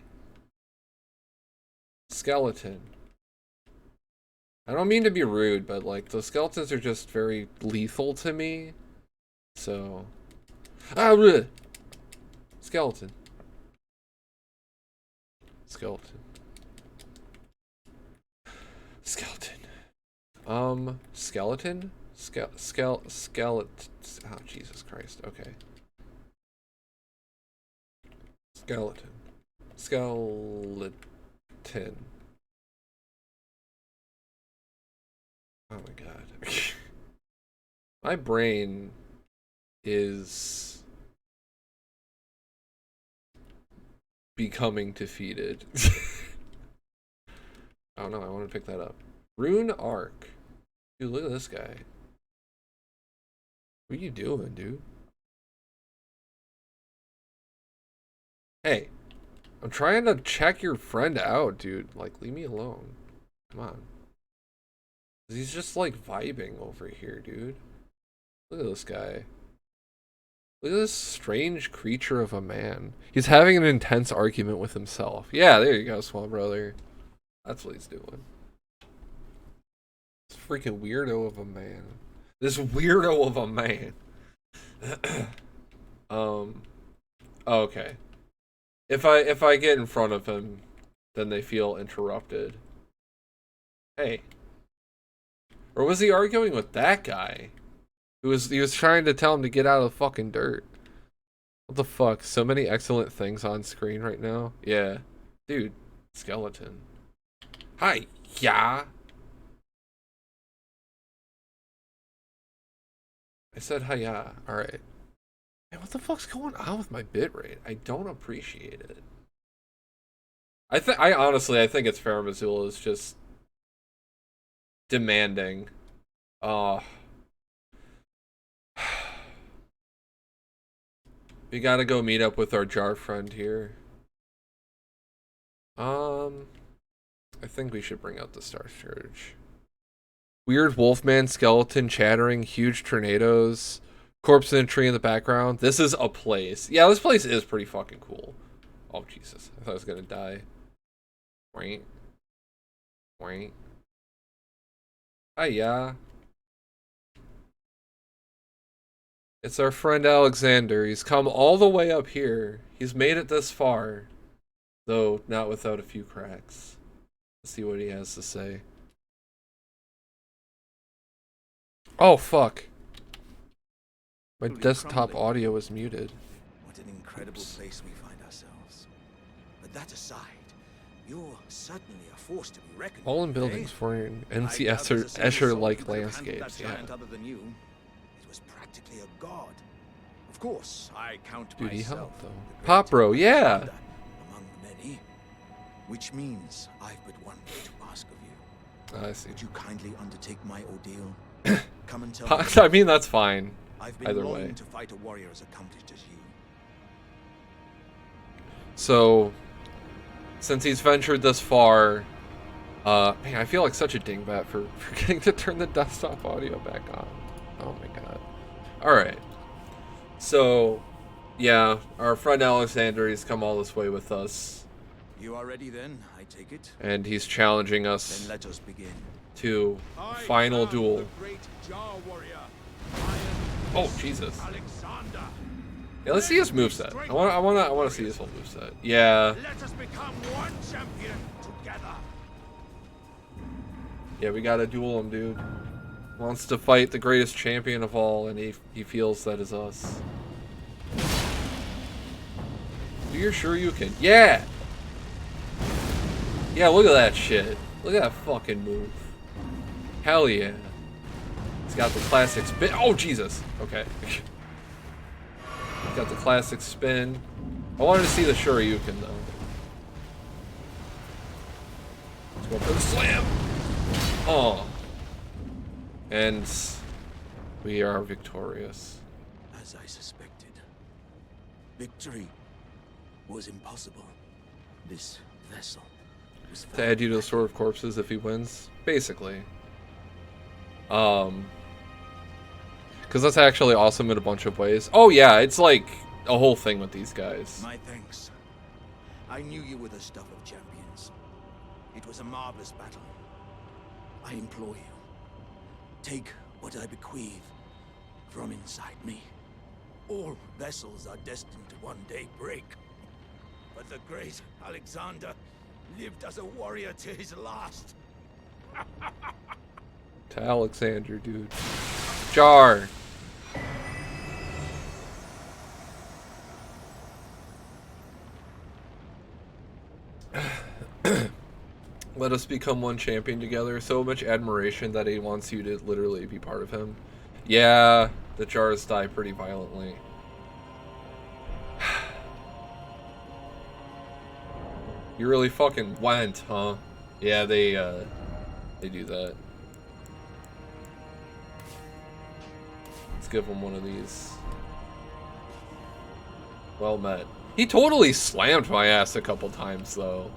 Skeleton. I don't mean to be rude, but like those skeletons are just very lethal to me. So, bleh. Skeleton. Skeleton. Skeleton. Skeleton? Skeleton. Oh, Jesus Christ. Okay. Skeleton. Skeleton. Oh my god. My brain is becoming defeated. Oh no, I want to pick that up. Rune Arc. Dude, look at this guy. What are you doing, dude? Hey, I'm trying to check your friend out, dude. Like, leave me alone. Come on. He's just like vibing over here, dude. Look at this guy. Look at this strange creature of a man. He's having an intense argument with himself. Yeah, there you go, small brother. That's what he's doing. This freaking weirdo of a man. This weirdo of a man. Okay. If I get in front of him, then they feel interrupted. Hey. Or was he arguing with that guy? He was trying to tell him to get out of the fucking dirt. What the fuck? So many excellent things on screen right now. Yeah. Dude, skeleton. Hi. Yeah. I said hi, yeah. Alright. Man, what the fuck's going on with my bitrate? I don't appreciate it. I honestly think it's Fair Missoula is just demanding. We gotta go meet up with our jar friend here. I think we should bring out the Star Scourge. Weird Wolfman skeleton chattering, huge tornadoes, corpse in a tree in the background. This is a place. Yeah, this place is pretty fucking cool. Oh, Jesus. I thought I was gonna die. Wait. Wait. Hiya. It's our friend Alexander. He's come all the way up here. He's made it this far. Though not without a few cracks. Let's see what he has to say. Oh, fuck. My desktop audio is muted. What an incredible place we find ourselves. But that aside, you're certainly a force to be reckoned with. All in buildings for an NC Escher-like landscapes, yeah. Other than you, it was practically a god. Of course, I count Dude, he myself helped, though. the great Pop Bro, yeah. Alexander among the many, which means I've but one thing to ask of you. I see. Would you kindly undertake my ordeal? Come and tell me. I mean, that's fine. I've been Either longing way. to fight a warrior as accomplished as you. So, since he's ventured this far, man, I feel like such a dingbat for forgetting to turn the desktop audio back on. Oh my god. Alright. So, yeah, our friend Alexander, he's come all this way with us. You are ready then, I take it? And he's challenging us Then let us begin. to final duel. Oh, Jesus. Alexander. Yeah, let's see his moveset. I wanna see his whole moveset. Yeah. Let us become one champion together. Yeah, we gotta duel him, dude. Wants to fight the greatest champion of all, and he feels that is us. You're sure you can? Yeah! Yeah, look at that shit. Look at that fucking move. Hell yeah. He's got the classic spin. Oh, Jesus. Okay. He's got the classic spin. I wanted to see the Shoryuken, though. Let's go for the slam. Oh. And we are victorious. As I suspected, victory was impossible. This vessel was To add you to the Sword of Corpses if he wins. Basically. Because that's actually awesome in a bunch of ways. Oh yeah, it's like a whole thing with these guys. My thanks. I knew you were the stuff of champions. It was a marvelous battle. I implore you, take what I bequeath from inside me. All vessels are destined to one day break. But the great Alexander lived as a warrior to his last. To Alexander, dude. Jar! Let us become one champion together. So much admiration that he wants you to literally be part of him. Yeah, the jars die pretty violently. You really fucking went, huh? Yeah, they do that. Let's give him one of these. Well met. He totally slammed my ass a couple times though.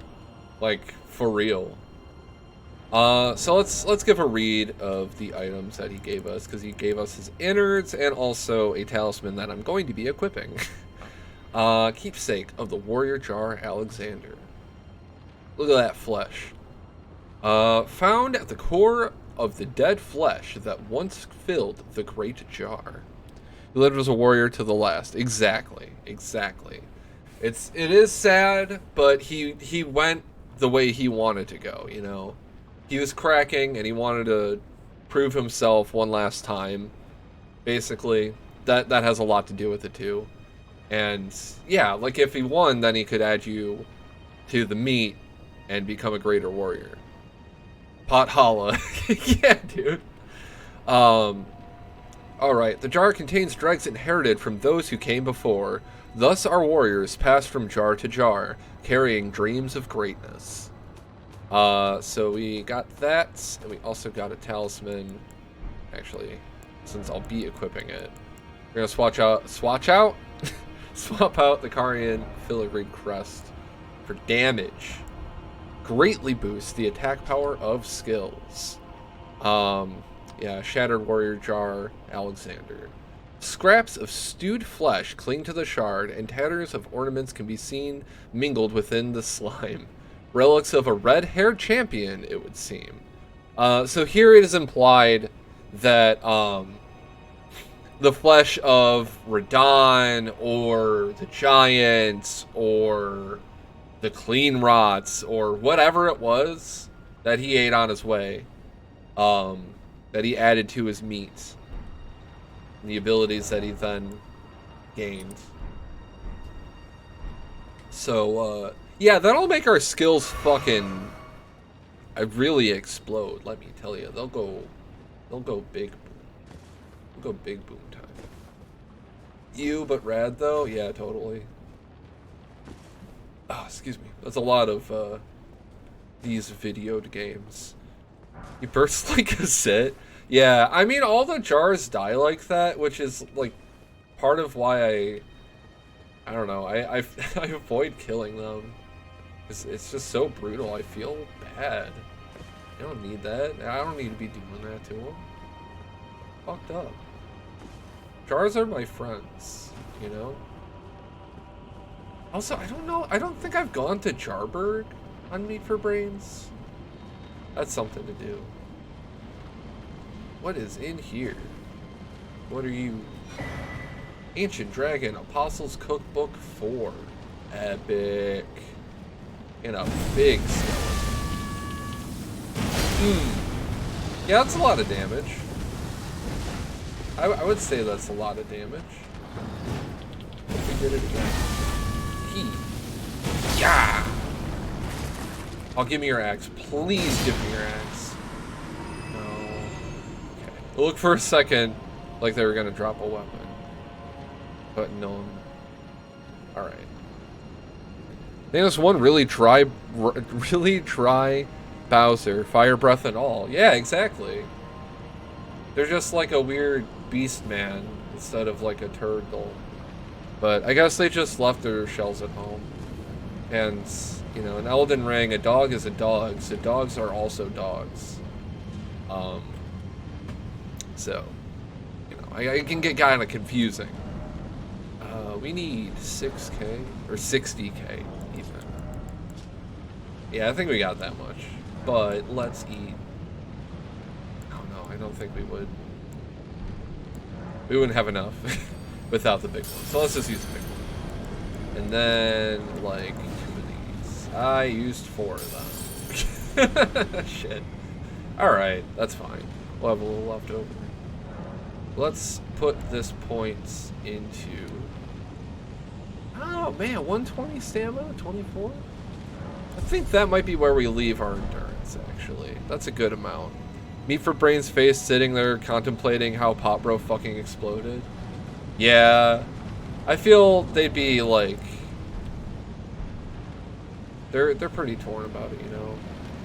Like, for real. So let's give a read of the items that he gave us, because he gave us his innards and also a talisman that I'm going to be equipping. Keepsake of the warrior jar Alexander. Look at that flesh. Found at the core of the dead flesh that once filled the great jar. He lived as a warrior to the last. Exactly. It is sad, but he went the way he wanted to go, you know. He was cracking and he wanted to prove himself one last time. Basically, that has a lot to do with it too. And yeah, like if he won, then he could add you to the meat and become a greater warrior. Pot holla. Yeah, dude. Alright, the jar contains dregs inherited from those who came before. Thus our warriors pass from jar to jar, carrying dreams of greatness. So we got that, and we also got a talisman. Actually, since I'll be equipping it, we're gonna swap out the Carian filigree crest for damage. Greatly boosts the attack power of skills. Yeah, Shattered Warrior Jar, Alexander. Scraps of stewed flesh cling to the shard, and tatters of ornaments can be seen mingled within the slime. Relics of a red-haired champion, it would seem. So here it is implied that the flesh of Radon, or the Giants, or the Clean Rots, or whatever it was that he ate on his way, that he added to his meat, and the abilities that he then gained. So, yeah, that'll make our skills fucking really explode, let me tell you. They'll go big. They'll go big boom time. You, but rad though? Yeah, totally. Oh, excuse me. That's a lot of these videoed games. You burst like a sit. Yeah, I mean, all the jars die like that, which is like part of why I don't know. I avoid killing them. It's just so brutal. I feel bad. I don't need that. I don't need to be doing that to them. Fucked up. Jars are my friends, you know? Also, I don't know. I don't think I've gone to Jarburg on Meat for Brains. That's something to do. What is in here? What are you? Ancient Dragon Apostles Cookbook 4. Epic. In a big skeleton. Yeah, that's a lot of damage. I would say that's a lot of damage. If we did it again. Yeah! Oh, give me your axe. Please give me your axe. No. Okay. It looked for a second like they were gonna drop a weapon. But no. Alright. I think this one really dry Bowser, fire breath and all. Yeah, exactly. They're just like a weird beast man instead of like a turtle. But I guess they just left their shells at home. And, you know, in Elden Ring, a dog is a dog, so dogs are also dogs. So, you know, I can get kind of confusing. We need 6k, or 60k even. Yeah, I think we got that much. But let's eat. Oh no, I don't think we would. We wouldn't have enough without the big one. So let's just use the big one. And then, like, these. I used 4 of them. Shit. Alright, that's fine. We'll have a little left over. Let's put this point into... Oh, man, 120 stamina? 24? I think that might be where we leave our endurance, actually. That's a good amount. Meat for Brain's face sitting there contemplating how Pop Bro fucking exploded. Yeah. I feel they'd be like... They're pretty torn about it, you know?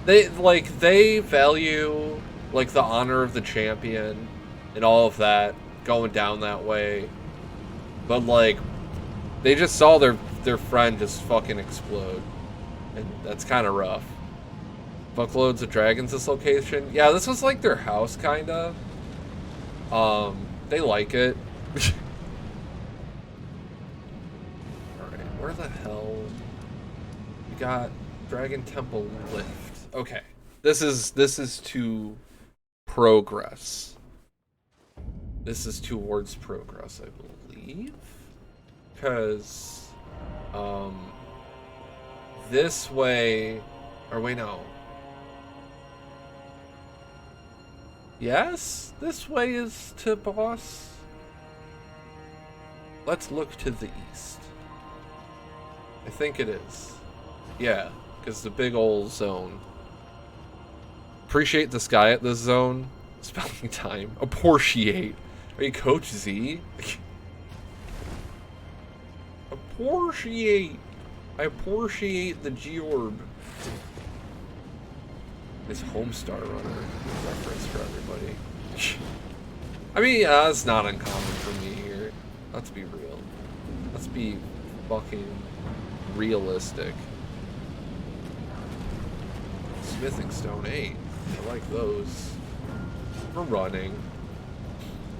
They value, like, the honor of the champion and all of that going down that way. But, like, they just saw their friend just fucking explode. And that's kind of rough. Fuckloads of dragons this location. Yeah, this was like their house, kind of. They like it. Alright, where the hell? We got Dragon Temple Lift. Okay. This is to progress. This is towards progress, I believe. Because, this way, or wait, no. Yes? This way is to boss? Let's look to the east. I think it is. Yeah, because the big old zone. Appreciate the sky at this zone. Spelling time. Appreciate. Are you Coach Z? Appreciate. I appreciate the Georb. This Homestar Runner reference for everybody. I mean, yeah, that's not uncommon for me here. Let's be real. Let's be fucking realistic. Smithing Stone 8. I like those. We're running.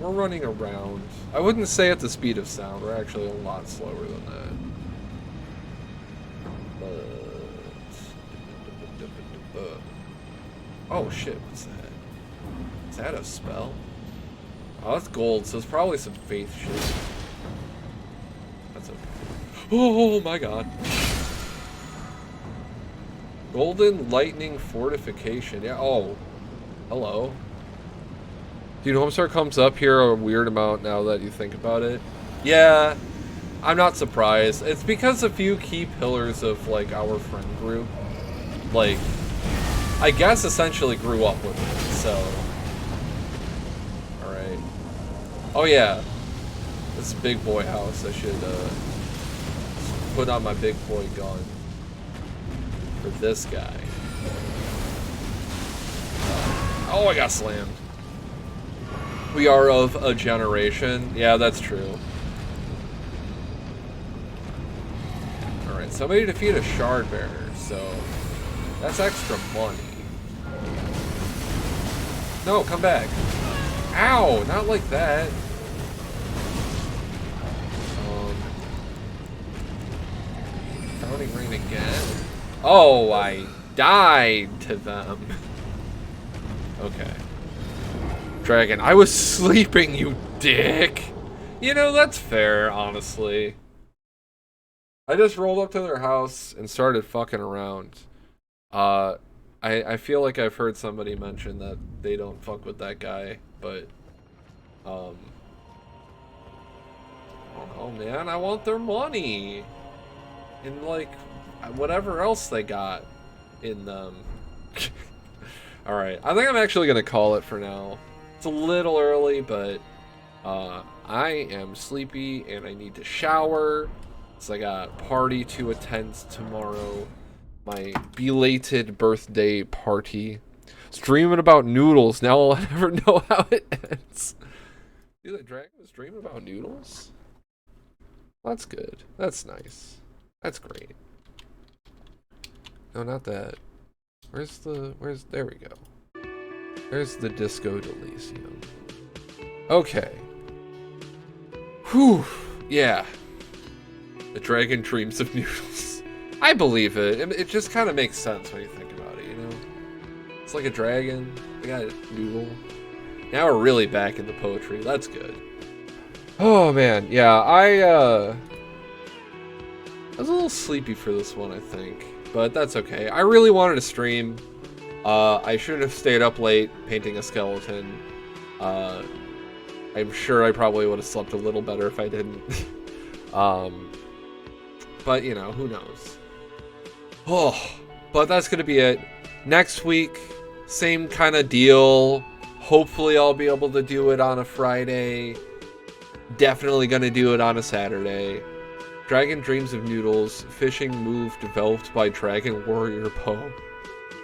We're running around. I wouldn't say at the speed of sound. We're actually a lot slower than that. Oh shit, what's that? Is that a spell? Oh, that's gold, so it's probably some faith shit. That's okay. Oh my god. Golden Lightning Fortification. Yeah, oh. Hello. Dude, Homestar comes up here a weird amount now that you think about it. Yeah, I'm not surprised. It's because a few key pillars of, like, our friend group, like, I guess essentially grew up with it, so. Alright. Oh yeah. This big boy house, I should, put on my big boy gun. For this guy. Oh, I got slammed. We are of a generation. Yeah, that's true. Alright, somebody defeat a shard bearer, so that's extra money. No, come back. Ow, not like that. Founding rain again. Oh, I died to them. Okay. Dragon, I was sleeping, you dick. You know, that's fair, honestly. I just rolled up to their house and started fucking around. I feel like I've heard somebody mention that they don't fuck with that guy, but, oh man, I want their money. And, like, whatever else they got in them. Alright, I think I'm actually gonna call it for now. It's a little early, but I am sleepy and I need to shower. So I got a party to attend tomorrow. My belated birthday party. Streaming about noodles. Now I'll never know how it ends. Dude, that dragon was dreaming about noodles? That's good. That's nice. That's great. No, not that. There we go. There's the Disco Delizium. Okay. Whew. Yeah. The dragon dreams of noodles. I believe it. It just kind of makes sense when you think about it, you know? It's like a dragon. They got a noodle. Now we're really back in the poetry. That's good. Oh, man. Yeah, I was a little sleepy for this one, I think. But that's okay. I really wanted to stream. I shouldn't have stayed up late painting a skeleton. I'm sure I probably would have slept a little better if I didn't. But, you know, who knows. Oh, But that's going to be it. Next week, same kind of deal. Hopefully I'll be able to do it on a Friday. Definitely going to do it on a Saturday. Dragon Dreams of Noodles, fishing move developed by Dragon Warrior Poe.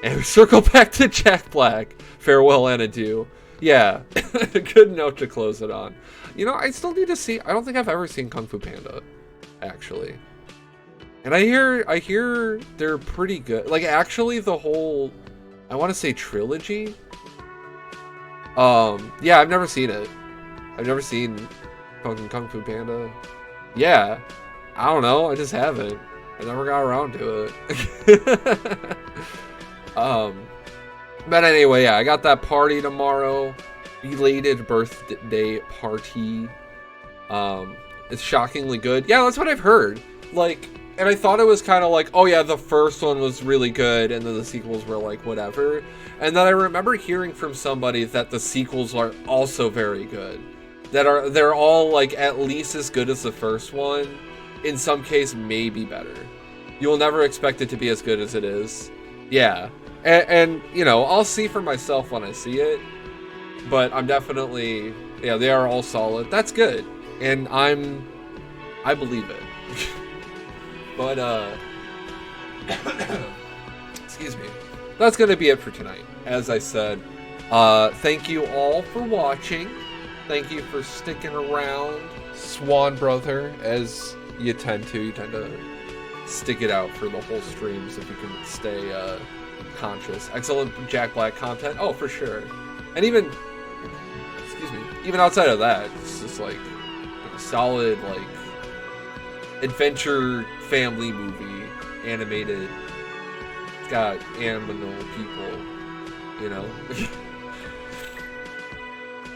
And we circle back to Jack Black. Farewell and adieu. Yeah, good note to close it on. You know, I still need to see, I don't think I've ever seen Kung Fu Panda, actually. And I hear they're pretty good. Like, actually, the whole, I want to say trilogy. Yeah, I've never seen it. I've never seen Kung Fu Panda. Yeah, I don't know. I just haven't. I never got around to it. But anyway, yeah, I got that party tomorrow. Belated birthday party. It's shockingly good. Yeah, that's what I've heard. Like, and I thought it was kind of like, oh yeah, the first one was really good, and then the sequels were like whatever. And then I remember hearing from somebody that the sequels are also very good. They're all like at least as good as the first one. In some case, maybe better. You'll never expect it to be as good as it is. Yeah. And you know, I'll see for myself when I see it. But I'm definitely, yeah, they are all solid. That's good. And I believe it. But, excuse me. That's going to be it for tonight. As I said, thank you all for watching. Thank you for sticking around. Swan Brother, as you tend to stick it out for the whole streams if you can stay, conscious. Excellent Jack Black content. Oh, for sure. And even, excuse me, even outside of that, it's just like a solid, like, adventure family movie, animated. It's got animal people, you know.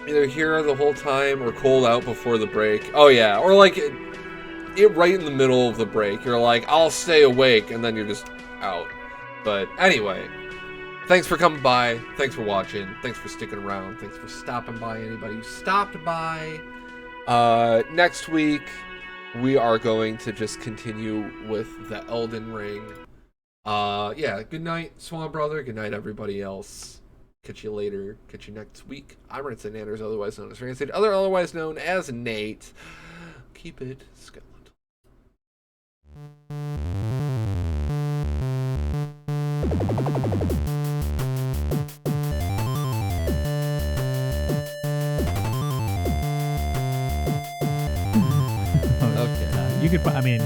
Either here the whole time or cold out before the break. Oh yeah, or like it right in the middle of the break. You're like, I'll stay awake, and then you're just out. But anyway, thanks for coming by. Thanks for watching. Thanks for sticking around. Thanks for stopping by, anybody who stopped by. Next week, we are going to just continue with the Elden Ring. Yeah, good night, Swan Brother. Good night, everybody else. Catch you later. Catch you next week. I'm Rancid Anders, otherwise known as Rancid, otherwise known as Nate. Keep it skeletal. Okay. You could, I mean...